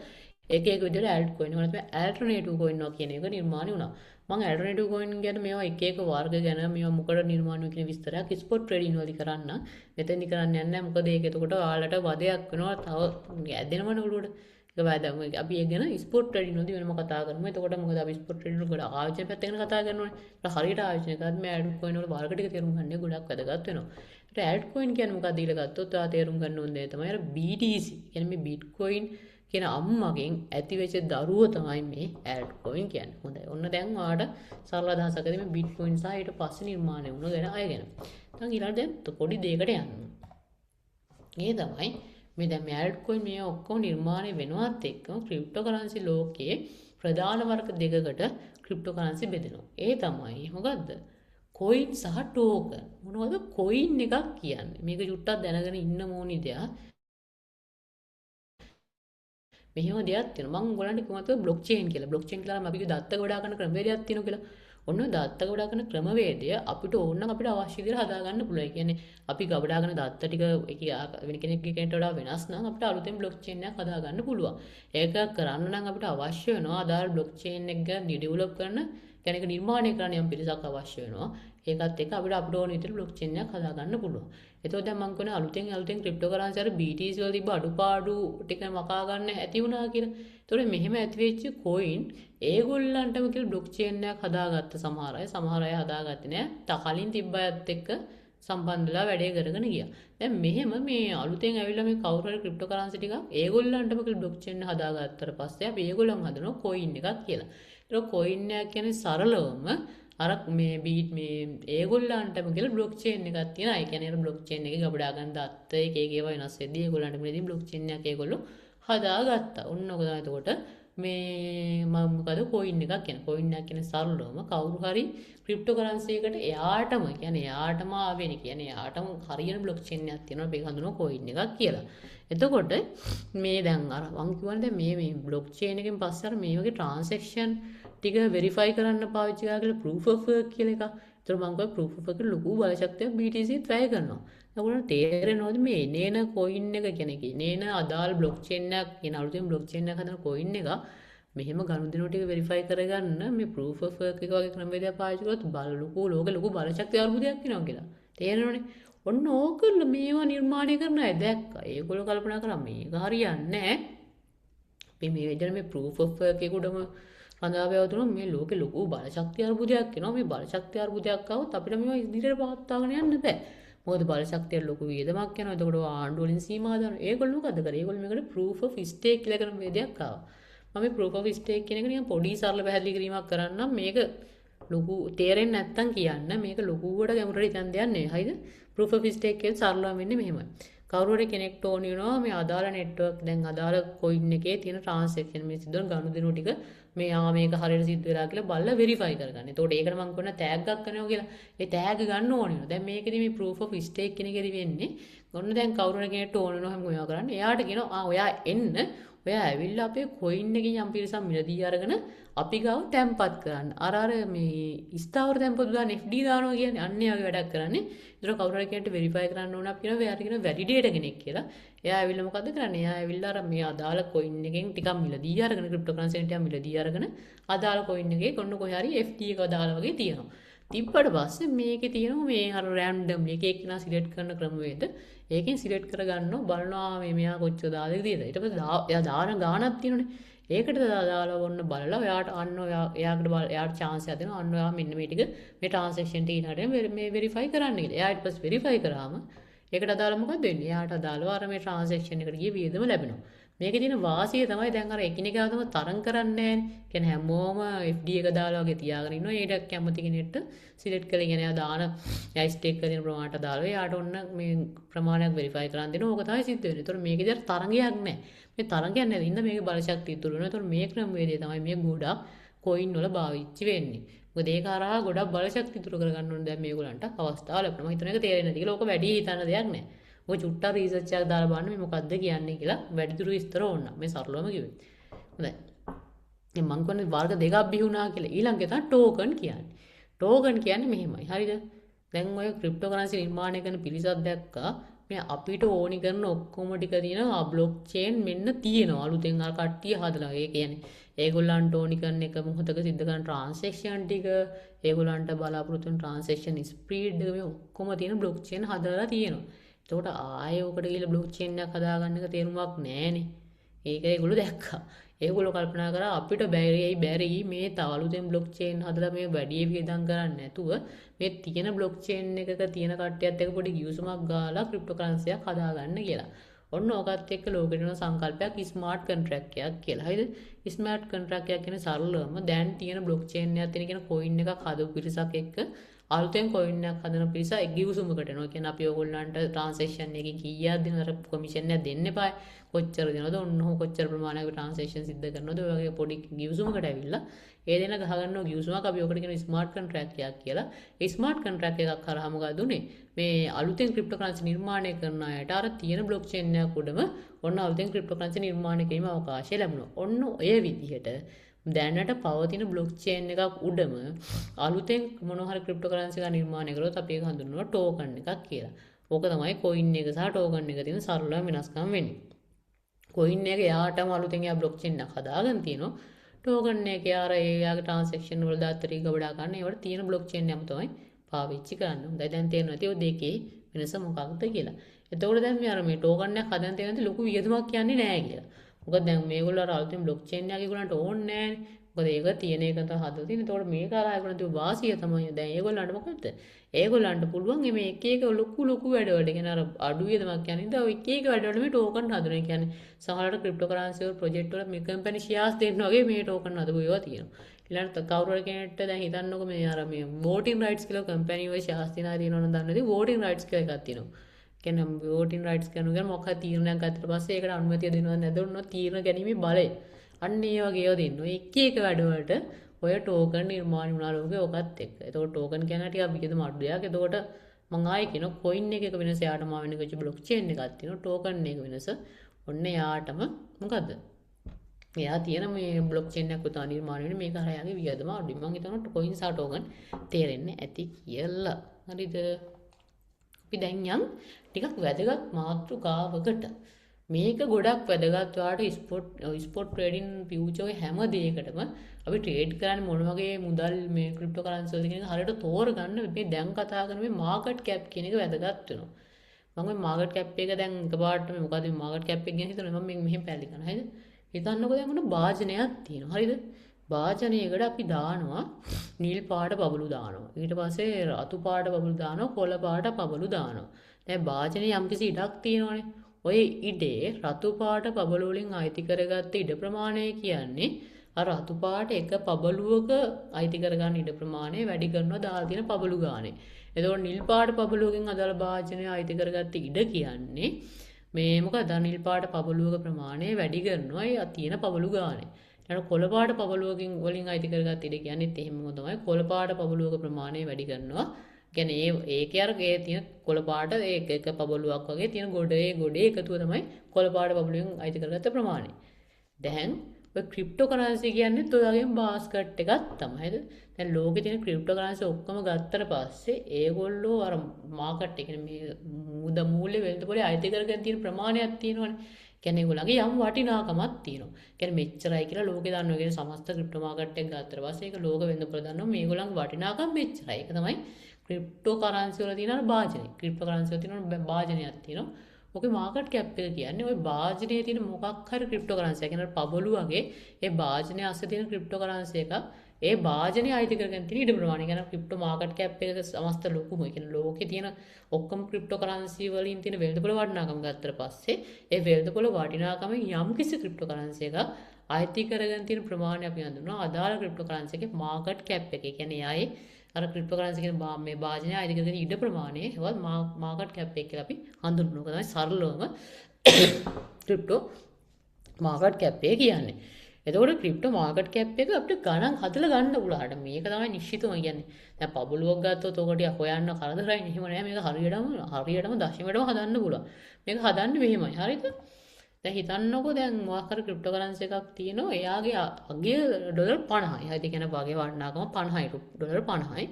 එක විදිහට alt coin වල තමයි alternative coin කියන එක නිර්මාණය වුණා. මම alternative coin ගැන මේවා එක වර්ග ගැන මේවා මොකද නිර්මාණය වෙන කියන විස්තරයක් spot trading වලදී කරන්න. මෙතෙන්දි කරන්න යන්නේ නැහැ. මොකද ඒක එතකොට ඔයාලට වදයක් වෙනවා. තව ඇදෙනවනේ ඔළුවට. ඒක වැදගත්. අපි ඒක ගැන spot trading වලදී වෙනම කතා කරමු. එතකොට මොකද අපි spot trading වල ගොඩක් ආයෝජන පැත්ත ගැන කතා කරනවානේ. ඒක හරියට ආයෝජනය කරද්දී මේ altcoin වල වර්ග ටික තේරුම් ගන්න ගොඩක් වැදගත් වෙනවා. ඒත් altcoin කියන්නේ මොකක්ද කියලා ගත්තොත් ඔයා තේරුම් ගන්න ඕනේ තමයි අර BTC. කියන්නේ මේ Bitcoin කියන අම්මගෙන් ඇතිවෙච්ච දරුවෝ තමයි මේ altcoin කියන්නේ. හොඳයි. ඔන්න දැන් ඔයාලට සරල අදහසකදී මේ Bitcoin සහ ඊට පස්සේ නිර්මාණය වුණ ගැන අය ගැන. දැන් ඊළඟට දැන් පොඩි දෙයකට යන්න. ඒ තමයි මේ දැන් මේ altcoin මේ ඔක්කොම නිර්මාණය වෙනවත් එක්කම ක්‍රිප්ටෝ කරන්සි ලෝකයේ ප්‍රධාන වර්ග දෙකකට ක්‍රිප්ටෝ කරන්සි බෙදෙනවා. ඒ තමයි මොකද්ද? coin සහ token. මොනවද coin එකක් කියන්නේ? මේක චුට්ටක් දැනගෙන ඉන්න ඕනි දෙයක්. මෙහෙම දෙයක් තියෙනවා. මම ඔයගලන්ට කිව්වා බ්ලොක්චේන් කියලා. බ්ලොක්චේන් කියලා අපි කිව්ව දත්ත ගොඩා ගන්න ක්‍රමවේදයක් තියෙනවා කියලා. ඔන්න දත්ත ගොඩා ගන්න ක්‍රමවේදය අපිට ඕන නම් අපිට අවශ්‍ය විදිහට හදා ගන්න පුළුවන්. ඒ කියන්නේ අපි ගොඩා ගන්න දත්ත ටික වෙන කෙනෙක්ට වඩා වෙනස් නම් අපිට අලුතෙන් බ්ලොක්චේන් එකක් හදා ගන්න පුළුවන්. ඒක කරන්න නම් අපිට අවශ්‍ය වෙනවා අදාළ බ්ලොක්චේන් එක ඩෙවලොප් කරන කෙනෙක් නිර්මාණය කරන්න යම් පිරිසක් අවශ්‍ය වෙනවා. ඒකත් එක්ක අපිට ඕන විදිහට බ්ලොක්චේන් එකක් හදා ගන්න පුළුවන්. එතකොට දැන් මම කියන්නේ අලුතෙන් ක්‍රිප්ටෝ කරන්සි අර BTC වල තිබ්බ අඩුපාඩු ටික මකා ගන්න ඇති වුණා කියලා. ඒතකොට මෙහෙම ඇති වෙච්ච coin ඒගොල්ලන්ටම කියලා බ්ලොක්චේන් එකක් හදාගත්ත සමහර අය හදාගත්තේ නෑ. කලින් තිබ්බ අයත් එක්ක සම්බන්ධලා වැඩේ කරගෙන ගියා. දැන් මෙහෙම මේ අලුතෙන් ඇවිල්ලා මේ කවුරු හරි ක්‍රිප්ටෝකරන්සි ටිකක් ඒගොල්ලන්ටම බ්ලොක් චේන් හදාගත්තට පස්සේ අපි ඒගොල්ලන් හදනවා කොයින් එකක් කියලා. ඒක කොයින් එක කියන්නේ සරලවම අර මේ බීට් මේ ඒගොල්ලන්ටම කියලා බ්ලොක් චේන් එකක් තියෙනවා. ඒ කියන්නේ අර බ්ලොක් චේන් එකේ ගබඩා ගන්න දත්ත එක එක ඒවා වෙනස් වෙද්දී ඒගොල්ලන්ට මෙතන බ්ලොක් චේන් එකක් ඒගොල්ලෝ හදාගත්තා. ඔන්න ඔක තමයි එතකොට මේ මොකද කොයින් එකක් කියන කොයින් එකක් කියන්නේ සරලවම කවුරු හරි ක්‍රිප්ටෝකරන්සි එකට එයාටම කියන්නේ එයාටම ආවෙන්නේ කියන්නේ එයාටම හරියන බ්ලොක් චේන් එකක් තියෙනවා මේක හඳුනන කොයින් එකක් කියලා. එතකොට මේ දැන් අර මං කියවනේ දැන් මේ බ්ලොක් චේන් එකෙන් පස්සේ අර මේ වගේ ට්‍රාන්සැක්ෂන් ටික වෙරිෆයි කරන්න පාවිච්චි කරලා කියලා proof of work කියලා එකක්. ඒතර මං කිව්වා proof of work ලොකු බලශක්තියක් BTC try කරනවා. ඒගොල්ලන්ට තේරෙනවද මේ එනේන කොයින් එක කියන්නේ එනේන අදාළ බ්ලොක් චේන් එකක් කියන අලුතෙන් බ්ලොක් චේන් එකක් හදන කොයින් එක මෙහෙම ගනුදෙනු ටික වෙරිෆයි කරගන්න මේ proof of work එක වගේ ක්‍රමවේදයක් පාවිච්චි කරොත් ලොකු බලශක්ති අර්බුදයක් වෙනවා කියලා. තේරෙනවනේ. ඔන්න ඕකල මේවා නිර්මාණය කරන අය දැක්කා. ඒගොල්ලෝ කල්පනා කරා මේක හරියන්නේ නැහැ. අපි මේ විදිහට මේ proof of work එක උඩම රඳා පැවතුනොත් මේ ලෝකේ ලොකු බලශක්ති අර්බුදයක් එනවා. මේ බලශක්ති අර්බුදයක් આવොත් අපිට මේවා ඉදිරියට පවත්වාගෙන යන්න බෑ. මොකද බලශක්තිය ලොකු වියදමක් යනවා. එතකොට ආණ්ඩුව වලින් සීමා දානවා. ඒගොල්ලෝ මොකද කරේ? ඒගොල්ලෝ මේකට proof of stake කියලා කරන වේදයක් ආවා. මම මේ proof of stake කියන එක නිකන් පොඩි සරල පැහැදිලි කිරීමක් කරන්නම්. මේක ලොකු තේරෙන්නේ නැත්තම් කියන්න. මේක ලොකුවට ගැඹුරට හිතන් දෙයක් නෙවෙයි. හරිද? proof of stake කියන්නේ සරලවම වෙන්නේ මෙහෙමයි. කවුරු හරි කෙනෙක්ට ඕන වෙනවා මේ අදාළ network දැන් අදාළ coin එකේ තියෙන transaction මේ සිදුවන ගනුදෙනු ටික මේ මේක හරියට සිද්ධ වෙලා කියලා බලලා verify කරගන්න. එතකොට ඒකට මම කියනවා tag එකක් කරනවා කියලා. ඒ tag ගන්න ඕන වෙනවා. දැන් මේකෙදි මේ proof of stake කියන එකේදී වෙන්නේ ඔන්න දැන් කවුරු හරි කෙනෙක්ට ඕන වෙනවා හැම ඔයා කරන්න. එයාට කියනවා ඔයා එන්න ඔයා ඇවිල්ලා අපේ coin එකකින් යම් පිරිසක් මිලදී අරගෙන අපි ගාව තැම්පත් කරන්න. අර මේ ස්ථාවර තැම්පත් දාන FD දානවා කියන්නේ අන්න ඒ වගේ වැඩක් කරන්නේ. ඒතර කවුරු හරි කෙනෙක්ට වෙරිෆයි කරන්න ඕන අපි කියනවා එයාට කියනවා වැලිඩේටර් කෙනෙක් කියලා. එයා ඇවිල්ලා මොකද්ද කරන්නේ? එයා ඇවිල්ලා අර මේ අදාළ coin එකෙන් ටිකක් මිලදී අරගෙන ක්‍රිප්ටෝකරන්සි එකෙන් ටිකක් මිලදී අරගෙන අදාළ coin එකේ කොන්න කොහේ හරි FD එක අදාළ වගේ තියෙනවා. තිබ්බට පස්සේ මේකේ තියෙනවා මේ අර රෑන්ඩම්ලි එක එකනා සිලෙක්ට් කරන ක්‍රමවේද. ඒකෙන් සිලෙක්ට් කරගන්නවා බලනවා මේ මෙයා කොච්චර දාලා තියෙද. ඊට පස්සේ එයා දාන ගාණක් තියෙනනේ. ඒකට දාලා වොන්න බලලා ඔයාට අන්න එයාට chance එකක් දෙනවා. අන්න ඔයා මෙන්න මේ ටික මේ transaction ටික මේ verify කරන්න කියලා. එයා ඊට පස්සේ verify කරාම ඒකට අදාළ මොකද වෙන්නේ? එයාට අදාළව අර මේ transaction එකට ගිය වියදම ලැබෙනවා. මේකේ තියෙන වාසිය තමයි දැන් අර එකිනෙකාටම තරම් කරන්නේ නැහැ. කියන්නේ හැමෝම FD එක දාලා වගේ තියාගෙන ඉන්නවා. ඒකට කැමති කෙනෙක්ට සිලෙක්ට් කරලා කියන්නේ එයා දාන එයා ස්ටේක් කරන ප්‍රමාණයට දාලා එයාට ඔන්න මේ ප්‍රමාණයක් වෙරිෆයි කරන් දෙනවා. ඕක තමයි සිද්ධ වෙන්නේ. ඒතකොට මේකේ දැන් තරංගයක් නැහැ. මේ තරංගයක් නැති ඉඳ මේකේ බලශක්තිය ඉතුරු වෙනවා. ඒතකොට මේ ක්‍රමවේදය තමයි මේ ගොඩක් කොයින් වල භාවිතා වෙන්නේ. මොකද ඒක හරහා ගොඩක් බලශක්තිය ඉතුරු කරගන්න ඕනේ දැන් මේගොල්ලන්ට අවස්ථාව ලැබෙනවා. මම හිතන එක තේරෙන්නේ නැති කියලා ඕක වැඩි හිතන්න දෙයක් නැහැ. ඔය චුට්ටක් රිසර්ච් එකක් දාලා බලන්න මේ මොකද්ද කියන්නේ කියලා වැඩිදුර විස්තර ඕන. මේ සරලවම කිව්වේ. හොඳයි. දැන් මම කියන්නේ වර්ග දෙකක් බිහි වුණා කියලා. ඊළඟට තමයි ටෝකන් කියන්නේ. ටෝකන් කියන්නේ මෙහෙමයි. හරිද? දැන් ඔය ක්‍රිප්ටෝකරන්සි නිර්මාණය කරන පිරිසක් දැක්කා. මේ අපිට ඕනි කරන ඔක්කොම ටික තියෙනවා බ්ලොක් චේන් මෙන්න තියෙනවා. අලුතෙන් අර කට්ටිය හදලා. ඒ කියන්නේ ඒගොල්ලන්ට ඕනි කරන එක මොහොතක සිද්ධ කරන ට්‍රාන්සැක්ෂන් ටික ඒගොල්ලන්ට බලාපොරොත්තු වෙන ට්‍රාන්සැක්ෂන් ස්පීඩ් එක මේ ඔක්කොම තියෙන බ්ලොක් චේන් හදලා තියෙනවා. එතකොට ආයෙ ඔකට ගිහලා බ්ලොක් චේන් එකක් හදාගන්න එක තේරුමක් නැහැනේ. ඒක ඒගොල්ලෝ දැක්කා. ඒගොල්ලෝ කල්පනා කරා අපිට බැරි මේ තව අලුතෙන් බ්ලොක් චේන් හදලා මේ වැඩි වියදම් කරන්නේ නැතුව මේ තියෙන බ්ලොක් චේන් එකක තියෙන කට්ටියත් එක්ක පොඩි ගිවිසුමක් ගාලා ක්‍රිප්ටෝකරන්සියක් හදාගන්න කියලා. ඔන්න ඕකත් එක්ක ලෝකෙට වෙන සංකල්පයක් ස්මාර්ට් කොන්ට්‍රැක්ට් එකක් කියලා. හරිද? ස්මාර්ට් කොන්ට්‍රැක්ට් එකක් කියන්නේ සරලවම දැන් තියෙන බ්ලොක් චේන් එකක් තියෙන කියන කොයින් එකක් හදපු පිරිසක් එක්ක අලුතෙන් කොයින් එකක් හදන පිරිස ගිවිසුමකට එනවා. කියන්නේ අපි ඕගොල්ලන්ට ට්‍රාන්සැක්ෂන් එකකින් කීයක් දෙනවද කොමිෂන් එකක් දෙන්න එපා. කොච්චර දෙනවද? ඔන්න කොච්චර ප්‍රමාණයක ට්‍රාන්සැක්ෂන් සිද්ධ කරනවද? ඔය වගේ පොඩි ගිවිසුමකට ඇවිල්ලා ඒ දෙන ගහගන්නවා ගිවිසුමක් අපි ඔකට කියන ස්මාර්ට් කොන්ට්‍රැක්ට් එකක් කියලා. ඒ ස්මාර්ට් කොන්ට්‍රැක්ට් එකක් කරා මොකද උනේ? මේ අලුතෙන් ක්‍රිප්ටෝකරන්සි නිර්මාණය කරන අයට අර තියෙන බ්ලොක් චේන් එකක් උඩම ඔන්න අලුතෙන් ක්‍රිප්ටෝකරන්සි නිර්මාණය කිරීමේ අවකාශය ලැබුණා. ඔන්න ඔය විදිහට දැනට පවතින බ්ලොක් චේන් එකක් උඩම අලුතෙන් මොනවා හරි ක්‍රිප්ටෝකරන්සි එක නිර්මාණය කරොත් අපි ඒක හඳුන්වනවා ටෝකන් එකක් කියලා. ඕක තමයි කොයින් එක සහ ටෝකන් එක තියෙන සරලම වෙනස්කම් වෙන්නේ. කොයින් එක යාටම අලුතෙන් යා බ්ලොක් චේන් එකක් හදාගෙන තියෙනවා. ටෝකන් එක යාගේ ට්‍රාන්සැක්ෂන් වල දාතරී ගබඩා ගන්න ඒවට තියෙන බ්ලොක් චේන් එකම තමයි පාවිච්චි කරන්නේ. හොඳයි දැන් තේරෙනවා ඇති ඔය දෙකේ වෙනස මොකක්ද කියලා. එතකොට දැන් මේ අර මේ ටෝකන් එක හදන්න තියෙන ලොකු වියදමක් කියන්නේ නැහැ කියලා. මොකද දැන් මේගොල්ලෝ අර අලුතෙන් බ්ලොක් චේන් එකක් ඒගොල්ලන්ට ඕනේ නැහැනේ. මොකද ඒක තියෙන එක තමයි හදලා තියෙන්නේ. ඒතකොට මේක අරගෙන තියෙන වාසිය තමයි දැන් ඒගොල්ලන්ට මොකද? ඒගොල්ලන්ට පුළුවන් මේ එක එක ලොකු වැඩවලට කියන්නේ අර අඩු වියදමක් කියන්නේ ඉතින් එක එක වැඩවලට මේ ටෝකන් හදනවා. ඒ කියන්නේ සමහරවිට ක්‍රිප්ටෝ කරන්සි වල ප්‍රොජෙක්ට් වල මේ කම්පැනි ෂෙයාර්ස් දෙන්න වගේ මේ ටෝකන් හදපු ඒවා තියෙනවා. ඊළඟට කවුරු හරි කෙනෙක්ට දැන් හිතන්නකෝ මේ අර මේ වෝටින් රයිට්ස් කියලා කම්පැනි වල ෂෙයාර්ස් තියනවා තියෙනවනම් දන්නේ නැති වෝටින් රයිට්ස් කියලා එකක් තියෙනවා. කියන්නේ වෝටින් රයිට්ස් කරනවා කියන්නේ මොකක්ද තීරණයක් ගත්තට පස්සේ ඒකට අනුමැතිය දෙනවද නැද්ද ඔන්න තීරණ ගැනීමේ බලය. අන්න ඒ වගේ ඒවා දෙන්න. එක එක වැඩවලට ඔය ටෝකන් නිර්මාණය වුණා ලෝකේ ඔකත් එක්ක. එතකොට ටෝකන් කියන්නේ ටිකක් වියදම අඩු දෙයක්. එතකොට මම ආයේ කියන කොයින් එක වෙනස යාටම වෙන එක බ්ලොක් චේන් එකක් තියෙනවා. ටෝකන් එක වෙනස ඔන්න යාටම මොකද්ද? එයා තියෙන මේ බ්ලොක් චේන් එකක් උතා නිර්මාණය වෙන්නේ මේක හරයාගේ වියදම අඩුයි. මම හිතනවා කොයින් සහ ටෝකන් තේරෙන්නේ ඇති කියලා. හරිද? අපි දැන් යම් ටිකක් වැදගත් මාතෘකාවකට මේක ගොඩක් වැදගත් ඔයාලට ස්පොට් ට්‍රේඩින් ෆියුචර් හැම දෙයකටම අපි ට්‍රේඩ් කරන්නේ මොන වගේ මුදල් මේ ක්‍රිප්ටෝ කරන්සි වලද කියන එක හරියට තෝරගන්න මේ දැන් කතා කරන මේ මාකට් කැප් කියන එක වැදගත් වෙනවා. මම මේ මාකට් කැප් එක දැන් එකපාරට මේ මොකද මේ මාකට් කැප් එක ගැන හිතනවා මම මෙහෙම පැහැදිලි කරනවා. හරිද? හිතන්නකෝ දැන් මොන භාජනයක් තියෙනවා. හරිද? භාජනයකට අපි දානවා නිල් පාට බබලු දානවා. ඊට පස්සේ රතු පාට බබලු දානවා, කොළ පාට බබලු දානවා. දැන් භාජනයේ යම්කිසි ඉඩක් තියෙනවනේ. ඔය ඉඩේ රතු පාට බබලු වලින් අයිති කරගත්ත ඉඩ ප්‍රමාණය කියන්නේ අර රතු පාට එක බබලුවක අයිති කරගන්න ඉඩ ප්‍රමාණය වැඩි කරනවා දාලා තියෙන බබලු ගානේ. එතකොට නිල් පාට බබලුවකින් අදාළ භාජනය අයිති කරගත්ත ඉඩ කියන්නේ මේ මොකද නිල් පාට බබලුවක ප්‍රමාණය වැඩි කරනවා ඒ තියෙන බබලු ගානේ. ඊට කොළ පාට බබලුවකින් වලින් අයිති කරගත්ත ඉඩ කියන්නේත් එහෙමම තමයි. කොළ පාට බබලුවක ප්‍රමාණය වැඩි කරනවා. කියන්නේ ඒකේ අර ඒ තියෙන කොළ පාට ඒක එක බබලුවක් වගේ තියෙන ගොඩේ එකතුව තමයි කොළ පාට බබලුවෙන් අයිති කරගත්ත ප්‍රමාණය. දැන් ඔය ක්‍රිප්ටෝ කරන්සි කියන්නේත් ඔය වගේම බාස්කට් එකක් තමයි. හරිද? දැන් ලෝකේ තියෙන ක්‍රිප්ටෝ කරන්සි ඔක්කොම ගත්තට පස්සේ ඒගොල්ලෝ අර මාකට් එකේ මේ මූල්‍ය වෙළඳපොලේ අයිති කරගෙන තියෙන ප්‍රමාණයක් තියෙනවනේ. කියන්නේ ඒගොල්ලන්ගේ යම් වටිනාකමක් තියෙනවා. කියන්නේ මෙච්චරයි කියලා ලෝකේ දන්නවා කියන සමස්ත ක්‍රිප්ටෝ මාකට් එක ගත්තට පස්සේ ඒක ලෝක වෙළඳපොළ දන්නවා මේගොල්ලන්ගේ වටිනාකම මෙච්චරයි. ඒක තමයි ක්‍රිප්ටෝ කරන්සි වල තියෙන භාජනය. ක්‍රිප්ටෝ කරන්සි වල තියෙන භාජනයක් තියෙනවා. ඔකේ මාකට් කැප් එක කියන්නේ ওই භාජනයේ තියෙන මොකක් හරි ක්‍රිප්ටෝ කරන්සි. ඒ කියන්නේ පබළු වගේ ඒ භාජනය අස්සේ තියෙන ක්‍රිප්ටෝ කරන්සි එකක් ඒ භාජනය අයිති කරගෙන තියෙන ඉඩ ප්‍රමාණය. කියන්නේ ක්‍රිප්ටෝ මාකට් කැප් එක සමස්ත ලොකුම. ඒ කියන්නේ ලෝකේ තියෙන ඔක්කොම ක්‍රිප්ටෝ කරන්සි වලින් තියෙන වෙළඳපොළ වටිනාකම ගත්තට පස්සේ ඒ වෙළඳපොළ වටිනාකම යම් කිසි ක්‍රිප්ටෝ කරන්සි එකක් අයිති කරගෙන තියෙන ප්‍රමාණය අපි හඳුන්වනවා අදාළ ක්‍රිප්ටෝ කරන්සි එකේ මාකට් කැප් එක. ඒ කියන්නේ එයායේ අර ක්‍රිප්ටෝ කරන්සි කියන මේ භාජනය අයිති කරගෙන ඉඩ ප්‍රමාණය ඒවත් මාකට් කැප් එක කියලා අපි හඳුන්වනවා. තමයි සරලවම ක්‍රිප්ටෝ මාකට් කැප් එක කියන්නේ. එතකොට ක්‍රිප්ටෝ මාකට් කැප් එක අපිට ගණන් හදලා ගන්න පුළුවන්. මේක තමයි නිශ්චිතම කියන්නේ. දැන් පබළුවක් ගත්තොත් ඔක ටික හොයන්න කරදරයි. එහෙම නෑ මේක හරියටම දශමයටම හදන්න පුළුවන්. මේක හදන්නේ මෙහෙමයි. හරිද? දැන් හිතන්නකෝ දැන් මොකක් හරි ක්‍රිප්ටෝ කරන්සි එකක් තියෙනවා. එයාගේ අගය ඩොලර් 50යි. හරිද? කියන වගේ වටිනාකම 50යි ඩොලර් 50යි.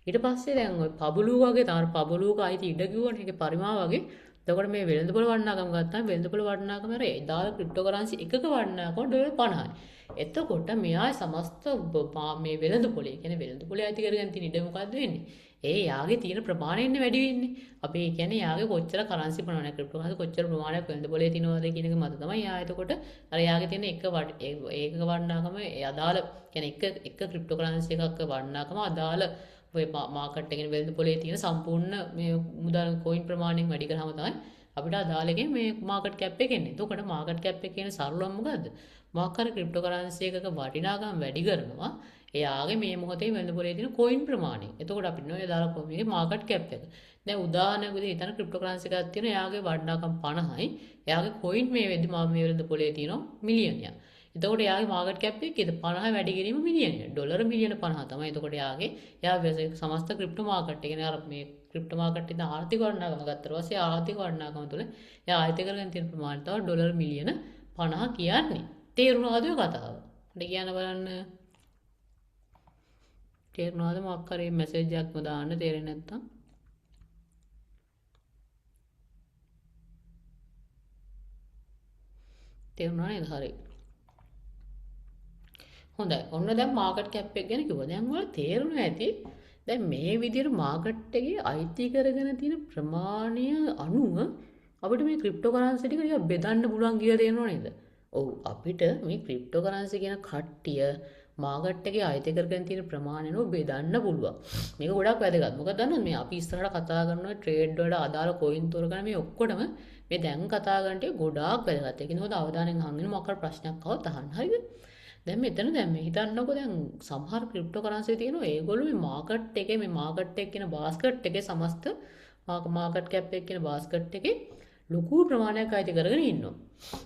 ඊට පස්සේ දැන් ওই පබළුව වගේ තමයි පබළුවක අයිති ඉඩ කිව්වනේ. ඒකේ පරිමාව වගේ. එතකොට මේ වෙළඳපොළ වටිනාකම ගත්තාම වෙළඳපොළ වටිනාකම අර එදා ක්‍රිප්ටෝ කරන්සි එකක වටිනාකම ඩොලර් 50යි. එතකොට මෙයා සමස්ත මේ වෙළඳපොළේ කියන්නේ වෙළඳපොළේ අයිති කරගෙන තියෙන ඉඩ මොකද්ද වෙන්නේ? ඒ යාගේ තියෙන ප්‍රමාණයෙන් වැඩි වෙන්නේ. අපි කියන්නේ යාගේ කොච්චර කරන්සි ප්‍රමාණයක් ක්‍රිප්ටෝ කරන්සි කොච්චර ප්‍රමාණයක් වෙළඳපොළේ තියෙනවද කියන එක මත තමයි යා එතකොට අර යාගේ තියෙන ඒක වටිනාකම අදාළ කියන්නේ එක ක්‍රිප්ටෝ කරන්සි එකක වටිනාකම අදාළ ඔය මාකට් එකේ වෙළඳපොලේ තියෙන සම්පූර්ණ මේ මුදල් කොයින් ප්‍රමාණයෙන් වැඩි කරාම තමයි අපිට අදාළ එකේ මේ මාකට් කැප් එක එන්නේ. එතකොට මාකට් කැප් එක කියන සරලවම මොකද්ද? මොකක් හරි ක්‍රිප්ටෝ කරන්සි එකක වටිනාකම වැඩි කරනවා. එයාගේ මේ මොහොතේ වෙළඳපොලේ තියෙන කොයින් ප්‍රමාණය. එතකොට අපිට නෝ දාලා කොහොමද මාකට් කැප් එක. දැන් උදාහරණයක් විදිහට හිතන්න ක්‍රිප්ටෝ කරන්සි එකක් තියෙනවා. එයාගේ වටිනාකම 50යි. එයාගේ කොයින් මේ වෙළඳපොලේ තියෙනවා මිලියනයක්. එතකොට යාගේ මාකට් කැප් එක 50 වැඩි කිරීම මිලියන ඩොලර් මිලියන 50 තමයි. එතකොට යා සමස්ත ක්‍රිප්ටෝ මාකට් එක කියන්නේ අර මේ ක්‍රිප්ටෝ මාකට් එකේ ආර්ථික වටිනාකම ගත්තා පස්සේ ආර්ථික වටිනාකම තුළ යා ආයත කරගෙන තියෙන ප්‍රමාණය තමයි ඩොලර් මිලියන 50 කියන්නේ. තේරුණාද ඔය කතාව? හරි කියන්න බලන්න. තේරුණාද මොකක් හරි මැසේජ් එකක්ම දාන්න තේරෙන්නේ නැත්තම්? තේරුණා නේද? හරි. හොඳයි. ඔන්න දැන් මාකට් කැප් එක ගැන කිව්වා. දැන් ඔයාලා තේරුණා ඇති. දැන් මේ විදිහට මාකට් එකේ අයිති කරගෙන තියෙන ප්‍රමාණය අනුව අපිට මේ ක්‍රිප්ටෝ කරන්සි ටික ටික බෙදන්න පුළුවන් කියලා තේරෙනව නේද? ඔව් අපිට මේ ක්‍රිප්ටෝ කරන්සි කියන කට්ටිය මාකට් එකේ අයිති කරගෙන තියෙන ප්‍රමාණය නෝ බෙදන්න පුළුවන්. මේක ගොඩක් වැදගත්. මොකද දන්නවද මේ අපි ඉස්සරහට කතා කරන ට්‍රේඩ් වලට අදාළ කොයින් තොරගන්න මේ ඔක්කොටම මේ දැන් කතා කරන ටික ගොඩාක් වැදගත්. ඒක නෝද අවධානයෙන් අහගෙන මොකක් ප්‍රශ්නයක් ආවොත් අහන්න. හරිද? දැන් මෙතන දැන් මේ හිතන්නකෝ දැන් සමහර ක්‍රිප්ටෝ කරන්සි තියෙනවා ඒගොල්ලෝ මේ මාකට් එකේ මේ මාකට් එක කියන බාස්කට් එකේ සමස්ත මාකට් කැප් එක කියන බාස්කට් එකේ ලොකු ප්‍රමාණයක් අයිති කරගෙන ඉන්නවා.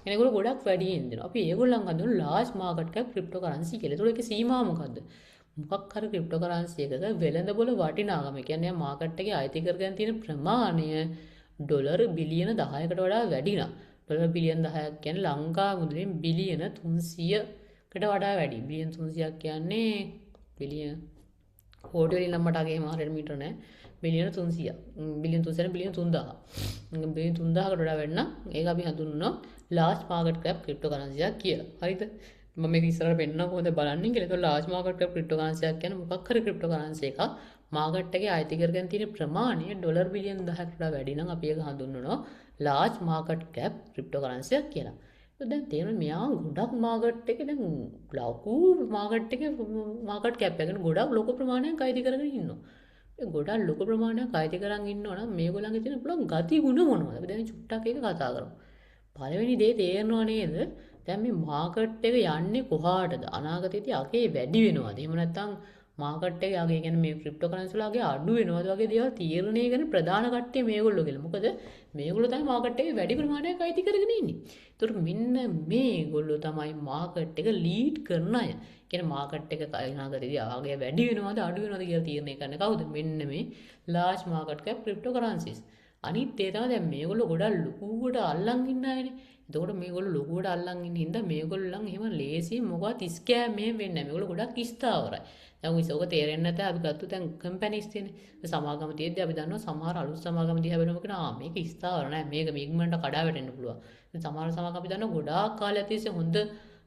ඒගොල්ලෝ ගොඩක් වැඩියෙන් දෙනවා. අපි ඒගොල්ලන් අඳුන ලාර්ජ් මාකට් කැප් ක්‍රිප්ටෝ කරන්සි කියලා. ඒතකොට ඒකේ සීමාව මොකද්ද? මොකක් හරි ක්‍රිප්ටෝ කරන්සි එකක වෙළඳපොළ වටිනාකම කියන්නේ මාකට් එකේ අයිති කරගෙන තියෙන ප්‍රමාණය ඩොලර් බිලියන 10කට වඩා වැඩි නම් ඩොලර් බිලියන 10ක් කියන්නේ ලංකා මුදලින් බිලියන 300කට වඩා වැඩි. බිලියන 300ක් කියන්නේ බිලියන කෝටි වලින් නම් මට අගේ මාරෙට මීටර නෑ. බිලියන 300ක්. බිලියන 300 බිලියන 3000. බිලියන 3000කට වඩා වැඩි නම් ඒක අපි හඳුන්වනවා ලාර්ජ් මාකට් කැප් ක්‍රිප්ටෝ කරන්සි එකක් කියලා. හරිද? මම මේක ඉස්සරහට පෙන්නනවා කොහොමද බලන්නේ කියලා. ඒක ලාර්ජ් මාකට් කැප් ක්‍රිප්ටෝ කරන්සි එකක් කියන්නේ මොකක් හරි ක්‍රිප්ටෝ කරන්සි එකක් මාකට් එකේ අයිති කරගෙන තියෙන ප්‍රමාණය ඩොලර් බිලියන 10කට වඩා වැඩි නම් අපි ඒක හඳුන්වනවා ලාර්ජ් මාකට් කැප් ක්‍රිප්ටෝ කරන්සි එකක් කියලා. දැන් තේරෙනවා මෙයා ගොඩක් මාකට් එකේ දැන් ලොකු මාකට් එකේ මාකට් කැප් එකකට ගොඩක් ලොකු ප්‍රමාණයක් අයිති කරගෙන ඉන්නවා. මේ ගොඩක් ලොකු ප්‍රමාණයක් අයිති කරන් ඉන්නවා නම් මේගොල්ලන්ගේ තියෙන පුළුවන් ගති ගුණ මොනවද? අපි දැන් චුට්ටක් ඒක කතා කරමු. පළවෙනි දේ තේරෙනව නේද? දැන් මේ මාකට් එක යන්නේ කොහාටද? අනාගතයේදී අගේ වැඩි වෙනවද? එහෙම නැත්නම් මාකට් එකේ අගේ කියන්නේ මේ ක්‍රිප්ටෝ කරන්සි වල අගේ අඩු වෙනවද වගේ දේවල් තීරණය කරන ප්‍රධාන කට්ටිය මේගොල්ලෝ කියලා. මොකද මේගොල්ලෝ තමයි මාකට් එකේ වැඩි ප්‍රමාණයක් අයිති කරගෙන ඉන්නේ. ඒතකොට මෙන්න මේගොල්ලෝ තමයි මාකට් එක ලීඩ් කරන අය. කියන්නේ මාකට් එක අනාගතයේදී ආගේ වැඩි වෙනවද අඩු වෙනවද කියලා තීරණය කරන්නේ කවුද? මෙන්න මේ large market cap crypto currencies. අනිත් ඒ තමයි දැන් මේගොල්ලෝ ගොඩක් ලොකුවට අල්ලන් ඉන්න අයනේ. එතකොට මේගොල්ලෝ ලොකුවට අල්ලන් ඉන්න හින්දා මේගොල්ලන් එහෙම ලේසියෙන් මොකවත් ස්කෑම් මෙහෙම වෙන්නේ නැහැ. මේගොල්ලෝ ගොඩක් ස්ථාවරයි. දැන් ඔයසෝක තේරෙන්නේ නැත අපි ගත්ත දැන් කම්පැනිස් තියෙන්නේ. සමාගම තියෙද්දි අපි දන්නවා සමහර අලුත් සමාගම දිහා බලනකොට කියනවා මේක ස්ථාවර නෑ. මේක ඉක්මනට කඩා වැටෙන්න පුළුවන්. ඉතින් සමහර සමාගම් අපි දන්නවා ගොඩාක් කාලයක් තිස්සේ හොඳ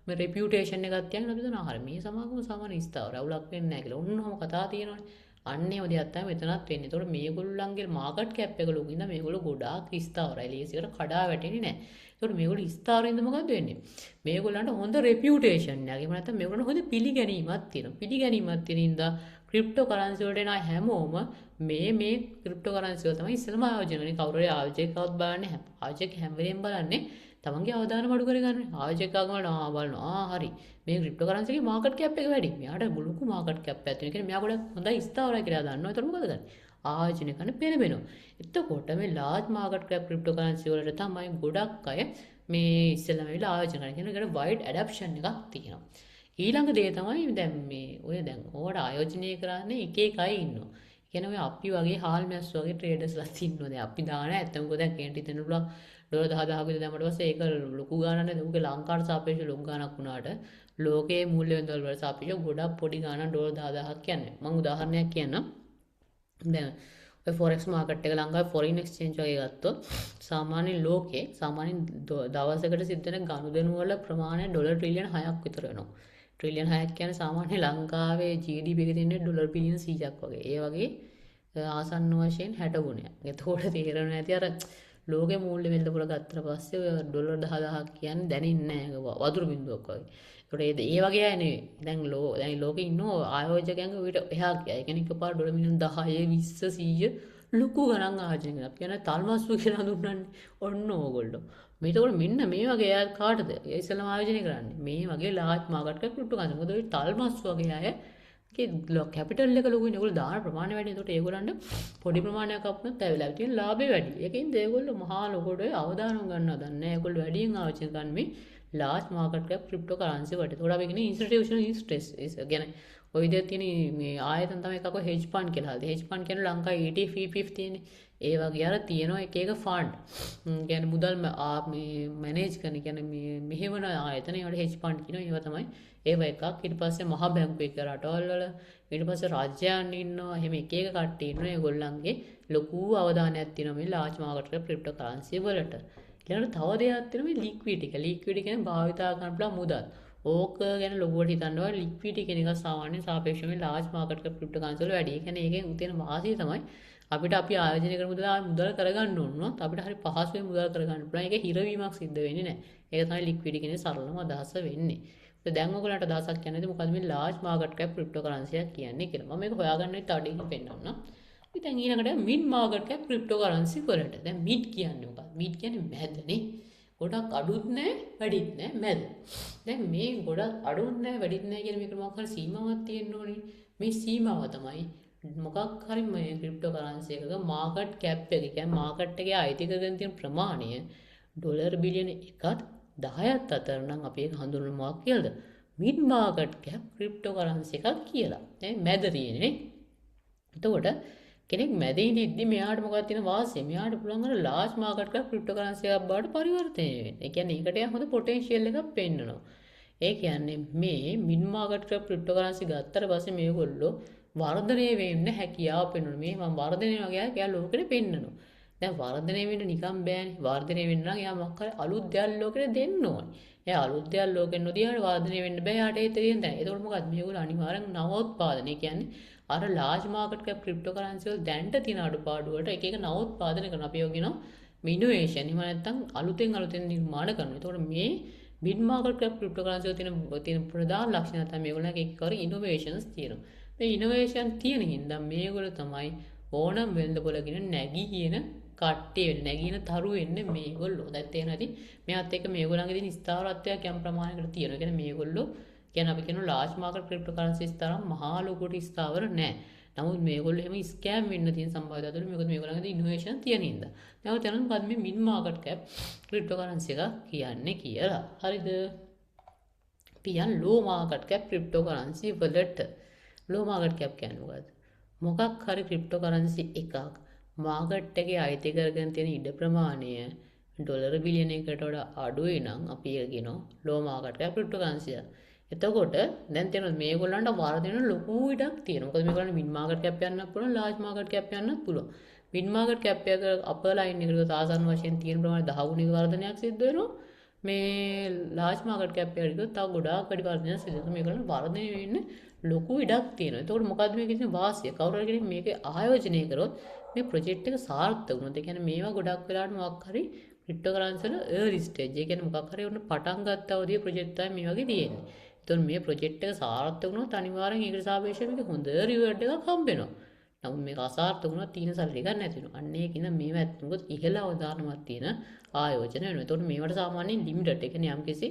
මේ රෙපියුටේෂන් එකක් තියන අපි දන්නවා හරි මේ සමාගම සාමාන්‍ය ස්ථාවර අවුලක් වෙන්නේ නැහැ කියලා. ඔන්නෝම කතා තියෙනවානේ. අන්න ඒව දෙයක් තමයි මෙතනත් වෙන්නේ. ඒතකොට මේගොල්ලන්ගේ මාකට් කැප් එක ලොකු ඉඳලා මේගොල්ලෝ ගොඩාක් ස්ථාවරයි. ලේසියට කඩා වැටෙන්නේ නැහැ. ඒතකොට මේගොල්ලෝ ස්ථාවරින්ද මොකද වෙන්නේ? මේගොල්ලන්ට හොඳ රෙපියුටේෂන් එකක්. එහෙම නැත්නම් මේගොල්ලන්ට හොඳ පිළිගැනීමක් තියෙනවා. පිළිගැනීමක් තියෙන ඉඳලා ක්‍රිප්ටෝ කරන්සි වලට එන හැමෝම මේ ක්‍රිප්ටෝ කරන්සි වල තමයි ඉස්සෙල්ලාම ආයෝජනය කරන්නේ. කවුරු හරි ආයෝජකවවත් බලන්නේ ආයෝජක හැම වෙලේම බලන්නේ තමන්ගේ අවධානය අඩු කරගන්න. ආයෝජකයන්ගම බලනවා හරි මේ ක්‍රිප්ටෝ කරන්සි එකේ මාකට් කැප් එක වැඩි. මෙයාට ලොකු මාකට් කැප් එකක් තියෙන. කියන්නේ මෙයා ගොඩක් හොඳයි ස්ථාවරයි කියලා දන්නවා. ඒතර මොකද කරන්නේ? ආයෝජනය කරන්න පෙළඹෙනවා. එතකොට මේ ලාර්ජ් මාකට් කැප් ක්‍රිප්ටෝ කරන්සි වලට තමයි ගොඩක් අය මේ ඉස්සෙල්ලාම වෙලා ආයෝජනය කරන. කියන එකට වයිඩ් ඇඩැප්ෂන් එකක් තියෙනවා. ඊළඟ දේ තමයි දැන් මේ ඔය දැන් ඕවට ආයෝජනය කරන්නේ එක එක අය ඉන්නවා. කියන්නේ ඔය අපි වගේ හාල් මැස්සු වගේ ට්‍රේඩර්ස්ලා ඉන්නවා. දැන් අපි දාන ඇත්තම මොකද දැන් කේන්ටි දෙන්න පුළුවන් ඩොලර් 10,000ක විතර දැම්මට පස්සේ ඒක ලොකු ගාණක් නේද? උගේ ලංකාවට සාපේක්ෂව ලොකු ගාණක් වුණාට ලෝකයේ මූල්‍ය වෙනදල් වලට සාපේක්ෂව ගොඩක් පොඩි ගාණක් ඩොලර් 10,000ක් කියන්නේ. මම උදාහරණයක් කියන්නම්. දැන් ඔය ෆොරෙක්ස් මාකට් එක ලංකාවේ ෆොරින් එක්ස්චේන්ජ් වගේ ගත්තොත් සාමාන්‍ය ලෝකේ සාමාන්‍ය දවසකට සිද්ධ වෙන ගනුදෙනු වල ප්‍රමාණය ඩොලර් ට්‍රිලියන් 6ක් විතර වෙනවා. ට්‍රිලියන් 6ක් කියන්නේ සාමාන්‍ය ලංකාවේ GDP එක තියෙන්නේ ඩොලර් බිලියන 100ක් වගේ. ඒ වගේ ආසන්න වශයෙන් 60 ගුණයක්. එතකොට තේරෙන්නේ නැති අර ලෝකේ මූල්‍ය වෙළඳපොළ ගත්තට පස්සේ ඔය ඩොලර් 10,000ක් කියන්නේ දැනෙන්නේ නැහැ වතුර බින්දුවක් වගේ. ඒකට ඒ වගේ අය නෙවෙයි. දැන් ලෝකේ ඉන්න ආයෝජකයන්ගේ ඌට එහා ගියා. ඒ කියන්නේ එකපාර ඩොලර් මිලියන 10 20 100 ලොකු ගණන් ආයෝජනය කරනවා. කියන තල්මස්සු කියලා හඳුන්වන්නේ ඔන්න ඕගොල්ලෝ. මේතකොට මෙන්න මේ වගේ අය කාටද? ඒ ඉස්සෙල්ලාම ආයෝජනය කරන්නේ. මේ වගේ ලාර්ජ් මාකට් එකක ක්‍රිප්ටෝ කරන්සි. මොකද ඔය තල්මස්සු වගේ අය කැපිටල් එක ලොකුයි. ඒගොල්ලෝ දාන ප්‍රමාණය වැඩි. ඒකට ඒගොල්ලන්ට පොඩි ප්‍රමාණයක් අපුනත් ඇවිල්ලා තියෙන ලාභය වැඩි. ඒකෙන්ද ඒගොල්ලෝ මහා ලොකෝට අවදානම් ගන්නවා දන්නේ. ඒගොල්ලෝ වැඩියෙන් ආයෝජනය කරන්නේ මේ ලාර්ජ් මාකට් කැප් ක්‍රිප්ටෝ කරන්සි වලට. ඒකට අපි කියන්නේ ඉන්ස්ටිටියුෂනල් ඉන්වෙස්ටර්ස්. කියන්නේ ඔය විදිහට තියෙන මේ ආයතන තමයි එකක හෙජ් ෆන්ඩ් කියලා. හෙජ් ෆන්ඩ් කියන්නේ ලංකාවේ ETF තියෙන්නේ. ඒ වගේ අර තියෙනවා එක එක ෆන්ඩ්. කියන්නේ මුදල් මේ මැනේජ් කරන කියන්නේ මේ මෙහෙවන ආයතන ඒවට හෙජ් ෆන්ඩ් කියනවා. ඒවා තමයි ඒව එකක්. ඊට පස්සේ මහා බැංකු එක රටවල් වල ඊට පස්සේ රාජ්‍යයන් ඉන්නවා. එහෙම එක එක කට්ටිය ඉන්නවා. ඒගොල්ලන්ගේ ලොකු අවධානයක් තියෙනවා මේ ලාර්ජ් මාකට් ක්‍රිප්ටෝ කරන්සි වලට. ඊළඟට තව දෙයක් තියෙනවා මේ ලික්විඩිටි එක. ලික්විඩිටි කියන්නේ භාවිතා කරන්න පුළුවන් මුදල්. ඕක ගැන ලොකුවට හිතනවා ලික්විඩිටි කියන එක සාමාන්‍යයෙන් සාපේක්ෂව මේ ලාර්ජ් මාකට් ක්‍රිප්ටෝ කරන්සි වල වැඩි. ඒ කියන්නේ ඒකෙන් තියෙන වාසිය තමයි අපිට අපි ආයෝජනය කරන මුදල් කරගන්න ඕනොත් අපිට හරි පහසුවෙන් මුදල් කරගන්න පුළුවන්. ඒක හිරවීමක් සිද්ධ වෙන්නේ නැහැ. ඒක තමයි ලික්විඩිටි කියන සරලම අදහස වෙන්නේ. දැන් ඔයගලන්ට අදහසක් කියන්නේ මොකද්ද මේ large market cap cryptocurrency එකක් කියන්නේ කියලා. මම මේක හොයාගන්න තඩියකින් පෙන්නන්නම්. ඉතින් දැන් ඊළඟට mid market cap cryptocurrency වලට. දැන් mid කියන්නේ මොකක්ද? mid කියන්නේ මැදනේ. ගොඩක් අඩුත් නැහැ, වැඩිත් නැහැ, මැද. දැන් මේ ගොඩක් අඩුත් නැහැ, වැඩිත් නැහැ කියන මේකට මොකක් හරි සීමාවක් තියෙන්න ඕනේ. මේ සීමාව තමයි මොකක් හරි මේ cryptocurrency එකක market cap එක කියන්නේ market එකේ අයිති කරගෙන තියෙන ප්‍රමාණය ඩොලර් බිලියන 1ත් 10ත් අතර නම් අපි ඒක හඳුන්වන මොකක් කියලාද? mid market cap cryptocurrency එකක් කියලා. දැන් මැද තියෙන්නේ. එතකොට කෙනෙක් මැද ඉඳිද්දි මෙයාට මොකක්ද තියෙන වාසිය? මෙයාට පුළුවන් අර large market cap cryptocurrency එකක් බවට පරිවර්තනය වෙන්න. ඒ කියන්නේ ඒකට යන හොඳ potential එකක් පෙන්නනවා. ඒ කියන්නේ මේ mid market cap cryptocurrency ගත්තට පස්සේ මේගොල්ලෝ වර්ධනය වෙන්න හැකියාව පෙන්වනවා. මේ මම වර්ධනය වගේ එයා ලෝකෙට පෙන්නනවා. දැන් වර්ධනය වෙන්න නිකන් බෑනේ. වර්ධනය වෙන්න නම් එයා මොකක් හරි අලුත් දෙයක් ලෝකෙට දෙන්න ඕනේ. එයා අලුත් දෙයක් ලෝකෙට නොදියාට වර්ධනය වෙන්න බෑ. යාට ඒ තේරෙන්නේ නැහැ. ඒකෝට මොකද්ද? මේගොල්ලෝ අනිවාර්යෙන් නවෝත්පාදනය කියන්නේ අර large market cap cryptocurrency වල දැන්ට තියෙන අඩුපාඩු වලට එක එක නවෝත්පාදනය කරන අපි යෝගිනවා innovation. එහෙම නැත්නම් අලුතෙන් නිර්මාණ කරනවා. ඒතකොට මේ mid market cap cryptocurrency වල තියෙන ප්‍රධාන ලක්ෂණ තමයි මේගොල්ලන්ගේ එක කර innovations තියෙනවා. මේ innovation තියෙන හින්දා මේගොල්ලෝ තමයි ඕනම් වෙළඳ පොලකින නැගී කියන කට්ටිය වෙන්නේ නැගින තරු වෙන්නේ මේගොල්ලෝ. දැන් තේරෙනවද? මෙයාත් එක්ක මේගොල්ලන්ගේ තියෙන ස්ථාවරත්වයක් යම් ප්‍රමාණයකට තියෙනවා. ඒ කියන්නේ මේගොල්ලෝ කියන්නේ අපි කියන large market cryptocurrencies තරම් මහා ලොකුට ස්ථාවර නැහැ. නමුත් මේගොල්ලෝ එහෙම ස්කෑම් වෙන්න තියෙන සම්භාව්‍යතාවය තුළ මොකද මේගොල්ලන්ගේ innovation තියෙන හින්දා. දැන් ඔය තැනම මොකද මේ mid market cap cryptocurrency එක කියන්නේ කියලා. හරිද? පියන් low market cap cryptocurrency වලට low market cap කියන්නේ මොකද්ද? මොකක් හරි cryptocurrency එකක් මාකට් එකේ අයිති කරගෙන තියෙන ඉඩ ප්‍රමාණය ඩොලර් බිලියන 1කට වඩා අඩුයි නම් අපි ඒක කියනවා low market cap cryptocurrency එක. එතකොට දැන් තේරෙනවද මේගොල්ලන්ට වර්ධන ලොකු ඉඩක් තියෙනවා. මොකද මේගොල්ලන්ට mid market cap යන්නත් පුළුවන්, large market cap යන්නත් පුළුවන්. mid market cap එක upper line එකට සාසන වශයෙන් තියෙන ප්‍රමාණය 10 ගුණයක වර්ධනයක් සිද්ධ වෙනවා. මේ large market cap එකට තව ගොඩාක් වැඩි වර්ධනයක් සිද්ධ වෙනවා. මේගොල්ලන්ට වර්ධනය වෙන්න ලොකු ඉඩක් තියෙනවා. එතකොට මොකද්ද මේකේ තියෙන වාසිය? කවුරු හරි කෙනෙක් මේක ආයෝජනය කරොත් මේ ප්‍රොජෙක්ට් එක සාර්ථක වුණොත් ඒ කියන්නේ මේවා ගොඩක් වෙලාවට මොකක් හරි cryptocurrency වල early stage. ඒ කියන්නේ මොකක් හරි උන්න පටන් ගත්තවදී ප්‍රොජෙක්ට් තමයි මේ වගේ තියෙන්නේ. එතකොට මේ ප්‍රොජෙක්ට් එක සාර්ථක වුණොත් අනිවාර්යෙන් ඒකට සාපේක්ෂව මේක හොඳ රිවර්ඩ් එකක් හම්බ වෙනවා. නමුත් මේක අසාර්ථක වුණොත් තියෙන සල්ලි ටිකක් නැති වෙනවා. අන්න ඒකින්ද මේවා ඇත්තමොත් ඉහළ අවධානමක් තියෙන ආයෝජන වෙනවා. එතකොට මේවට සාමාන්‍යයෙන් ලිමිටඩ් ඒ කියන්නේ යම්කිසි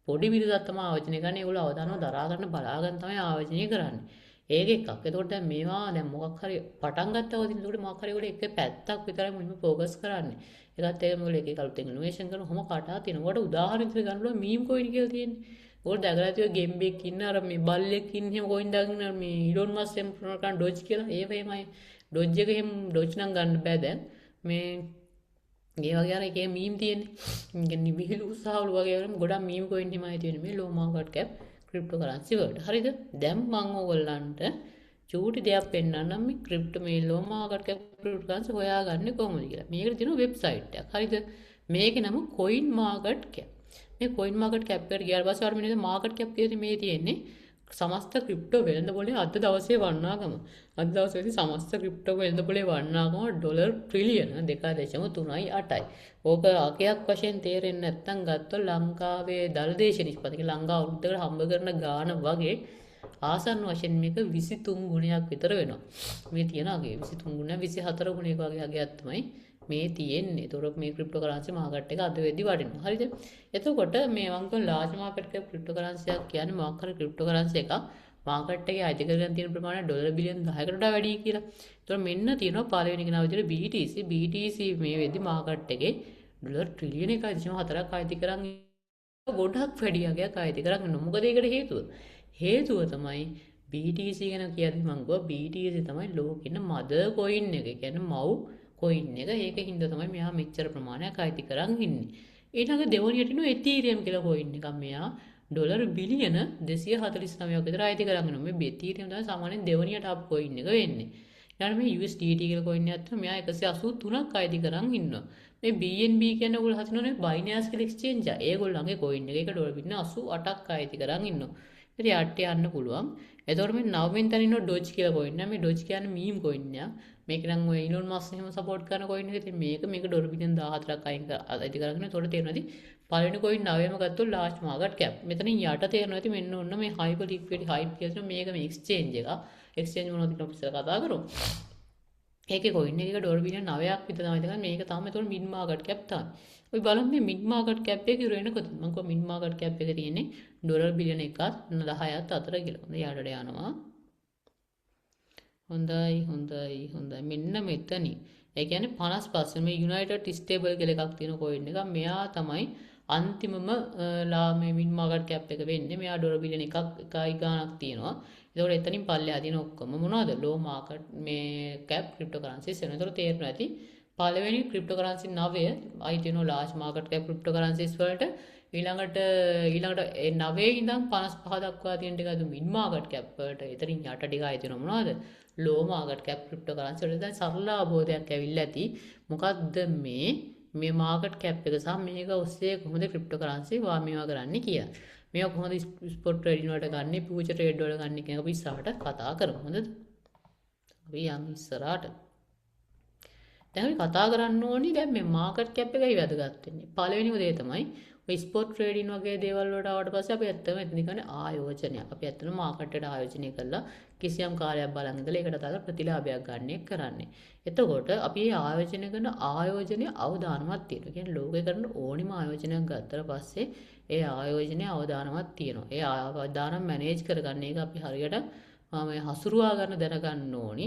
පොඩි විරසක් තමයි ආයෝජනය කරන්නේ. ඒගොල්ලෝ අවධානව දරා ගන්න බලා ගන්න තමයි ආයෝජනය කරන්නේ. ඒක එකක්. එතකොට දැන් මේවා දැන් මොකක් හරි පටන් ගත්තා වදින ඒකට මොකක් හරි ඒගොල්ලෝ එක පැත්තක් විතරයි මුලින්ම ફોකස් කරන්නේ. ඒකත් ඒක මේගොල්ලෝ එක එක අලුතෙන් ඉනෝවේෂන් කරන කොහොම කටා තියෙනකොට උදාහරණ විදිහට ගන්න පුළුවන් මීම් කොයින් කියලා තියෙන්නේ. ඕක දැකලා තියෙන ගෙම්බෙක් ඉන්න අර මේ බල්ලෙක් ඉන්න එහෙම කොයින් දාගෙන මේ ඉලොන් මස්ක් එම් කරන ඩොජ් කියලා ඒ වගේමයි ඩොජ් එක එහෙම ඩොජ් නම් ගන්න බෑ දැන් මේ ඒ වගේ අර එකේ මීම් තියෙන්නේ. කියන්නේ විහිළු උසාවලු වගේ ගොඩක් මීම් කොයින් හිමයි තියෙන්නේ මේ low market cap cryptocurrency වලට. හරිද? දැන් මම ඕගොල්ලන්ට චූටි දෙයක් පෙන්නන්නම් මේ ක්‍රිප්ටෝ මේ low market cap cryptocurrency හොයාගන්නේ කොහොමද කියලා. මේකට තියෙන වෙබ්සයිට් එකක්. හරිද? මේකේ නම coin market cap. මේ coin market cap එකට ගියාට පස්සේ වර මෙන්න market cap කියලා මේ තියෙන්නේ සමස්ත ක්‍රිප්ටෝ වෙළඳපොලේ අද දවසේ වටිනාකම. අද දවසේදී සමස්ත ක්‍රිප්ටෝ වෙළඳපොලේ වටිනාකම ඩොලර් ට්‍රිලියන 2.38යි. ඕක අකයක් වශයෙන් තේරෙන්නේ නැත්නම් ගත්තොත් ලංකාවේ දළදේශ නිෂ්පත්තික ලංකාව අවුරුද්දකට හම්බ කරන ගාණ වගේ ආසන්න වශයෙන් මේක 23 ගුණයක් විතර වෙනවා. මේ තියෙන අගේ 23 ගුණ 24 ගුණයක වගේ අගයක් තමයි මේ තියෙන්නේ. ඒතකොට මේ ක්‍රිප්ටෝකරන්සි මාකට් එක අද වෙද්දි වටිනවා. හරිද? එතකොට මේ මම කියන ලාර්ජ් මාකට් එකේ ක්‍රිප්ටෝකරන්සි එකක් කියන්නේ මොකක් හරි ක්‍රිප්ටෝකරන්සි එකක් මාකට් එකේ අයිති කරගෙන තියෙන ප්‍රමාණය ඩොලර් බිලියන 10කට වඩා වැඩි කියලා. ඒතකොට මෙන්න තියෙනවා පළවෙනි කෙනා විදිහට BTC. BTC මේ වෙද්දි මාකට් එකේ ඩොලර් ට්‍රිලියන 1.4ක් අයිති කරන් ගොඩක් වැඩි අගයක් අයිති කරන් ඉන්නවා. මොකද ඒකට හේතුව? හේතුව තමයි BTC ගැන කියද්දි මම ගියා BTC තමයි ලෝකෙ ඉන්න මද කොයින් එක. ඒ කියන්නේ මව් කොයින් එක. ඒක හින්දා තමයි මෙයා මෙච්චර ප්‍රමාණයක් අයිති කරන් ඉන්නේ. ඊළඟ දෙවනියට ඉන්න එතීරියම් කියලා කොයින් එකක්. මෙයා ඩොලර් බිලියන 249ක් විතර අයිති කරන් ඉන්නවා. මේ එතීරියම් තමයි සාමාන්‍යයෙන් දෙවනියට අප් කොයින් එක වෙන්නේ. ඊළඟ මේ USDT කියලා කොයින් එකක් තමයි මෙයා 183ක් අයිති කරන් ඉන්නවා. මේ BNB කියන්නේ ඔයගොල්ලෝ හසිනෝනේ බයිනෑන්ස් කියලා එක්ස්චේන්ජ් එක. ඒගොල්ලන්ගේ කොයින් එක. ඒක ඩොලර් බිලියන 88ක් අයිති කරන් ඉන්නවා. ඉතින් යට යන්න පුළුවන්. එතකොට මේ නවමින් තැන ඉන්න ඩොජ් කියලා කොයින් එක. මේ ඩොජ් කියන්නේ මීම් කොයින් එකක්. මේක නම් ඔය ඉලොන් මස්ක් එහෙම සපෝට් කරන කොයින් එක. ඉතින් මේක ඩොලර් බිලියන් 14ක් අයින් අයිති කරගෙන ඒතකොට තේරෙනවා ඉතින් පළවෙනි කොයින් 9ම ගත්තොත් ලාර්ජ් මාකට් කැප්. මෙතනින් යට තේරෙනවා ඉතින් මෙන්න ඔන්න මේ හයිපර් ලික්විඩ් හයිප් කියන මේක මේ එක්ස්චේන්ජ් එක. එක්ස්චේන්ජ් මොනවද කියලා අපි ඉස්සර කතා කරමු. ඒකේ කොයින් එකක ඩොලර් බිලියන් 9ක් විතර තමයි තියෙන්නේ. මේක තමයි ඒතකොට මිඩ් මාකට් කැප් තමයි. ඔය බලන්න මේ මිඩ් මාකට් කැප් එක ඉර වෙනකොට මම කිව්වා මිඩ් මාකට් කැප් එක තියෙන්නේ ඩොලර් බිලියන් 1ත් 10ත් අතර කියලා. හොඳ යාඩට යනවා. හොඳයි මෙන්න මෙතනින්. ඒ කියන්නේ 55 මේ යුනයිටඩ් ස්ටේබල් කියලා එකක් තියෙන කොයින් එක. මෙයා තමයි අන්තිමම මේ මිඩ් මාකට් කැප් එක වෙන්නේ. මෙයා ඩොලර් බිලියන් 1යි ගාණක් තියෙනවා. ඒතකොට එතනින් පල්ලෙහා තියෙන ඔක්කොම මොනවද? ලෝ මාකට් මේ කැප් ක්‍රිප්ටෝකරන්සිස් වෙනවා. ඒතකොට තේරෙනවා ඇති පළවෙනි ක්‍රිප්ටෝකරන්සි 9 අයි තියෙනවා ලාර්ජ් මාකට් කැප් ක්‍රිප්ටෝකරන්සිස් වලට. ඊළඟට 9 ඉඳන් 55 දක්වා තියෙන ටික අද මිඩ් මාකට් කැප් වලට. එතනින් යට ටික අයි තියෙනවා මොනවද? ලෝ මාකට් කැප් ක්‍රිප්ටෝකරන්සි වලට. දැන් සරල අවබෝධයක් ඇවිල්ලා ඇති. මොකද්ද මේ මාකට් කැප් එක සහ මේක ඔස්සේ කොහොමද ක්‍රිප්ටෝකරන්සි මේවා කරන්නේ කියලා. මේවා කොහොමද ස්පොට් ට්‍රේඩින් වලට ගන්න, ෆියුචර් ට්‍රේඩ් වල ගන්න කියන එක අපි ඉස්සරහට කතා කරමු. හොඳද? අපි යමු ඉස්සරහට. දැන් අපි කතා කරන්න ඕනේ දැන් මේ මාකට් කැප් එකයි වැදගත් වෙන්නේ. පළවෙනිම දේ තමයි ඔය ස්පොට් ට්‍රේඩින් වගේ දේවල් වලට ආවට පස්සේ අපි ඇත්තම එතන කියන්නේ ආයෝජනයක්. අපි ඇත්තම මාකට් එකට ආයෝජනය කරලා කිසියම් කාලයක් බලන් ඉඳලා ඒකට අදාළ ප්‍රතිලාභයක් ගන්න කරන්නේ. එතකොට අපි මේ ආයෝජනය කරන ආයෝජනයේ අවදානමක් තියෙනවා. කියන්නේ ලෝකේ කරන ඕනිම ආයෝජනයක් ගත්තට පස්සේ ඒ ආයෝජනයේ අවදානමක් තියෙනවා. ඒ අවදානම් මැනේජ් කරගන්න එක අපි හරියට මේ හසුරුවා ගන්න දැනගන්න ඕනි.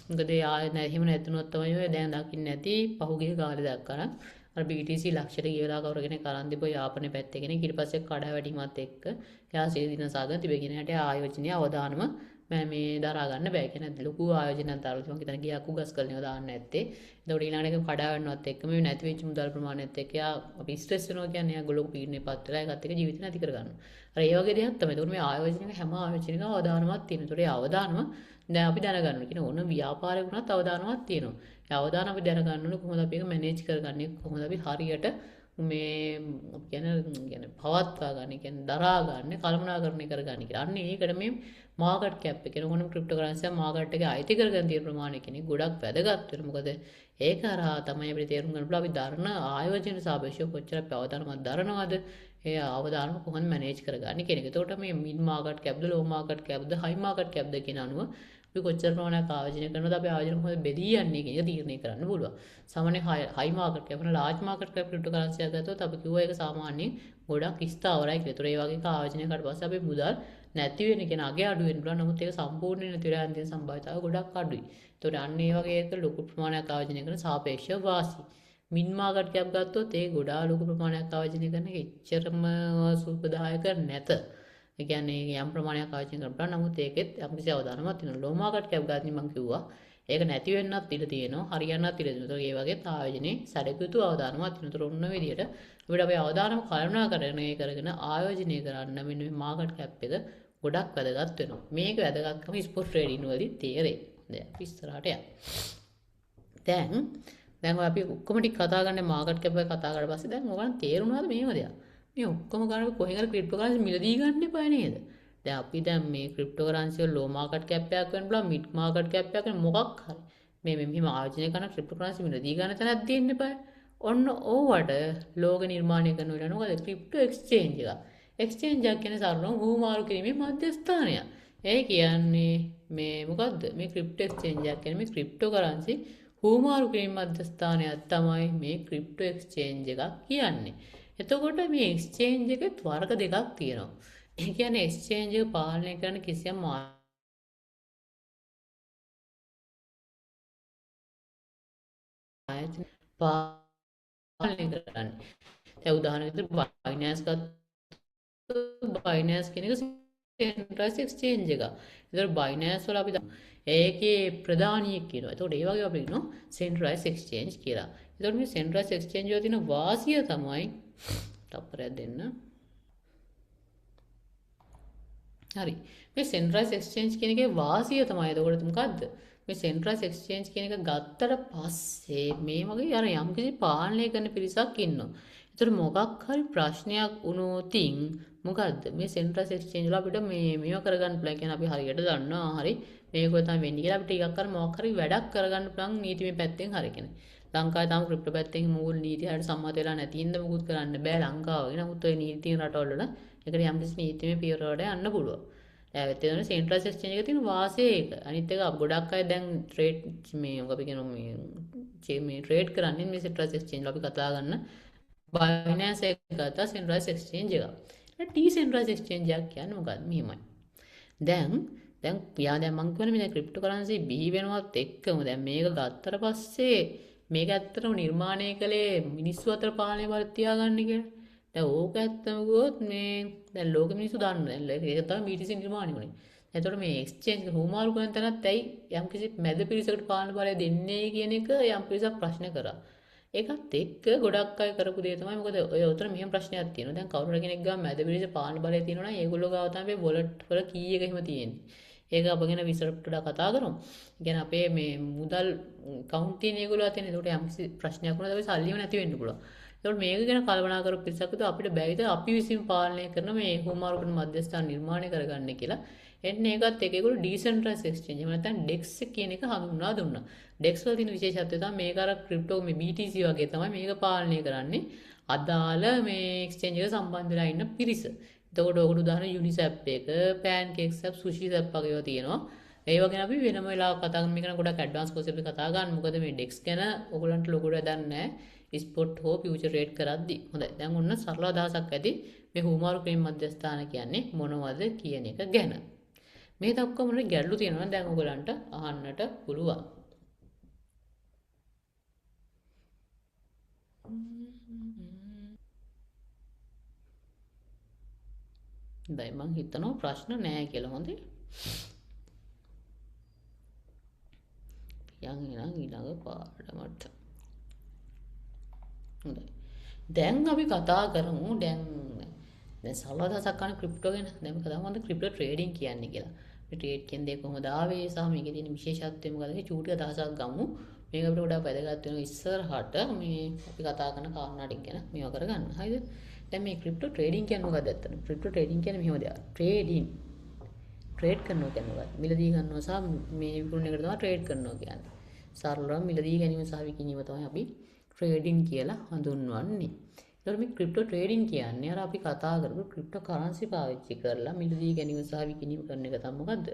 මොකද ඒ එහෙම නැතුනොත් තමයි ඔය දැන් දකින්න නැති පහුගිය කාලේ දක්වන අර BTC ලක්ෂයට ගියලා කවුරුගෙන කරන් දීපෝ යාපනයේ පැත්තේ කෙනෙක් ඊට පස්සේ කඩා වැටීමත් එක්ක එයා සිය දිනසාගෙන තිබෙගෙන හිටිය ආයෝජනීය අවදානම මේ දරා ගන්න බෑ. කියන්නේ ලොකු ආයෝජනයක් දාලා මම හිතන ගියා කුගස් කල්නියව දාන්න නැත්තේ. එතකොට ඊළඟට එක කඩා වැටෙනවත් එක්ක මේ නැති වෙච්ච මුදල් ප්‍රමාණයත් එක්ක එයා අපි ස්ට්‍රෙස් වෙනවා කියන්නේ එයා ගොල්ලෝ පීඩනයපත් වෙලා ඒකත් එක්ක ජීවිත නැති කර ගන්නවා. අර ඒ වගේ දෙයක් තමයි. එතකොට මේ ආයෝජනයක හැම ආයෝජනයකම අවදානමක් තියෙනවා. එතකොට ඒ අවදානම දැන් අපි දැනගන්න ඕනේ. කියන ඕන ව්‍යාපාරයක් වුණත් අවදානමක් තියෙනවා. ඒ අවදාන අපි දැනගන්න ඕනේ කොහොමද අපි ඒක මැනේජ් කරගන්නේ, කොහොමද අපි හරියට මේ කියන්නේ පවත්වා ගන්න, කියන්නේ දරා ගන්න, කළමනාකරණය කරගන්න කියලා. අන්න ඒකට මේ මාකට් කැප් එක කියන ඕනම ක්‍රිප්ටෝකරන්සි මාකට් එකේ අයිති කරගෙන තියෙන ප්‍රමාණය කියන්නේ ගොඩක් වැදගත් වෙනවා. මොකද ඒක හරහා තමයි අපිට තේරුම් ගන්න පුළුවන් අපි දරන ආයෝජන සාපේක්ෂව කොච්චර අවදානමක් දරනවද, ඒ අවදානම කොහොමද මැනේජ් කරගන්නේ කියන එක. එතකොට මේ මිඩ් මාකට් කැප්ද, ලෝ මාකට් කැප්ද, හයි මාකට් කැප්ද කියන අනුව අපි කොච්චර ප්‍රමාණයක් ආයෝජනය කරනවද, අපි ආයෝජන කොහොමද බෙදී යන්නේ කියන එක තීරණය කරන්න පුළුවන්. සාමාන්‍ය හයි මාකට් කැප් වල ලාර්ජ් මාකට් කැප් ක්‍රිප්ටෝකරන්සි එකක් ගත්තොත් අපි කිව්වා ඒක සාමාන්‍යයෙන් ගොඩක් ස්ථාවරයි කියලා. ඒතර ඒ වගේ ආයෝජනයකට පස්සේ අපි මුදල් නැති වෙන කියන අගේ අඩු වෙන්න පුළුවන්. නමුත් ඒක සම්පූර්ණයෙන් නැති වෙලා යන තියෙන සම්භාවිතාව ගොඩක් අඩුයි. ඒතර අන්න ඒ වගේ එක ලොකු ප්‍රමාණයක් ආයෝජනය කරන සාපේක්ෂව වාසි. මින් මාකට් කැප් ගත්තොත් ඒ ගොඩාක් ලොකු ප්‍රමාණයක් ආයෝජනය කරන එක එච්චරම සුබදායක නැත. ඒ කියන්නේ යම් ප්‍රමාණයක් ආයෝජනය කරනවා. නමුත් ඒකෙත් යම්කිසි අවදානමක් තියෙනවා. ලෝ මාකට් කැප් ගන්න මම කිව්වා. ඒක නැති වෙන්නත් ඉඩ තියෙනවා. හරියන්නත් ඉඩ තියෙනවා. ඒ වගේ ආයෝජනයේ සැලකුතු අවදානමක් තියෙනවා. ඒතර ඔන්න විදියට අපිට අපේ අවදානම කළමනාකරණය කරගෙන ආයෝජනය කරන්න මෙන්න මේ මාකට් කැප් එක ගොඩක් වැදගත් වෙනවා. මේක වැදගත්කම ස්පොට් ට්‍රේඩින් වලදී තේරෙයි. දැන් අපි ඉස්සරහට යමු. දැන් අපි ඔක්කොම ටික කතා කරන්නේ මාකට් කැප් එක කතා කරලා පස්සේ දැන් ඔයගලන් තේරුණාද මේව දෙයක්? මේ ඔක්කොම ගන්න කොහෙන් හරි ක්‍රිප්ටෝකරන්සි මිලදී ගන්න එපා නේද? දැන් අපි දැන් මේ ක්‍රිප්ටෝකරන්සි වල ලෝ මාකට් කැප් එකක් වෙන්න පුළුවන්, මිඩ් මාකට් කැප් එකක් වෙන මොකක් හරි. මේ මෙහෙම ආයෝජනය කරන ක්‍රිප්ටෝකරන්සි මිලදී ගන්න තැනක් දෙන්න එපා. ඔන්න ඕවට ලෝක නිර්මාණය කරන වෙලාව මොකද ක්‍රිප්ටෝ එක්ස්චේන්ජ් එක. එක්ස්චේන්ජ් එක කියන්නේ සරලව හුවමාරු කිරීමේ මධ්‍යස්ථානයක්. ඒ කියන්නේ මේ මොකද්ද? මේ ක්‍රිප්ටෝ එක්ස්චේන්ජ් එක කියන්නේ මේ ක්‍රිප්ටෝකරන්සි හුවමාරු කිරීම මධ්‍යස්ථානයක් තමයි මේ ක්‍රිප්ටෝ එක්ස්චේන්ජ් එක කියන්නේ. එතකොට මේ එක්ස්චේන්ජ් එකේ වර්ග දෙකක් තියෙනවා. ඒ කියන්නේ එක්ස්චේන්ජ් එක පාලනය කරන කිසියම් ආයතන පාලනය කරන්නේ. දැන් උදාහරණයක් විදිහට Binance ගත්තොත් Binance කියන එක සෙන්ට්‍රලයිස් එක්ස්චේන්ජ් එකක්. ඒතර Binance වල අපි ඒකේ ප්‍රධානියෙක් කියනවා. ඒතකොට ඒ වගේ අපි ඉන්නවා සෙන්ට්‍රලයිස් එක්ස්චේන්ජ් කියලා. ඒතකොට මේ සෙන්ට්‍රලයිස් එක්ස්චේන්ජ් වල තියෙන වාසිය තමයි තප්පරයක් දෙන්න. හරි. මේ සෙන්ට්‍රලයිස් එක්ස්චේන්ජ් කියන එකේ වාසිය තමයි එතකොට මොකද්ද? මේ සෙන්ට්‍රලයිස් එක්ස්චේන්ජ් කියන එක ගත්තට පස්සේ මේ වගේ අර යම්කිසි පාලනය කරන පිරිසක් ඉන්නවා. ඒතර මොකක් හරි ප්‍රශ්නයක් වුණොතින් මොකද්ද මේ සෙන්ට්‍රලයිස් එක්ස්චේන්ජ් වල අපිට මේව කරගන්න පුළුවන්. කියන්නේ අපි හරියට දන්නවා හරි මේක තමයි වෙන්නේ කියලා අපිට ටිකක් අර මොකක් හරි වැඩක් කරගන්න පුළුවන් නීතිමය පැත්තෙන් හරියගෙන. ලංකාවේ තාම ක්‍රිප්ටෝ පැත්තෙන් මූල නීති හරියට සම්මත වෙලා නැති හින්දා මුකුත් කරන්න බෑ ලංකාවේ. නමුත් ඔය නීති තියෙන රටවල් වල ඒකට යම්කිසි නීතිමය පියවරකට යන්න පුළුවන්. දැන් එතන සෙන්ට්‍රල් එක්ස්චේන්ජ් එකේ තියෙන වාසිය ඒක. අනිත් එක ගොඩක් අය දැන් ට්‍රේඩ් මේ අපි කියනවා මේ ට්‍රේඩ් කරන්නේ මේ සෙන්ට්‍රල් එක්ස්චේන්ජ් වල අපි කතා ගන්න බයිනෑන්ස් එක ගත්තා සෙන්ට්‍රල් එක්ස්චේන්ජ් එක. ඩීසෙන්ට්‍රල් එක්ස්චේන්ජ් එකක් කියන්නේ මොකක්ද? මෙහෙමයි. දැන් යා දැන් මං කියන්නේ මේ ක්‍රිප්ටෝ කරන්සි බිහි වෙනවත් එක්කම දැන් මේක ගත්තට පස්සේ මේක ඇත්තටම නිර්මාණය කළේ මිනිස්සු අතර පාලනය වල තියාගන්න කියලා. දැන් ඕක ඇත්තම ගොත් මේ දැන් ලෝක මිනිස්සු දන්න. දැන් ඒක තමයි BTC නිර්මාණය වුනේ. එතකොට මේ එක්ස්චේන්ජ් එක හුමාරු කරන තැනත් ඇයි යම්කිසි මැද පිරිසකට පාලන බලය දෙන්නේ කියන එක යම් පිරිසක් ප්‍රශ්න කරා. ඒකත් එක්ක ගොඩක් අය කරපු දේ තමයි මොකද ඔය උතර මෙහෙම ප්‍රශ්නයක් තියෙනවා. දැන් කවුරු කෙනෙක් ගාව මැද පිරිස පාලන බලය තියෙනවා නම් ඒගොල්ලෝ ගාව තමයි වොලට් වල කී එක එහෙම තියෙන්නේ. ඒක අපගෙන විස්තරට කතා කරමු. කියන්නේ අපේ මේ මුදල් කවුන්ට් තියෙන ඒගොල්ලෝ අතේ නේ. ඒකට යම්කිසි ප්‍රශ්නයක් වුණාද අපි සල්ලිම නැති වෙන්න පුළුවන්. ඒකට මේක ගැන කල්පනා කරපු පිරිසක් අපිට බැයිද අපි විසින් පාලනය කරන මේ හුමාරු කරන මධ්‍යස්ථාන නිර්මාණය කරගන්න කියලා. එන්න ඒකත් එක්ක ඒගොල්ලෝ ඩීසෙන්ට්‍රලයිස් එක්ස්චේන්ජ් එහෙම නැත්නම් DEX කියන එක හඳුන්වා දුන්නා. DEX වල තියෙන විශේෂත්වය තමයි මේක අර ක්‍රිප්ටෝ මේ BTC වගේ තමයි මේක පාලනය කරන්නේ. අදාළ මේ එක්ස්චේන්ජ් එක සම්බන්ධ වෙලා ඉන්න පිරිස. එතකොට ඔකට උදාහරණ Uniswap එක, Pancakes app, Sushi app වගේ ඒවා තියෙනවා. ඒව ගැන අපි වෙනම වෙලාවක කතා කරමු. මේක නම් ගොඩක් ඇඩ්වාන්ස් කෝස් එකකට කතා ගන්න. මොකද මේ DEX ගැන ඔයගලන්ට ලොකුට දන්නේ නැහැ. ස්පොට් හෝ ෆියුචර් රේට් කරද්දි. හොඳයි. දැන් ඔන්න සරල අදහසක් ඇති මේ හුමාරු ක්‍රීම් මධ්‍යස්ථාන කියන්නේ මොනවද කියන එක ගැන. මේ දක්වා මොන ගැටලු තියෙනවා නම් දැන් ඔයගලන්ට අහන්නට පුළුවන්. දැන් මං හිතනවා ප්‍රශ්න නැහැ කියලා. හොඳයි. යන් එනම් ඊළඟ පාඩමට. හොඳයි. දැන් අපි කතා කරමු දැන් සලවදහසක් ගන්න ක්‍රිප්ටෝ ගැන. දැන් අපි කතා කරමු ක්‍රිප්ටෝ ට්‍රේඩින් කියන්නේ කියලා. මේ ට්‍රේඩ් කියන දේ කොහොමද ආවේ සහ මේකේ තියෙන විශේෂත්වය මොකද කියලා චූටි අදහසක් ගමු. මේක අපිට ගොඩාක් වැදගත් වෙනවා ඉස්සරහට මේ අපි කතා කරන කාරණා ටික ගැන මේවා කරගන්න. හරිද? දැන් මේ ක්‍රිප්ටෝ ට්‍රේඩින් කියන්නේ මොකක්ද ඇත්තටම? ක්‍රිප්ටෝ ට්‍රේඩින් කියන්නේ මෙහෙම දෙයක්. ට්‍රේඩ් කරනවා කියන්නේ මොකක්ද? මිලදී ගන්නවා සහ මේ විකුණන එකට තමයි ට්‍රේඩ් කරනවා කියන්නේ. සරලව මිලදී ගැනීම සහ විකිණීම තමයි අපි ට්‍රේඩින් කියලා හඳුන්වන්නේ. ඒතකොට මේ ක්‍රිප්ටෝ ට්‍රේඩින් කියන්නේ අර අපි කතා කරපු ක්‍රිප්ටෝ කරන්සි පාවිච්චි කරලා මිලදී ගැනීම සහ විකිණීම කරන එක තමයි මොකද්ද?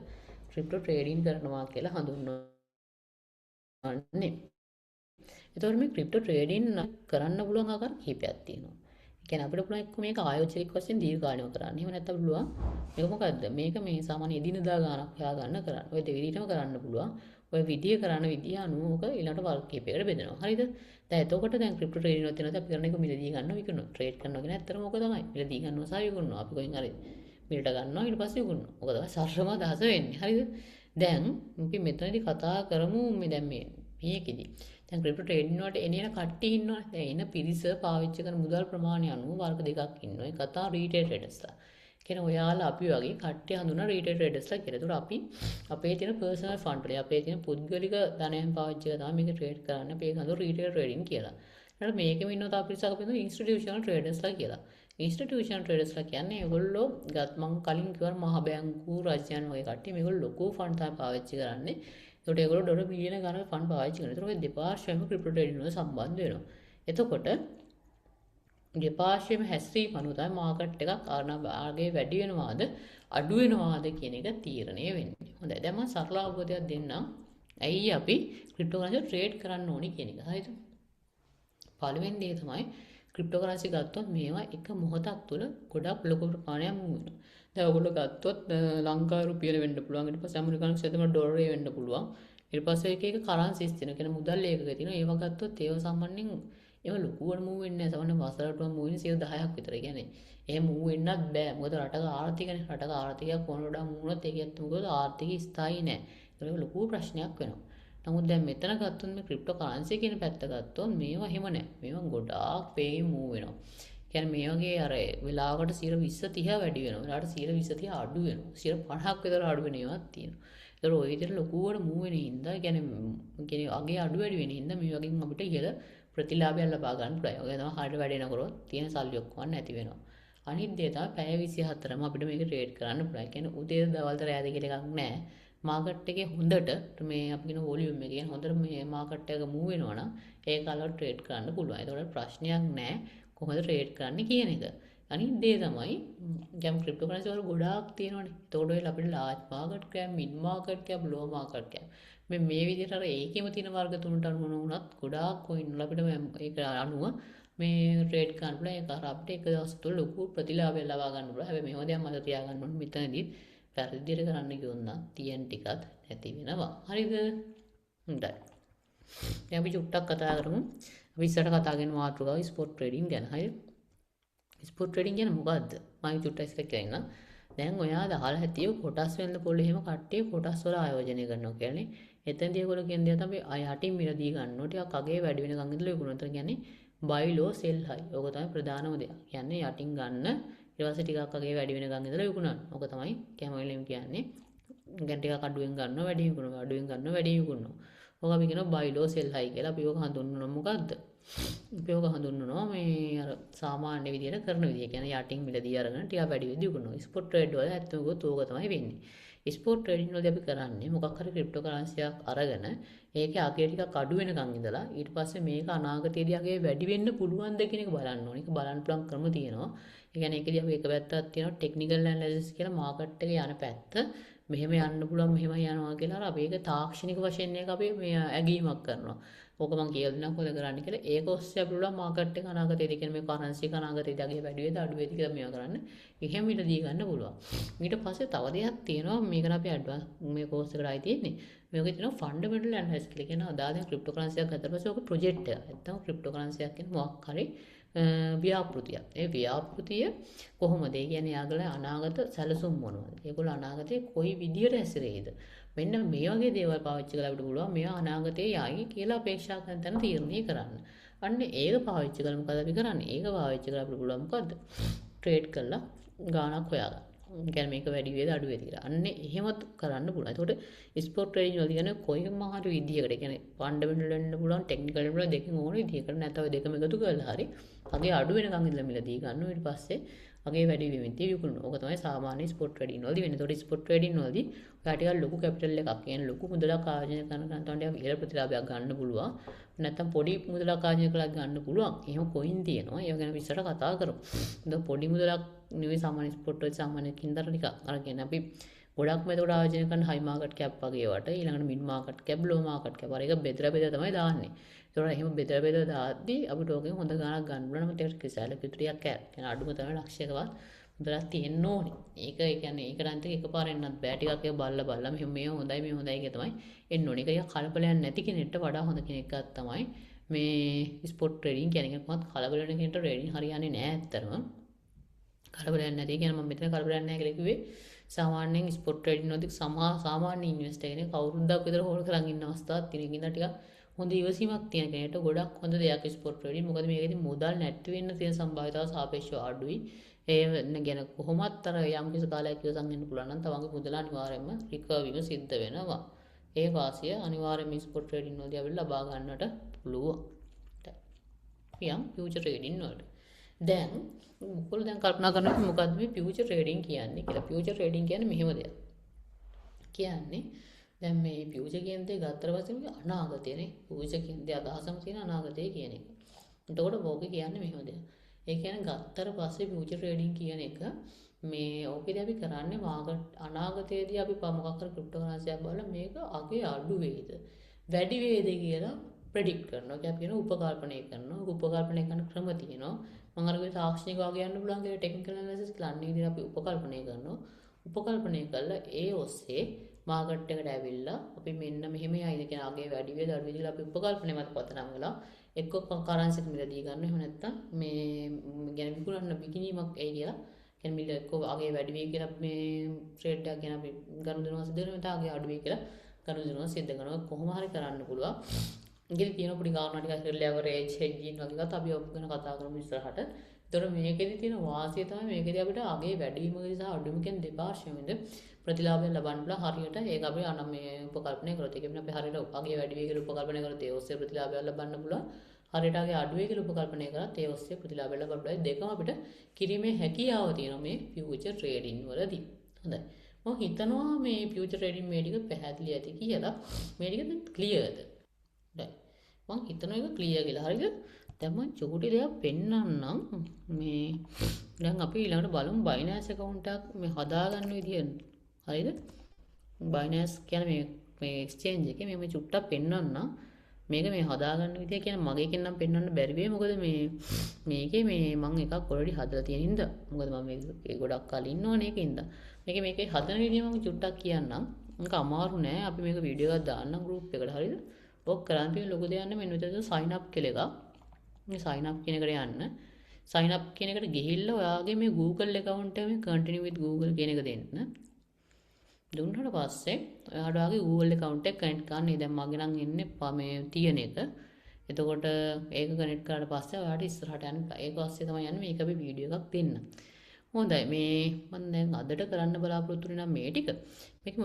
ක්‍රිප්ටෝ ට්‍රේඩින් කරනවා කියලා හඳුන්වන්නේ. ඒතකොට මේ ක්‍රිප්ටෝ ට්‍රේඩින් කරන්න පුළුවන් ආකාර කිහිපයක් තියෙනවා. ඒ කියන්නේ අපිට පුළුවන් එක්ක මේක ආයෝජනික වශයෙන් දීර්ඝකාලීනව කරන්න. එහෙම නැත්නම් පුළුවන් මේක මොකද්ද? මේක මේ සාමාන්‍ය එදිනදා ගානක් හොයාගන්න කරන්න. ඔය දෙවිදිහටම කරන්න පුළුවන්. ඔය විදිය කරන විදිය අනුව ඔක ඊළඟට වර්ග කිහිපයකට බෙදෙනවා. හරිද? දැන් එතකොට දැන් ක්‍රිප්ටෝ ට්‍රේඩින් වල තියෙනවා අපි කරන එක මිලදී ගන්නවා විකුණනවා. ට්‍රේඩ් කරනවා කියන්නේ ඇත්තටම ඕක තමයි. මිලදී ගන්නවා සහ විකුණනවා. අපි කොහෙන් හරි මිලට ගන්නවා ඊට පස්සේ විකුණනවා. ඕක තමයි සරලම අදහස වෙන්නේ. හරිද? දැන් අපි මෙතනදී කතා කරමු මේ දැන් මේකෙදි. දැන් ක්‍රිප්ටෝ ට්‍රේඩින් වලට එන කට්ටිය ඉන්නවනේ. දැන් එන පිරිස පාවිච්චි කරන මුදල් ප්‍රමාණය අනුව වර්ග දෙකක් ඉන්නවා. ඒක කතා රීටේල් ට්‍රේඩර්ස්ලා. කියන්නේ ඔයාලා අපි වගේ කට්ටිය හඳුනන රීටේල් ට්‍රේඩර්ස්ලා කියලා. ඒකට අපි අපේ තියෙන පර්සනල් ෆන්ඩ් වල අපේ තියෙන පුද්ගලික ධනයෙන් පාවිච්චි කරලා තමයි මේක ට්‍රේඩ් කරන්නේ. අපි ඒක හඳුනන රීටේල් ට්‍රේඩින් කියලා. ඊට මේකෙම ඉන්නවා තව පිරිසක් අපි හඳුනන ඉන්ස්ටිටියුෂනල් ට්‍රේඩර්ස්ලා කියලා. ඉන්ස්ටිටියුෂනල් ට්‍රේඩර්ස්ලා කියන්නේ ඒගොල්ලෝ මම කලින් කිව්වා මහ බැංකු රජයන් වගේ කට්ටිය මේගොල්ලෝ ලොකු ෆන්ඩ් තමයි පාවිච්චි කරන්නේ. ඒකට ඒගොල්ලෝ ඩොලර් බිලියන ගණන් ෆන්ඩ් පාවිච්චි කරනවා. ඒතකොට දෙපාර්ශ්වයම ක්‍රිප්ටෝ ට්‍රේඩින් වල සම්බන්ධ වෙනවා. එතකොට දෙපාර්ශ්වයම හැස්රීම අනුව තමයි මාකට් එකක් ආගේ වැඩි වෙනවාද අඩු වෙනවාද කියන එක තීරණය වෙන්නේ. හොඳයි. දැන් මම සරල අවබෝධයක් දෙන්නම්. ඇයි අපි ක්‍රිප්ටෝ කරන්සි ට්‍රේඩ් කරන්න ඕනේ කියන එක. හරිද? පළවෙනි දේ තමයි ක්‍රිප්ටෝ කරන්සි ගත්තොත් මේවා එක මොහොතක් තුළ ගොඩක් ලොකු ප්‍රමාණයක් මූව් වෙනවා. දැන් ඔයගොල්ලෝ ගත්තොත් ලංකාවේ රුපියල වෙන්න පුළුවන්. ඊට පස්සේ ඇමරිකානු සෙතම ඩොලරේ වෙන්න පුළුවන්. ඊට පස්සේ එක එක කරන්සිස් තියෙනවා. කියන මුදල් ඒකක තියෙනවා. ඒවා ගත්තොත් ඒවා සාමාන්‍යයෙන් ඒවා ලොකුවට මූව් වෙන්නේ නැහැ. සාමාන්‍ය වසරකට මූව් වෙන්නේ 10%ක් විතර. කියන්නේ එහෙම මූව් වෙන්නත් බෑ. මොකද රටක ආර්ථිකනේ. රටක ආර්ථිකයක් කොහොමද වඩා මූව් වුණොත් ඒකත් මොකද ආර්ථිකය ස්ථායි නැහැ. ඒක ලොකු ප්‍රශ්නයක් වෙනවා. නමුත් දැන් මෙතන ගත්තොත් මේ ක්‍රිප්ටෝ කරන්සි කියන පැත්ත ගත්තොත් මේවා එහෙම නැහැ. මේවා ගොඩාක් වේ මූව් වෙනවා. කියන්නේ මේ වගේ අර වෙලාවකට 20 30 වැඩි වෙනවා. වෙලාවට 20 30 අඩු වෙනවා. 50ක් විතර අඩු වෙන ඒවාත් තියෙනවා. ඒතර ওই විදිහට ලොකුවට මූව් වෙන හින්දා කියන්නේ අගේ අඩු වැඩි වෙන හින්දා මේ වගේ අපිට ඉහළ ප්‍රතිලාභයක් ලබා ගන්න පුළුවන්. ඔය තමයි හරියට වැඩෙනකොට තියෙන සල්ලි ඔක්කොම නැති වෙනවා. අනිත් දේ තමයි පැය 24ම අපිට මේක ට්‍රේඩ් කරන්න පුළුවන්. කියන්නේ උදේ දවල්ට රැය දෙක එකක් නැහැ. මාකට් එකේ හොඳට මේ අපි කියන වොලියුම් එක කියන්නේ හොඳට මේ මාකට් එක මූව් වෙනවා නම් ඒ කාලවල ට්‍රේඩ් කරන්න පුළුවන්. ඒතකොට ප්‍රශ්නයක් නැහැ කොහොමද ට්‍රේඩ් කරන්න කියන එක. අනිත් දේ තමයි දැන් ක්‍රිප්ටෝ කරන්සි වල ගොඩාක් තියෙනවානේ. ඒතකොට ඔය අපිට large market cap, mid market cap, low market cap මේ විදිහට අර ඒකෙම තියෙන වර්ග තුනට අනුව වුණත් ගොඩාක් කොයින් වල අපිට ඒක අනුව මේ ට්‍රේඩ් කරන්න පුළුවන්. ඒක අර අපිට එක දවස් තුළ ලොකු ප්‍රතිලාභයක් ලබා ගන්න පුළුවන්. හැබැයි මේව දැන් මතක තියාගන්න ඕනේ මෙතනදී වැරදි විදිහට කරන්න ගියොත් නම් TN ටිකත් නැති වෙනවා. හරිද? හොඳයි. දැන් අපි චුට්ටක් කතා කරමු. අපි ඉස්සරහ කතා කරන මාතෘකාව ස්පොට් ට්‍රේඩින් ගැන. හරිද? ස්පොට් ට්‍රේඩින් කියන්නේ මොකද්ද? මම චුට්ටක් ඉස්සරහ කියන්නම්. දැන් ඔයා අහලා ඇතිව කොටස් වෙන්න පොළේ එහෙම කට්ටිය කොටස් වල ආයෝජනය කරනවා කියන්නේ එතෙන්දී ඒගොල්ලෝ කියන දේ තමයි යටින් මිලදී ගන්නවා ටිකක් අගේ වැඩි වෙනකන් ඉඳලා විකුණනවා. එතන කියන්නේ buy low sell high. ඕක තමයි ප්‍රධානම දේ. කියන්නේ යටින් ගන්න ඊට පස්සේ ටිකක් අගේ වැඩි වෙනකන් ඉඳලා විකුණනවා. ඕක තමයි කැමොයිලම් කියන්නේ. ගැන් ටිකක් අඩුවෙන් ගන්නවා වැඩි විකුණනවා. අඩුවෙන් ගන්නවා වැඩි විකුණනවා. ඕක අපි කියනවා buy low sell high කියලා. අපි ඕක හඳුන්වනවා මොකද්ද? අපි ඕක හඳුන්වනවා මේ අර සාමාන්‍ය විදියට කරන විදිය. කියන්නේ යටින් මිලදී අරගෙන ටිකක් වැඩි වෙද්දී විකුණනවා. ස්පොට් ට්‍රේඩ් වල ඇත්තම ගොත් ඕක තමයි වෙන්නේ. ස්පොට් ට්‍රේඩින් වලදී අපි කරන්නේ මොකක් හරි ක්‍රිප්ටෝ කරන්සියක් අරගෙන ඒකේ අගේ ටිකක් අඩු වෙනකන් ඉඳලා ඊට පස්සේ මේක අනාගතයේදී අගේ වැඩි වෙන්න පුළුවන්ද කියන එක බලන්න ඕනේ. ඒක බලන්න පුළුවන් ක්‍රම තියෙනවා. ඒ කියන්නේ ඒකදී අපි එක පැත්තක් තියෙනවා ටෙක්නිකල් ඇනලිසිස් කියලා මාකට් එකේ යන පැත්ත. මෙහෙම යන්න පුළුවන් මෙහෙමයි යනවා කියලා අර අපි ඒක තාක්ෂණික වශයෙන් එක අපි මේ ඇගීමක් කරනවා. ඕක මම කියලා දෙන්නම් කොහොමද කරන්න කියලා. ඒක ඔස්සේ අපි පුළුවන් මාකට් එක අනාගතයේදී කියන්නේ මේ කරන්සි එක අනාගතයේදී අගේ වැඩි වේද අඩු වේද කියලා මේවා කරන්න. එහෙම ඉඳදී ගන්න පුළුවන්. ඊට පස්සේ තව දෙයක් තියෙනවා මේකට අපි ඇඩ්වාන්ස් මේ කෝස් එකට ආයි තියෙන්නේ. මේකේ තියෙනවා ෆන්ඩමෙන්ටල් ඇනලිසිස් කියලා කියන අදාළ ක්‍රිප්ටෝ කරන්සියක් ගත්තට පස්සේ ඔක ප්‍රොජෙක්ට් එකක්. නැත්නම් ක්‍රිප්ටෝ කරන්සියක් කියන මොකක් හරි ව්‍යාපෘතියක්. ඒ ව්‍යාපෘතිය කොහොමද? ඒ කියන්නේ යාගල අනාගත සැලසුම් මොනවද? ඒගොල්ලෝ අනාගතේ කොයි විදියට හැසිරෙයිද? මෙන්න මේ වගේ දේවල් පාවිච්චි කරලා අපිට පුළුවන් මේවා අනාගතේ යයි කියලා අපේක්ෂා කරන තැන තීරණය කරන්න. අන්න ඒක පාවිච්චි කරලා මොකද අපි කරන්නේ? ඒක පාවිච්චි කරලා අපිට පුළුවන් මොකද්ද? ට්‍රේඩ් කරලා ගාණක් හොයාගන්න. කියන්නේ මේක වැඩි වේද අඩු වේද කියලා. අන්න එහෙමත් කරන්න පුළුවන්. ඒකට ස්පොට් ට්‍රේඩින් වල කියන්නේ කොයිම හරි විදියකට කියන්නේ ෆන්ඩමෙන්ටල් වෙන්න පුළුවන්, ටෙක්නිකල් වෙන්න පුළුවන් දෙකම ඕන විදියකට නැත්නම් දෙකම එකතු කරලා හරි අගේ අඩු වෙනකන් ඉඳලා මිලදී ගන්නවා. ඊට පස්සේ අගේ වැඩි වෙමින් විකුණනවා. ඕක තමයි සාමාන්‍ය ස්පොට් ට්‍රේඩින් වලදී වෙන්නේ. ඒකට ස්පොට් ට්‍රේඩින් වලදී ඔයා ටිකක් ලොකු කැපිටල් එකක් කියන්නේ ලොකු මුදලක් ආයෝජනය කරන තමයි ඉහළ ප්‍රතිලාභයක් ගන්න පුළුවන්. නැත්නම් පොඩි මුදලක් ආයෝජනය කරලා ගන්න පුළුවන්. එහෙම කොයින් තියෙනවා. ඒව ගැන විස්තර කතා කරමු. දැන් පොඩි මුදලක් නෙවෙයි සාමාන්‍ය ස්පොට් වල සාමාන්‍ය කින්දර ටික අර කියන්නේ අපි ගොඩක්ම එතකොට ආයෝජනය කරන හයි මාකට් කැප් වගේ වට ඊළඟට mid market cap low market cap අර එක බෙදලා තමයි දාන්නේ. ඒතකොට එහෙම බෙදලා දාද්දී අපිට ඕකෙන් හොඳ ගාණක් ගන්න පුළුවන්. නම් ටිකක් කිසාල කිට්‍රියක් කියන්නේ අඩුම තමයි ලක්ෂයකවත් මුදලක් තියෙන්න ඕනේ. ඒක ඒ කියන්නේ ඒකට අන්තික එකපාරෙන් එන්නත් බෑ. ටිකක් ඒක බලලා මෙහෙම මේ හොඳයි මේ හොඳයි කිය තමයි එන්න ඕනේ. ඒක කලබලයක් නැති කෙනෙක්ට වඩා හොඳ කෙනෙක්ක් තමයි මේ ස්පොට් ට්‍රේඩින් කියන්නේ. කොහොමද කලබල වෙන කෙනෙක්ට ට්‍රේඩින් හරියන්නේ නැහැ ඇත්තටම. කලබලයක් නැති කියන්නේ මම මෙතන කලබලයක් නැහැ කියලා කිව්වේ සාමාන්‍යයෙන් ස්පොට් ට්‍රේඩින් වලදී සාමාන්‍ය ඉන්වෙස්ටර් කෙනෙක් කවුරුද්දක් විතර හොල් කරන් ඉන්න අවස්ථාවක් තියෙන කෙනා ටිකක් හොඳ ඉවසීමක් තියෙන කෙනෙක්ට ගොඩක් හොඳ දෙයක් ස්පොට් ට්‍රේඩින්. මොකද මේකෙදි මුදල් නැති වෙන්න තියෙන සම්භාවිතාව සාපේක්ෂව අඩුයි. ඒ ගැන කොහොමත් අර යම් කිසි කාලයක් ඉවසන් ඉන්න පුළුවන් නම් තමන්ගේ මුදල අනිවාර්යයෙන්ම රිකවර් වීම සිද්ධ වෙනවා. ඒ වාසිය අනිවාර්යයෙන්ම ස්පොට් ට්‍රේඩින් වලදී අපිට ලබා ගන්නට පුළුවන්. යම් ෆියුචර් ට්‍රේඩින් වලට. දැන් ඔයගොල්ලෝ දැන් කල්පනා කරනවා මොකද්ද මේ ෆියුචර් ට්‍රේඩින් කියන්නේ කියලා. ෆියුචර් ට්‍රේඩින් කියන්නේ මෙහෙම දෙයක්. කියන්නේ දැන් මේ ෆියුචර් කියන දේ ගත්තට පස්සේ මේ අනාගතයනේ. ෆියුචර් කියන දේ අදහසම තියෙන අනාගතය කියන එක. එතකොට ඕකේ කියන්නේ මෙහෙම දෙයක්. ඒ කියන්නේ ගත්තට පස්සේ ෆියුචර් ට්‍රේඩින් කියන එක මේ ඕකේදී අපි කරන්නේ මාකට් අනාගතයේදී අපි මොකක් කර ක්‍රිප්ටෝ කරන්සියක් බලලා මේක අගේ අඩු වේද වැඩි වේද කියලා ප්‍රෙඩික්ට් කරනවා. ඒක අපි කියන උපකල්පනය කරනවා. උපකල්පනය කරන ක්‍රම තියෙනවා. මම අර කිව්ව තාක්ෂණික වගේ යන්න පුළුවන් කියලා ටෙක්නිකල් ඇනලිසිස් කියලා අන්න විදිහට අපි උපකල්පනය කරනවා. උපකල්පනය කළා ඒ ඔස්සේ මාකට් එකට ඇවිල්ලා අපි මෙන්න මෙහෙම යයිද කියන අගේ වැඩි වේද අඩු වේද කියලා අපි උපකල්පනය මත පතනම් වෙලා එක්ක කරන්සි එක මිලදී ගන්න. එහෙම නැත්නම් මේ ගැන විකුණන්න විකිණීමක් එයි කියලා කියන්නේ මිල එක්ක අගේ වැඩි වෙයි කියලා මේ ට්‍රේඩ් එකක් ගැන අපි ගනුදෙනුව සිද්ධ කරනවා. නැත්නම් අගේ අඩු වෙයි කියලා ගනුදෙනුව සිද්ධ කරනවා. කොහොම හරි කරන්න පුළුවන්. ඉතින් තියෙන පොඩි කාරණා ටිකක් ලෙවරේජ් හෙඩ්ජින් වගේ කතා අපි ඔක් ගැන කතා කරමු ඉස්සරහට. ඒතකොට මේකෙදි තියෙන වාසිය තමයි මේකෙදි අපිට අගේ වැඩි වීමකදී සහ අඩු වීමකින් දෙපාර්ශ්වයෙන්ද ප්‍රතිලාභය ලබන්න පුළුවන්. හරියට ඒක අපි මේ උපකල්පනය කරොත් ඒ කියන්නේ අපි හරියට අගේ වැඩි වෙයි කියලා උපකල්පනය කරොත් ඒ ඔස්සේ ප්‍රතිලාභය ලබන්න පුළුවන්. හරියට අගේ අඩු වෙයි කියලා උපකල්පනය කරත් ඒ ඔස්සේ ප්‍රතිලාභය ලබන්න පුළුවන්. දෙකම අපිට කිරීමේ හැකියාව තියෙනවා මේ ෆියුචර් ට්‍රේඩින් වලදී. හොඳයි. මම හිතනවා මේ ෆියුචර් ට්‍රේඩින් මේ ටික පැහැදිලි ඇති කියලා. මේ ටික දැන් ක්ලියර්ද? දැන් මම හිතනවා ඒක ක්ලියර් කියලා. හරිද? දැන් මම චූටි දෙයක් පෙන්නන්නම්. මේ දැන් අපි ඊළඟට බලමු බයිනෑන්ස් account එකක් මේ හදාගන්න විදිය. හරිද? බයිනෑන්ස් කියන්නේ මේ එක්ස්චේන්ජ් එකේ මේ චුට්ටක් පෙන්නන්නම්. මේක මේ හදාගන්න විදිය කියන්නේ මගේ එකෙන් නම් පෙන්වන්න බැරි වෙයි. මොකද මේකේ මම එකක් ඔල්රෙඩි හදලා තියෙන හින්දා. මොකද මම මේක ගොඩක් කලින් ඉන්නවනේ ඒකින්ද. මේකේ හදන විදිය මම චුට්ටක් කියන්නම්. මේක අමාරු නෑ. අපි මේක වීඩියෝ එකක් දාන්නම් group එකට. හරිද? ඔක් කරන් තියෙන ලොකු දෙයක් නෙමෙයි. මෙන්න මෙතන sign up කියලා එකක්. මේ sign up කියන එකට යන්න. sign up කියන එකට ගිහිල්ලා ඔයාගේ මේ Google account එක මේ continue with Google කියන එක දෙන්න. දුන්නාට පස්සේ ඔයාට ඔයාගේ Google account එක කනෙක්ට් කරන්න. දැන් මගේ නම් එන්නේ මේ තියෙන එක. එතකොට ඒක කනෙක්ට් කරාට පස්සේ ඔයාට ඉස්සරහට යන්න. ඒක පස්සේ තමයි යන්නේ මේක අපි වීඩියෝ එකක් දෙන්න. හොඳයි මේ මම දැන් අදට කරන්න බලාපොරොත්තු වෙනා මේ ටික. මේක